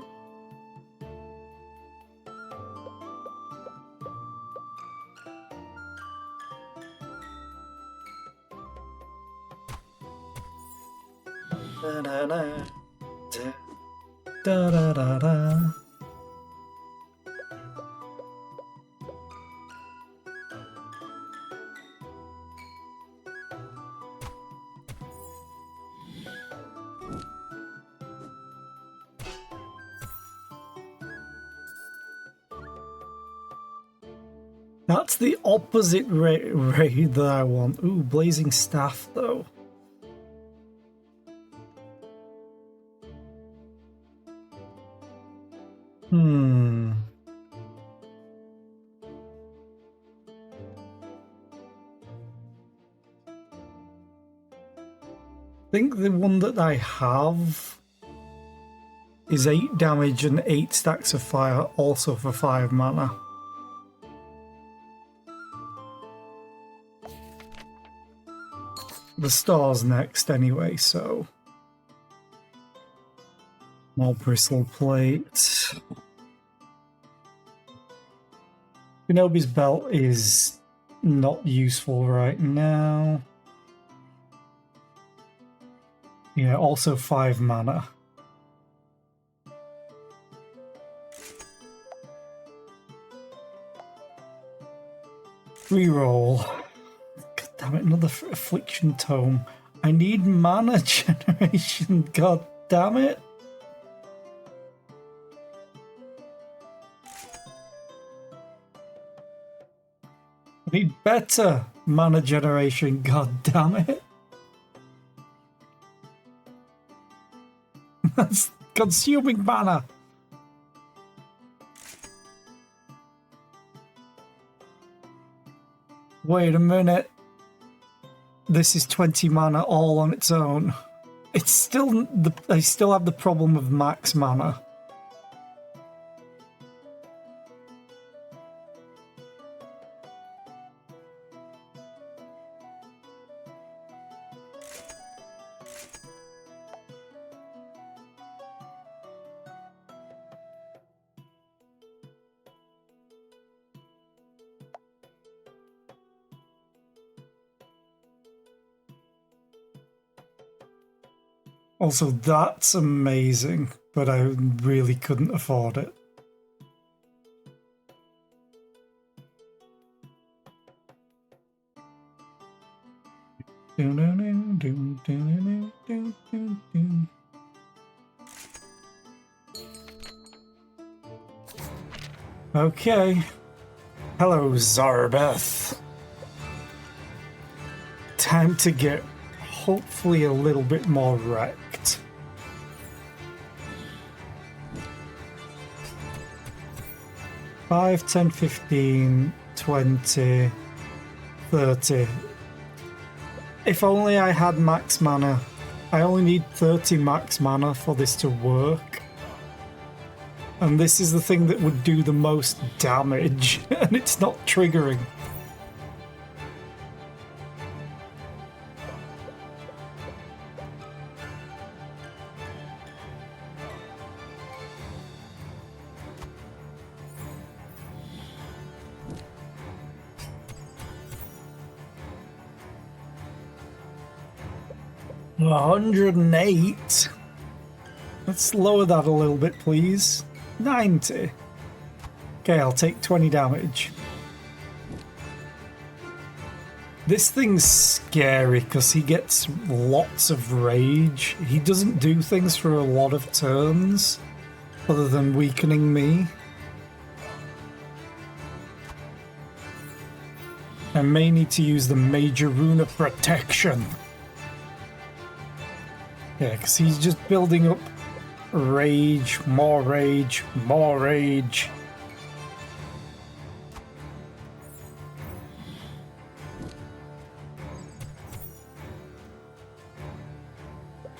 Da-da-da, da-da-da-da. That's the opposite raid that I want. Ooh, Blazing Staff, though. I think the one that I have is 8 damage and 8 stacks of fire, also for 5 mana. The star's next anyway, so... More bristle plate. Shinobi's belt is not useful right now. Yeah, also 5 mana. Reroll. God damn it, another Affliction Tome. I need mana generation, god damn it. I need better mana generation, god damn it. That's consuming mana. Wait a minute. This is 20 mana all on its own. It's still I still have the problem of max mana. Also, that's amazing, but I really couldn't afford it. Okay. Hello, Zarbeth. Time to get hopefully a little bit more wrecked. Five, 10, 15, 20, 30. If only I had max mana. I only need 30 max mana for this to work. And this is the thing that would do the most damage, and it's not triggering. $108. Let's lower that a little bit, please. 90. Okay, I'll take 20 damage. This thing's scary because he gets lots of rage. He doesn't do things for a lot of turns other than weakening me. I may need to use the Major Rune of Protection. Yeah, because he's just building up rage, more rage, more rage.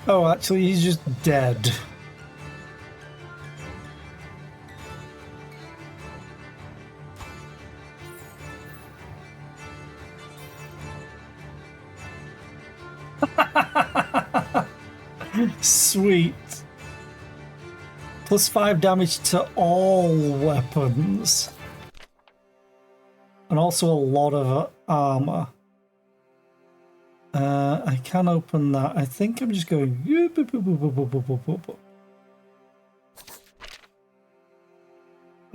Oh, actually, he's just dead. Sweet. Plus 5 damage to all weapons. And also a lot of armor. I can open that. I think I'm just going...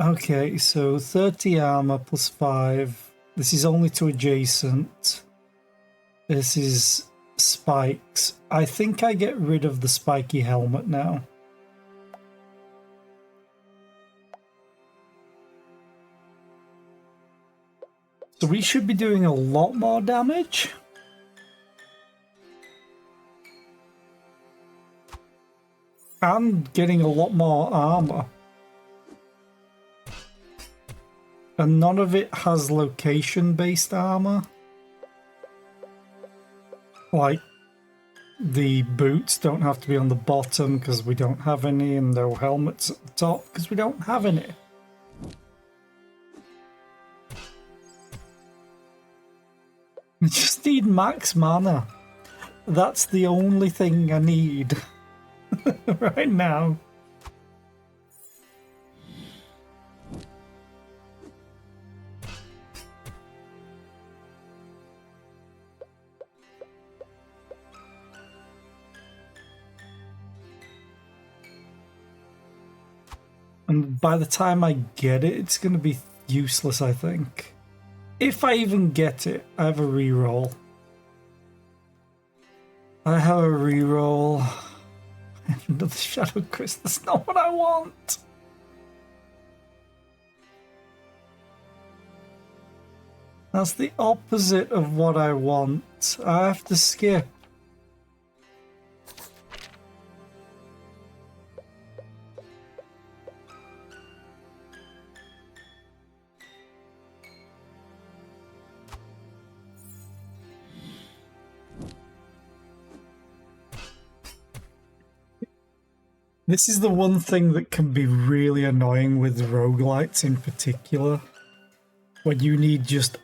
Okay, so 30 armor plus 5. This is only to adjacent. This is spikes. I think I get rid of the spiky helmet now. So we should be doing a lot more damage. And getting a lot more armor. And none of it has location-based armor. Like, the boots don't have to be on the bottom because we don't have any, and no helmets at the top because we don't have any. I just need max mana. That's the only thing I need right now. And by the time I get it, it's going to be useless, I think. If I even get it, I have a reroll. I have a reroll. I have another Shadow Crystal. That's not what I want. That's the opposite of what I want. I have to skip. This is the one thing that can be really annoying with roguelites in particular, when you need just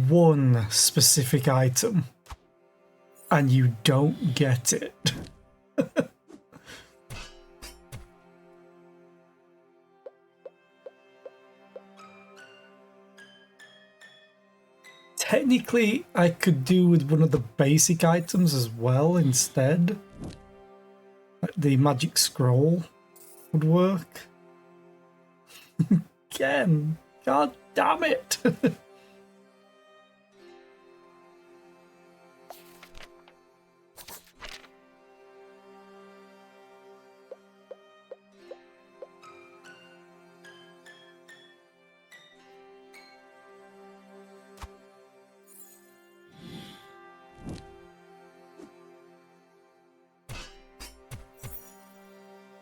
one specific item and you don't get it. Technically, I could do with one of the basic items as well instead. the magic scroll would work. Again, god damn it.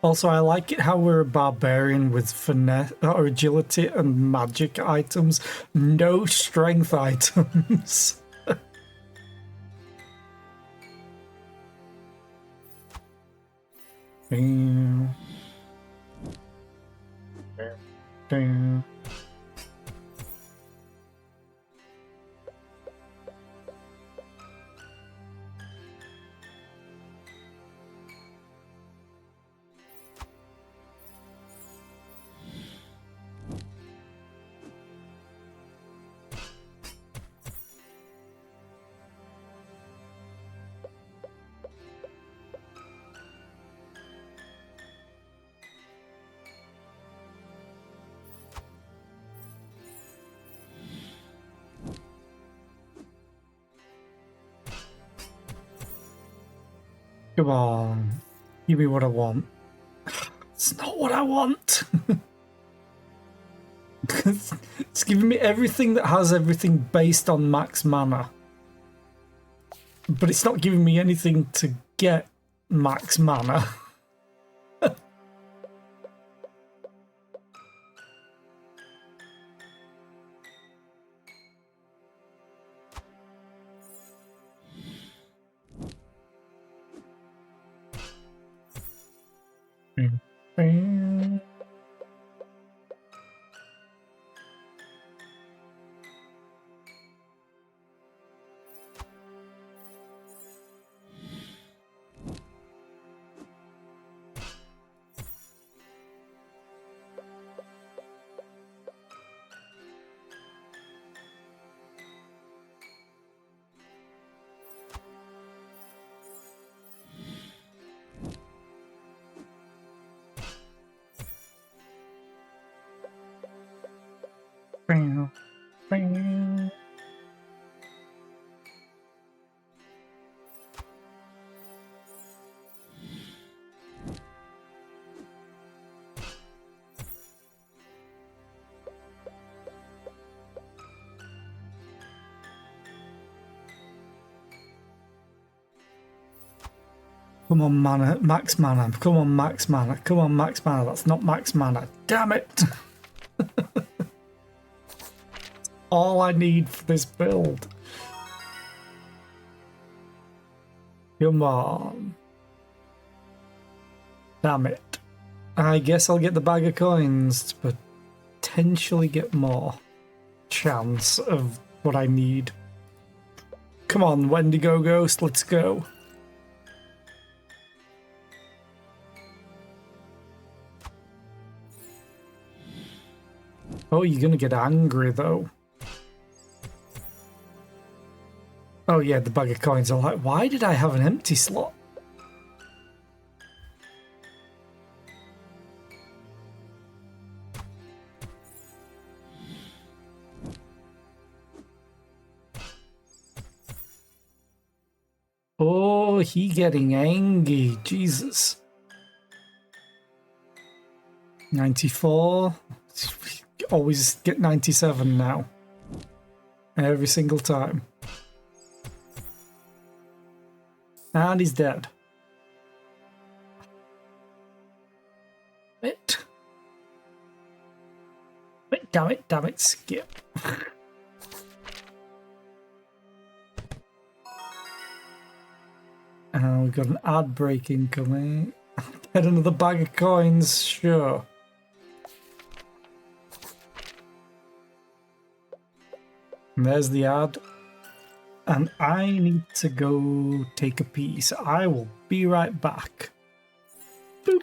Also, I like it how we're a barbarian with finesse or agility and magic items, no strength items. Damn. Damn. Come on, give me what I want. It's not what I want. It's giving me everything that has everything based on max mana. But it's not giving me anything to get max mana. Come on, mana, max mana. Come on, max mana. Come on, max mana. That's not max mana. Damn it! All I need for this build. Come on. Damn it. I guess I'll get the bag of coins to potentially get more chance of what I need. Come on, Wendigo Ghost, let's go. Oh, you're gonna get angry though. Oh yeah, the bag of coins are like, why did I have an empty slot? Oh, he getting angry, Jesus. 94. Always get 97 now. Every single time. And he's dead. Wait. Wait, damn it, skip. We've got an ad break incoming. Get another bag of coins, sure. And there's the ad. And I need to go take a pee, so I will be right back. Boop.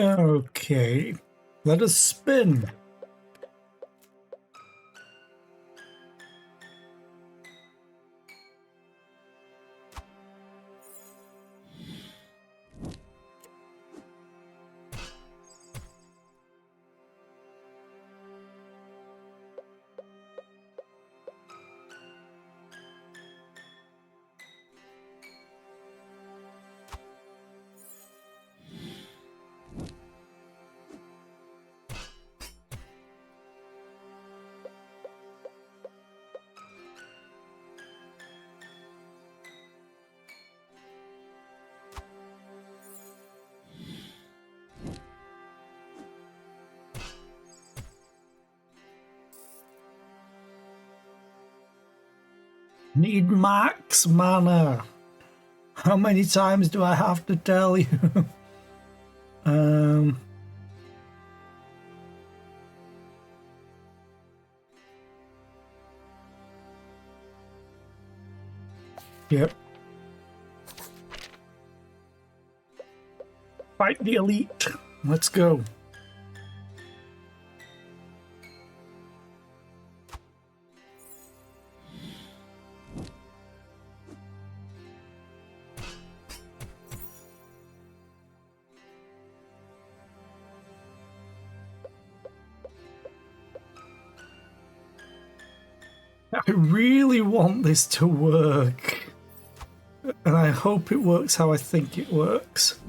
Okay, let us spin. Need max mana. How many times do I have to tell you? Yep. Fight the elite. Let's go. I really want this to work. And I hope it works how I think it works.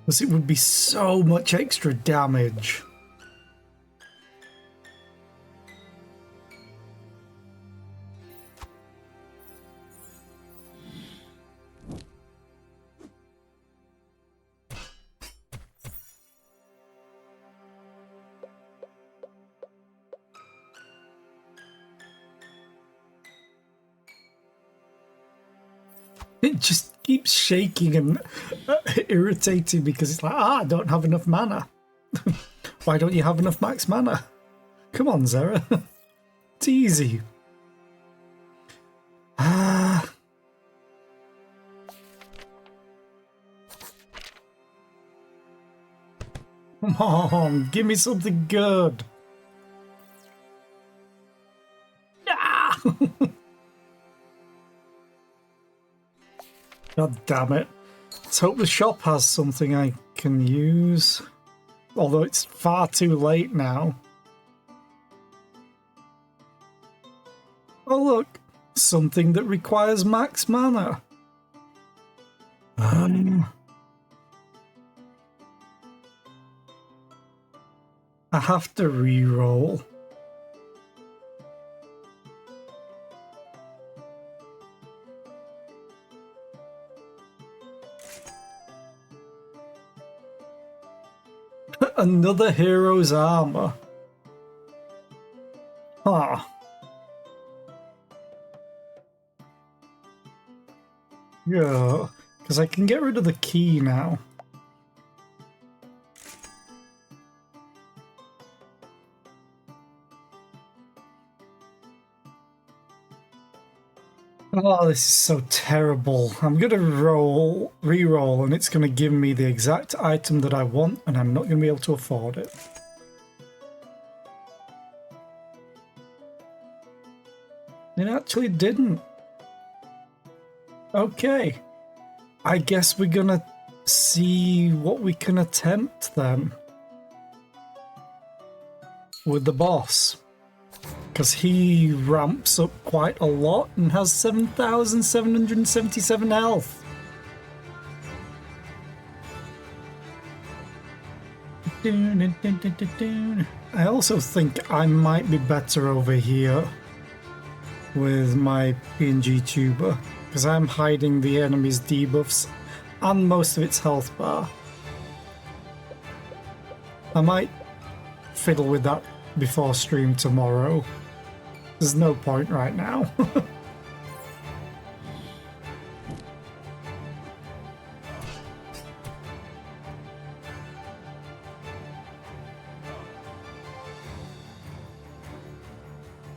Because it would be so much extra damage. It just keeps shaking and irritating because it's like, I don't have enough mana. Why don't you have enough max mana? Come on, Zera. It's easy. Come on, give me something good. Ah! God damn it. Let's hope the shop has something I can use. Although it's far too late now. Oh look, something that requires max mana. I have to re-roll. Another hero's armor. Huh. Yeah, because I can get rid of the key now. Oh, this is so terrible. I'm gonna re-roll, and it's gonna give me the exact item that I want, and I'm not gonna be able to afford it. It actually didn't. Okay. I guess we're gonna see what we can attempt then. With the boss. Because he ramps up quite a lot and has 7,777 health. I also think I might be better over here with my PNG tuber, because I'm hiding the enemy's debuffs and most of its health bar. I might fiddle with that before stream tomorrow. There's no point right now.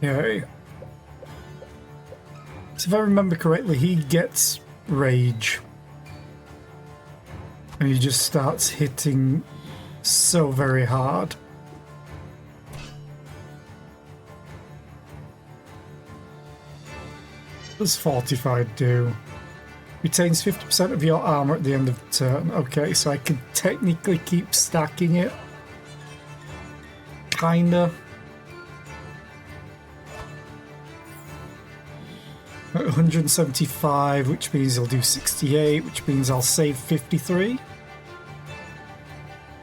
Okay. So if I remember correctly, he gets rage. And he just starts hitting so very hard. What does Fortified do? Retains 50% of your armor at the end of the turn. Okay, so I could technically keep stacking it. Kinda. At 175, which means he'll do 68, which means I'll save 53.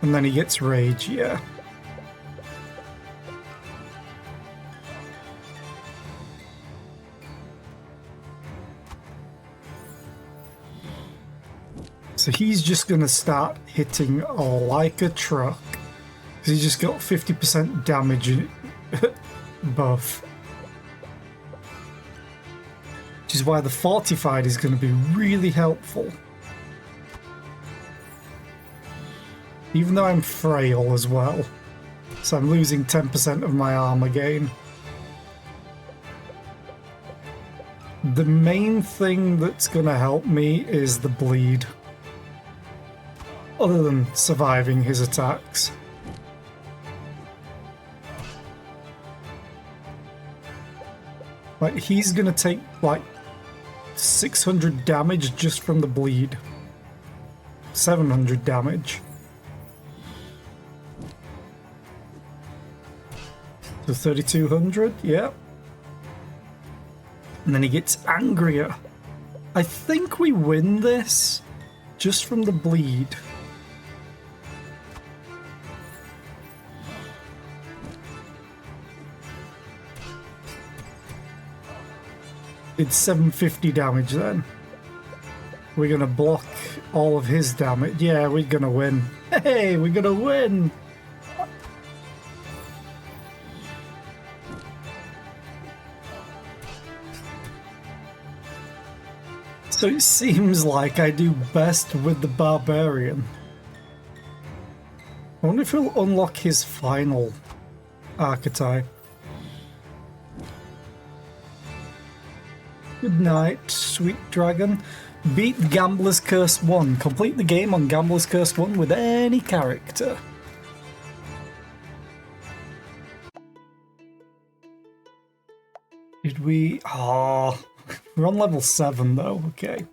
And then he gets rage, yeah. So he's just going to start hitting like a truck. Because he's just got 50% damage buff. Which is why the Fortified is going to be really helpful. Even though I'm frail as well. So I'm losing 10% of my armor gain. The main thing that's going to help me is the bleed. Other than surviving his attacks. Like, he's gonna take, like, 600 damage just from the bleed. 700 damage. So 3,200, yeah. And then he gets angrier. I think we win this just from the bleed. It's 750 damage then. We're gonna block all of his damage. Yeah, we're gonna win. Hey, we're gonna win! So it seems like I do best with the Barbarian. I wonder if he'll unlock his final archetype. Good night, sweet dragon. Beat Gambler's Curse 1. Complete the game on Gambler's Curse 1 with any character. Did we... Oh, we're on level 7 though, okay.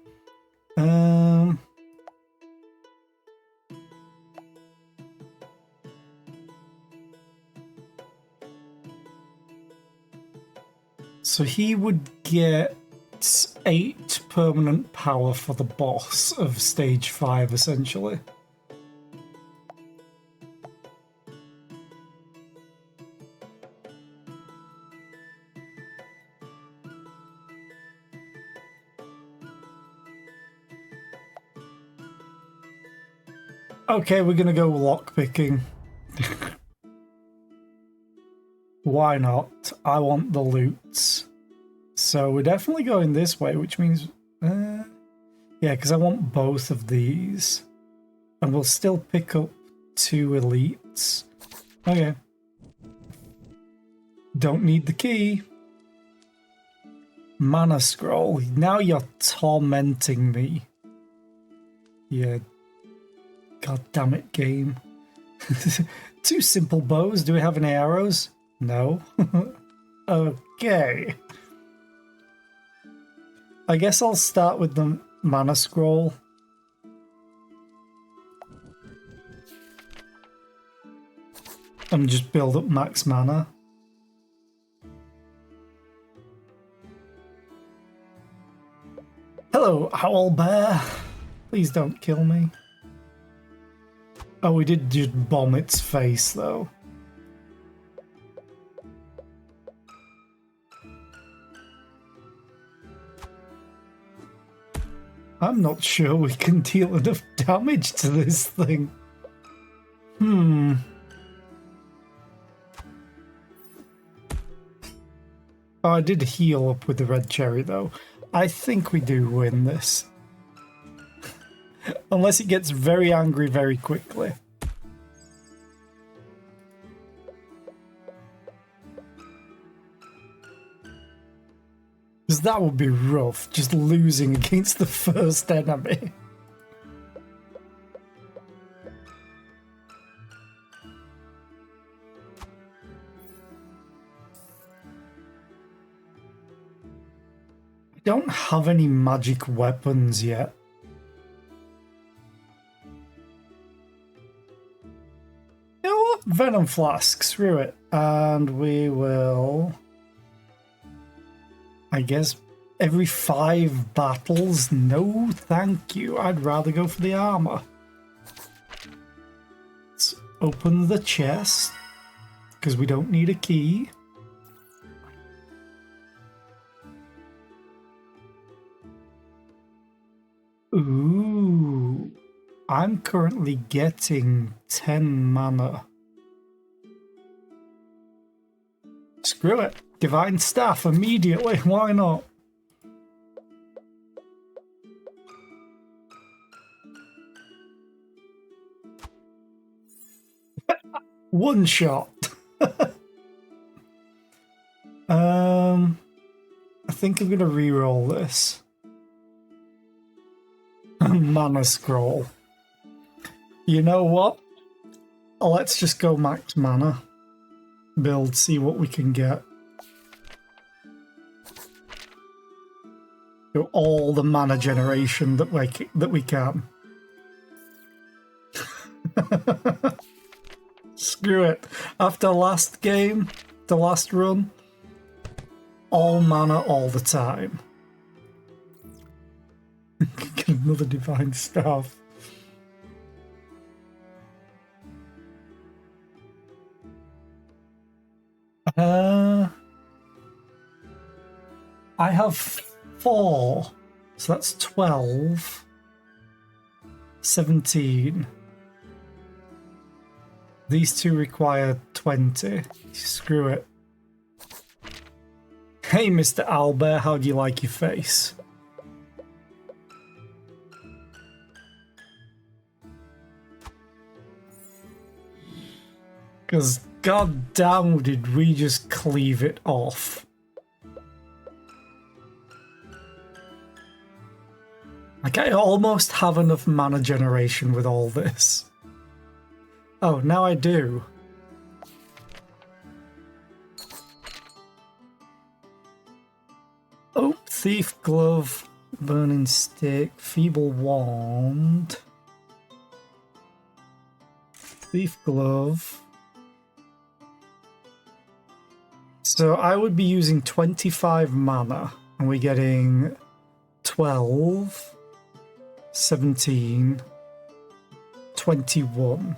So he would get 8 permanent power for the boss of stage 5, essentially. Okay, we're gonna go lockpicking. Why not? I want the loots. So we're definitely going this way, which means... yeah, because I want both of these. And we'll still pick up 2 elites. Okay. Don't need the key. Mana scroll. Now you're tormenting me. Yeah. God damn it, game. 2 simple bows. Do we have any arrows? No. Okay. I guess I'll start with the mana scroll. And just build up max mana. Hello, Owlbear. Please don't kill me. Oh, we did just bomb its face, though. I'm not sure we can deal enough damage to this thing. Oh, I did heal up with the red cherry, though. I think we do win this. Unless it gets very angry very quickly. Because that would be rough, just losing against the first enemy. I don't have any magic weapons yet. You know what? Venom Flask, screw it. And we will... I guess every 5 battles? No, thank you. I'd rather go for the armor. Let's open the chest, because we don't need a key. Ooh, I'm currently getting 10 mana. Screw it. Divine Staff immediately, why not? One shot. I think I'm gonna re-roll this. Mana Scroll. You know what? Let's just go max mana. Build, see what we can get. Do all the mana generation that we can. Screw it. After last game, the last run, all mana all the time. Get another Divine Staff. I have 4, so that's 12, 17. These two require 20. Screw it. Hey, Mr. Owlbear, how do you like your face? Because goddamn did we just cleave it off. Like, I almost have enough mana generation with all this. Oh, now I do. Oh, Thief Glove, Burning Stick, Feeble Wand. Thief Glove. So I would be using 25 mana, and we're getting 12... 17, 21.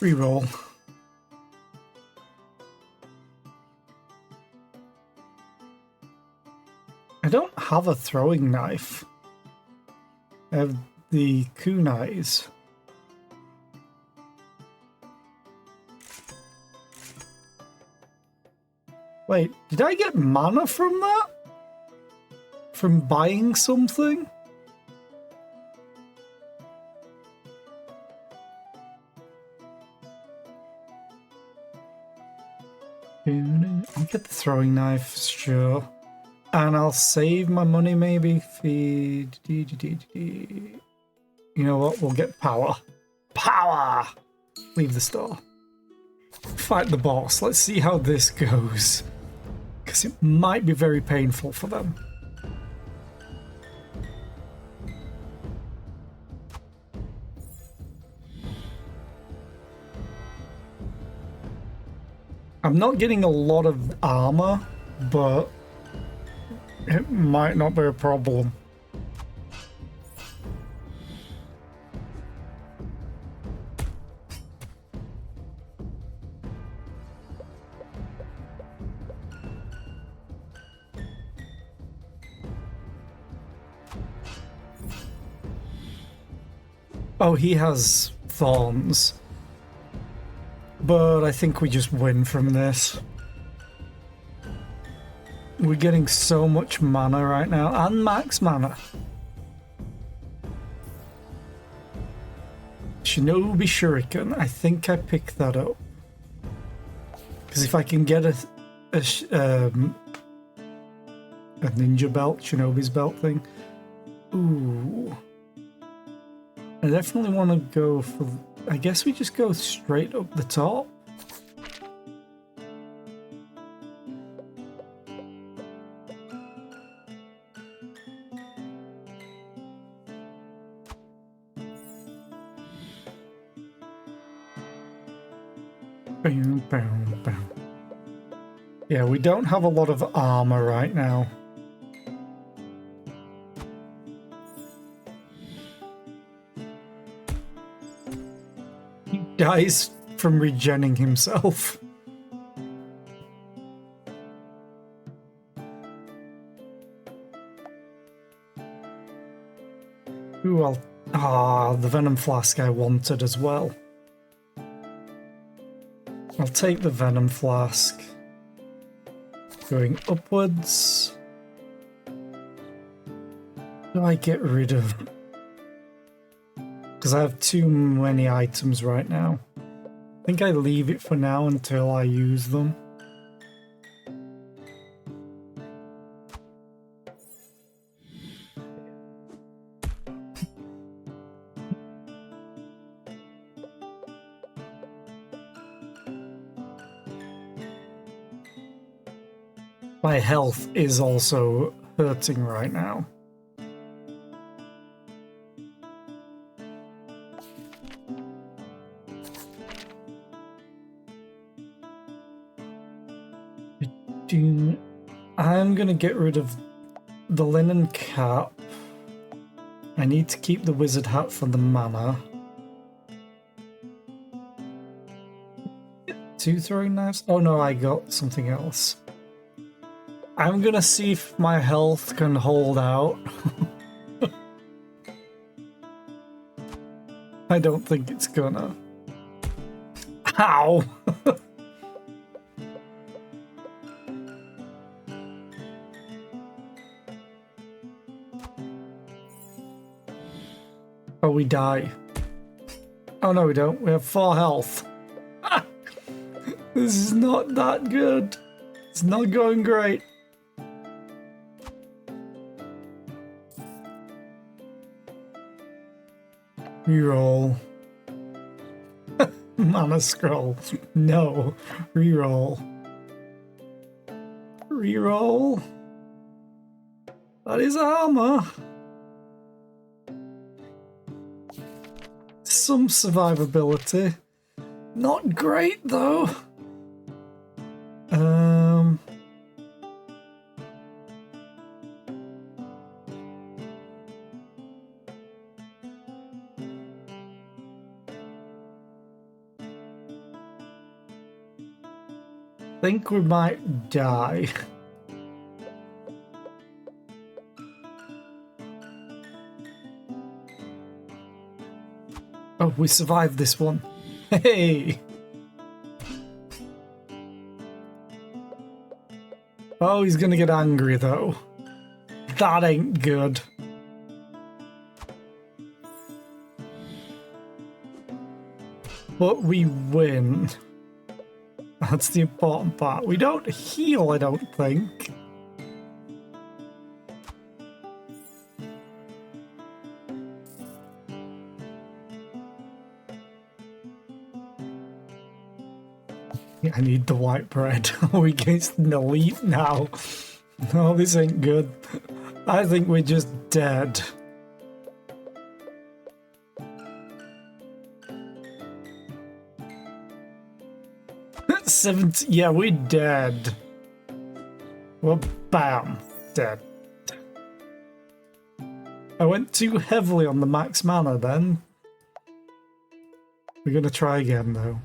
Reroll. I don't have a throwing knife. I have the kunais. Wait, did I get mana from that? From buying something? I'll get the throwing knife, sure. And I'll save my money maybe. You know what? We'll get power. Power! Leave the store. Fight the boss. Let's see how this goes. Because it might be very painful for them. I'm not getting a lot of armor, but it might not be a problem. Oh, he has thorns. But I think we just win from this. We're getting so much mana right now, and max mana. Shinobi Shuriken, I think I picked that up. Because if I can get a ninja belt, Shinobi's belt thing. Ooh. I definitely want to go for... I guess we just go straight up the top. Bam, bam, bam. Yeah, we don't have a lot of armor right now. He dies from regenning himself. Ooh, the Venom Flask I wanted as well. I'll take the Venom Flask. Going upwards. Do I get rid of... Because I have too many items right now. I think I leave it for now until I use them. My health is also hurting right now. I'm gonna get rid of the linen cap. I need to keep the wizard hat for the mana. 2 throwing knives? Oh no, I got something else. I'm gonna see if my health can hold out. I don't think it's gonna. Ow! Oh, we die. Oh no, we don't. We have 4 health. This is not that good. It's not going great. Reroll. Mana scroll. No. Reroll. Reroll. That is armor. Some survivability. Not great though. Think we might die. Oh, we survived this one. Hey! Oh, he's gonna get angry though. That ain't good. But we win. That's the important part. We don't heal, I don't think. I need the white bread. Are we against an elite now? No, this ain't good. I think we're just dead. 17. Yeah, we're dead. Well, bam. Dead. I went too heavily on the max mana then. We're gonna try again though.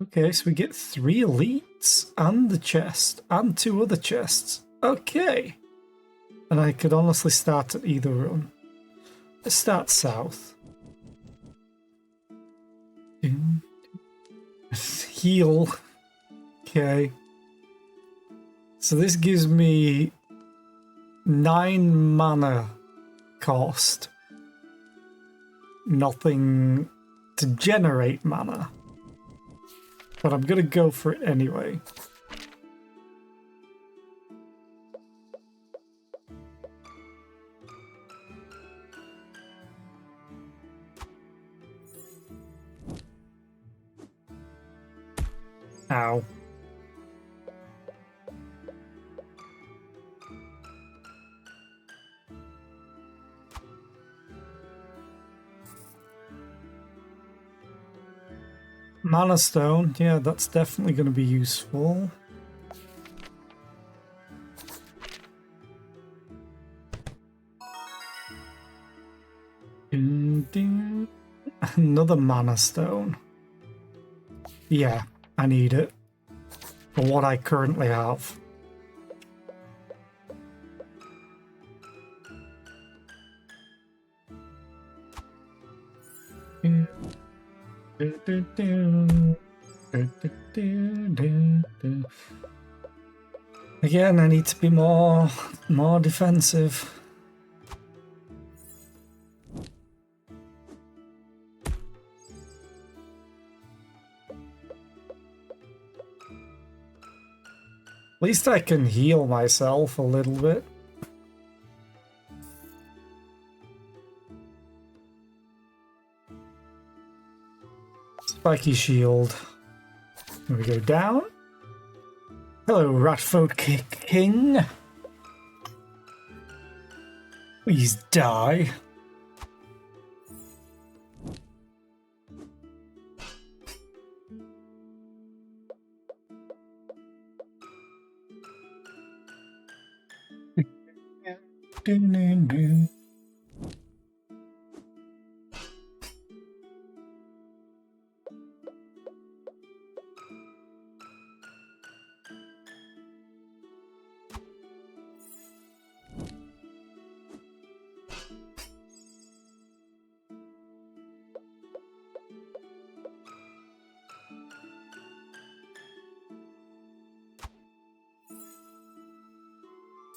Okay, so we get 3 elites and the chest and 2 other chests. Okay. And I could honestly start at either run. Let's start south. Heal. Okay. So this gives me 9 mana cost. Nothing to generate mana. But I'm gonna go for it anyway. Ow. Mana Stone, yeah, that's definitely going to be useful. Another Mana Stone. Yeah, I need it for what I currently have. Again, I need to be more defensive. At least I can heal myself a little bit. Spiky shield. Here we go down. Hello, Ratfolk King. Please die.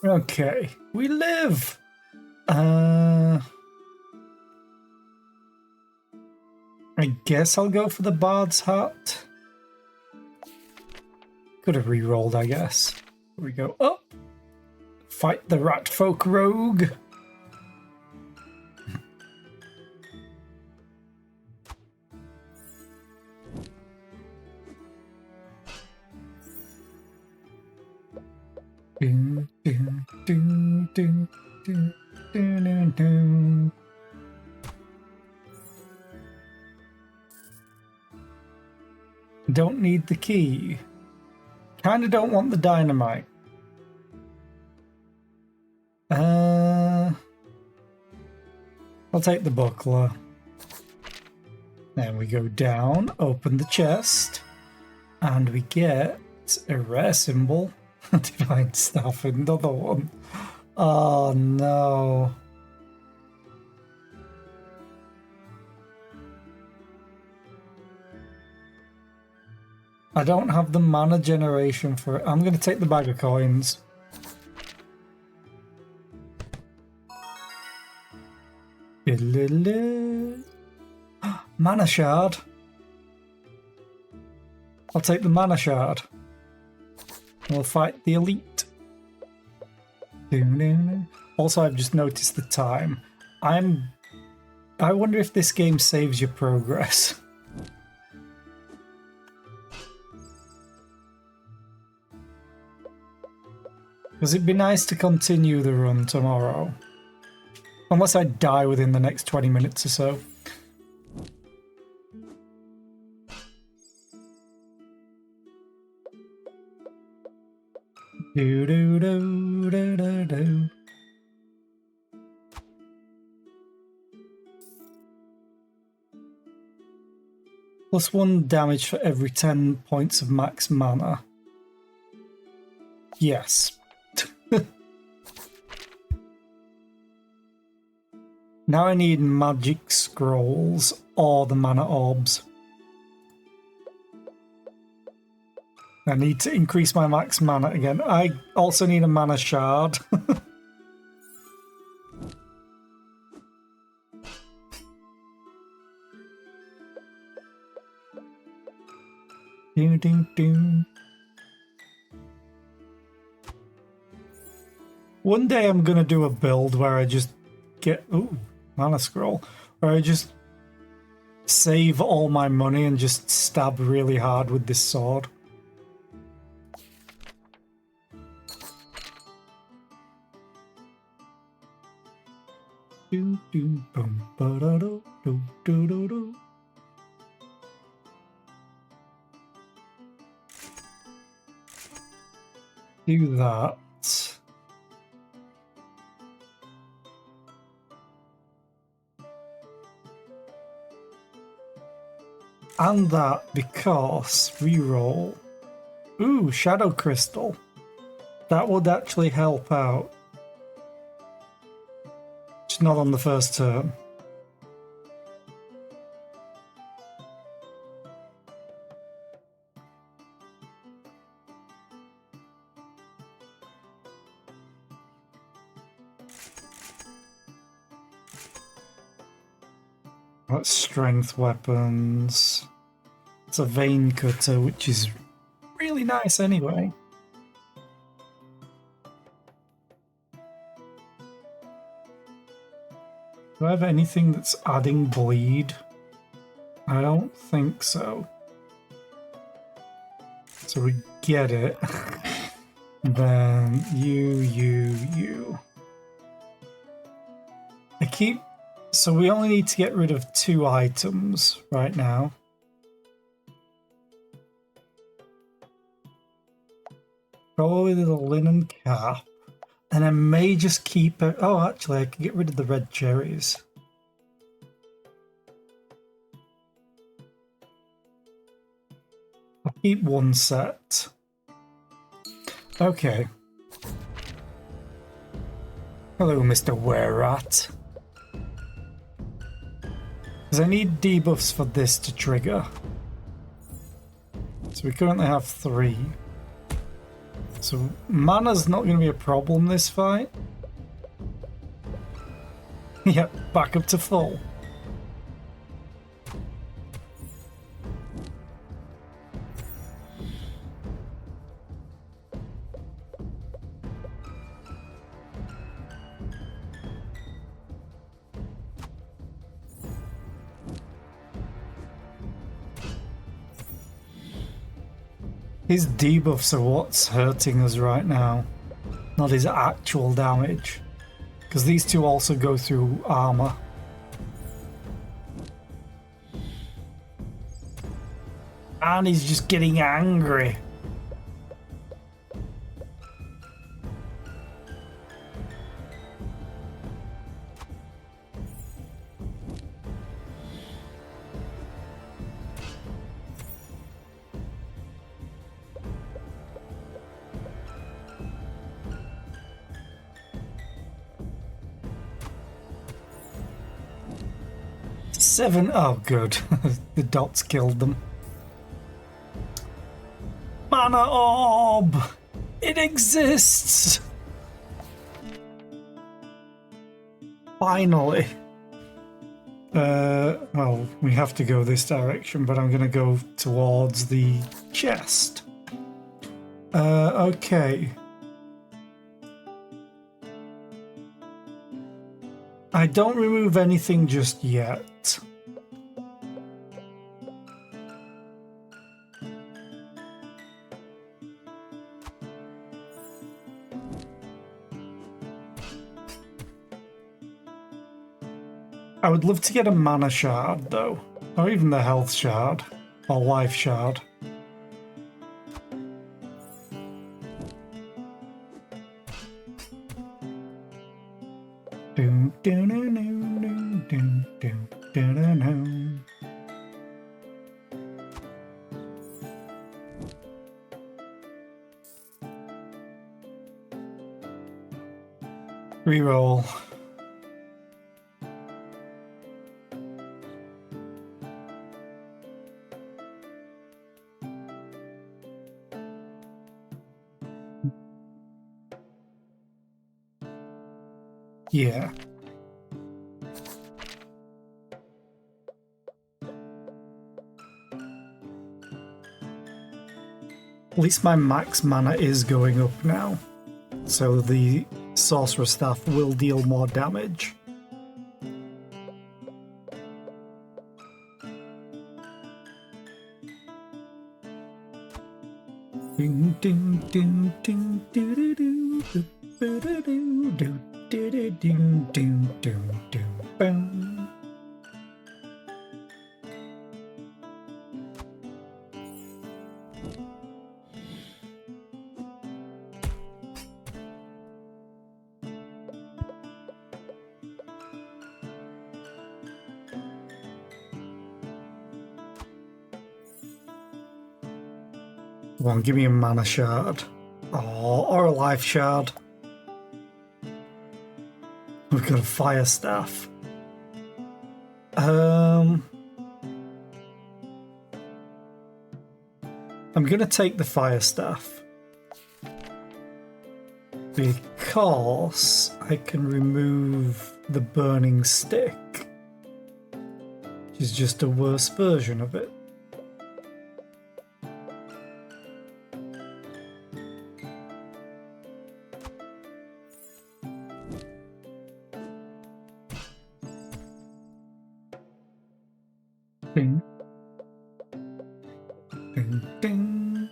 Okay, we live. I guess I'll go for the Bard's Hat. Could have re-rolled, I guess. Here we go up. Fight the Ratfolk Rogue. Don't need the key. Kinda don't want the dynamite. I'll take the buckler. Then we go down, open the chest, and we get a rare symbol. Divine Staff, another one. Oh no. I don't have the mana generation for it. I'm going to take the bag of coins. Mana shard. I'll take the mana shard. We'll fight the elite. Also, I've just noticed the time. I wonder if this game saves your progress. Because it'd be nice to continue the run tomorrow. Unless I die within the next 20 minutes or so. Do do do do do do. +1 damage for every 10 points of max mana. Yes. Now I need magic scrolls or the mana orbs. I need to increase my max mana again. I also need a mana shard. Ding, ding, ding. One day I'm gonna do a build where I just get mana scroll, where I just save all my money and just stab really hard with this sword. Do do boom ba da do do do do do. Do that. And that because reroll. Ooh, Shadow Crystal. That would actually help out. It's not on the first turn. That's strength weapons. It's a vein cutter, which is really nice anyway. Do I have anything that's adding bleed? I don't think so. So we get it. Then you. So we only need to get rid of 2 items right now. Probably the linen cap. And I may just keep it. Oh, actually, I can get rid of the red cherries. I'll keep 1 set. Okay. Hello, Mr. Were-Rat. Because I need debuffs for this to trigger. So we currently have 3. So mana's not going to be a problem this fight. Yep, back up to full. His debuffs are what's hurting us right now, not his actual damage. Because these 2 also go through armor. And he's just getting angry. Seven. Oh, good. The dots killed them. Mana orb! It exists! Finally. Well, we have to go this direction, but I'm going to go towards the chest. Okay. I don't remove anything just yet. I would love to get a mana shard though, or even the health shard, or life shard. Reroll. Yeah. At least my max mana is going up now, so the sorcerer staff will deal more damage. Ding ding ding ding doo doo doo doo doo doo doo doo doo ding ding ding ding bang. Come on, give me a mana shard. Oh, or a life shard. We've got a fire staff. I'm gonna take the fire staff because I can remove the burning stick, which is just a worse version of it. Ding. Ding, ding.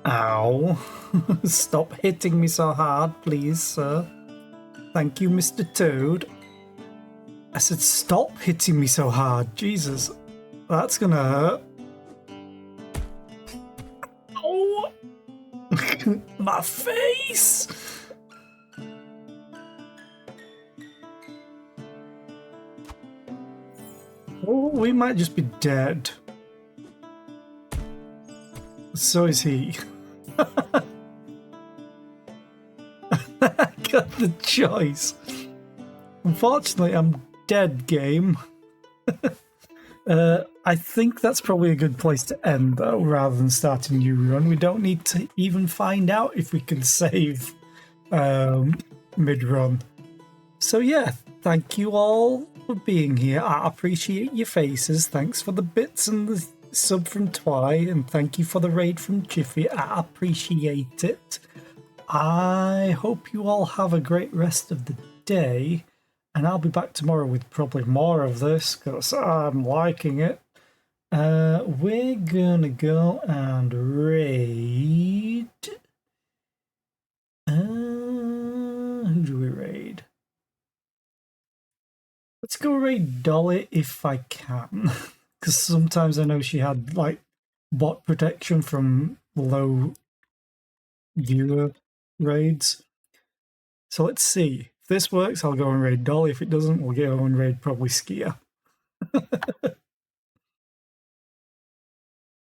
Ow. Stop hitting me so hard, please, sir. Thank you, Mr. Toad. I said stop hitting me so hard. Jesus. That's gonna hurt. Oh! My face! Oh, we might just be dead. So is he. Got the choice. Unfortunately, I'm dead, game. I think that's probably a good place to end, though, rather than start a new run. We don't need to even find out if we can save mid-run. So yeah, thank you all for being here. I appreciate your faces. Thanks for the bits and the sub from Twy, and thank you for the raid from Jiffy. I appreciate it. I hope you all have a great rest of the day, and I'll be back tomorrow with probably more of this because I'm liking it. We're gonna go and raid. Who do we raid? Let's go raid Dolly if I can, because sometimes I know she had like bot protection from low viewer raids. So let's see. If this works, I'll go and raid Dolly. If it doesn't, we'll go and raid probably Skia.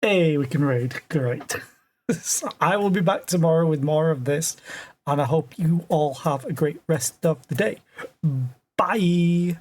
Hey, we can raid. Great. So I will be back tomorrow with more of this, and I hope you all have a great rest of the day. Bye!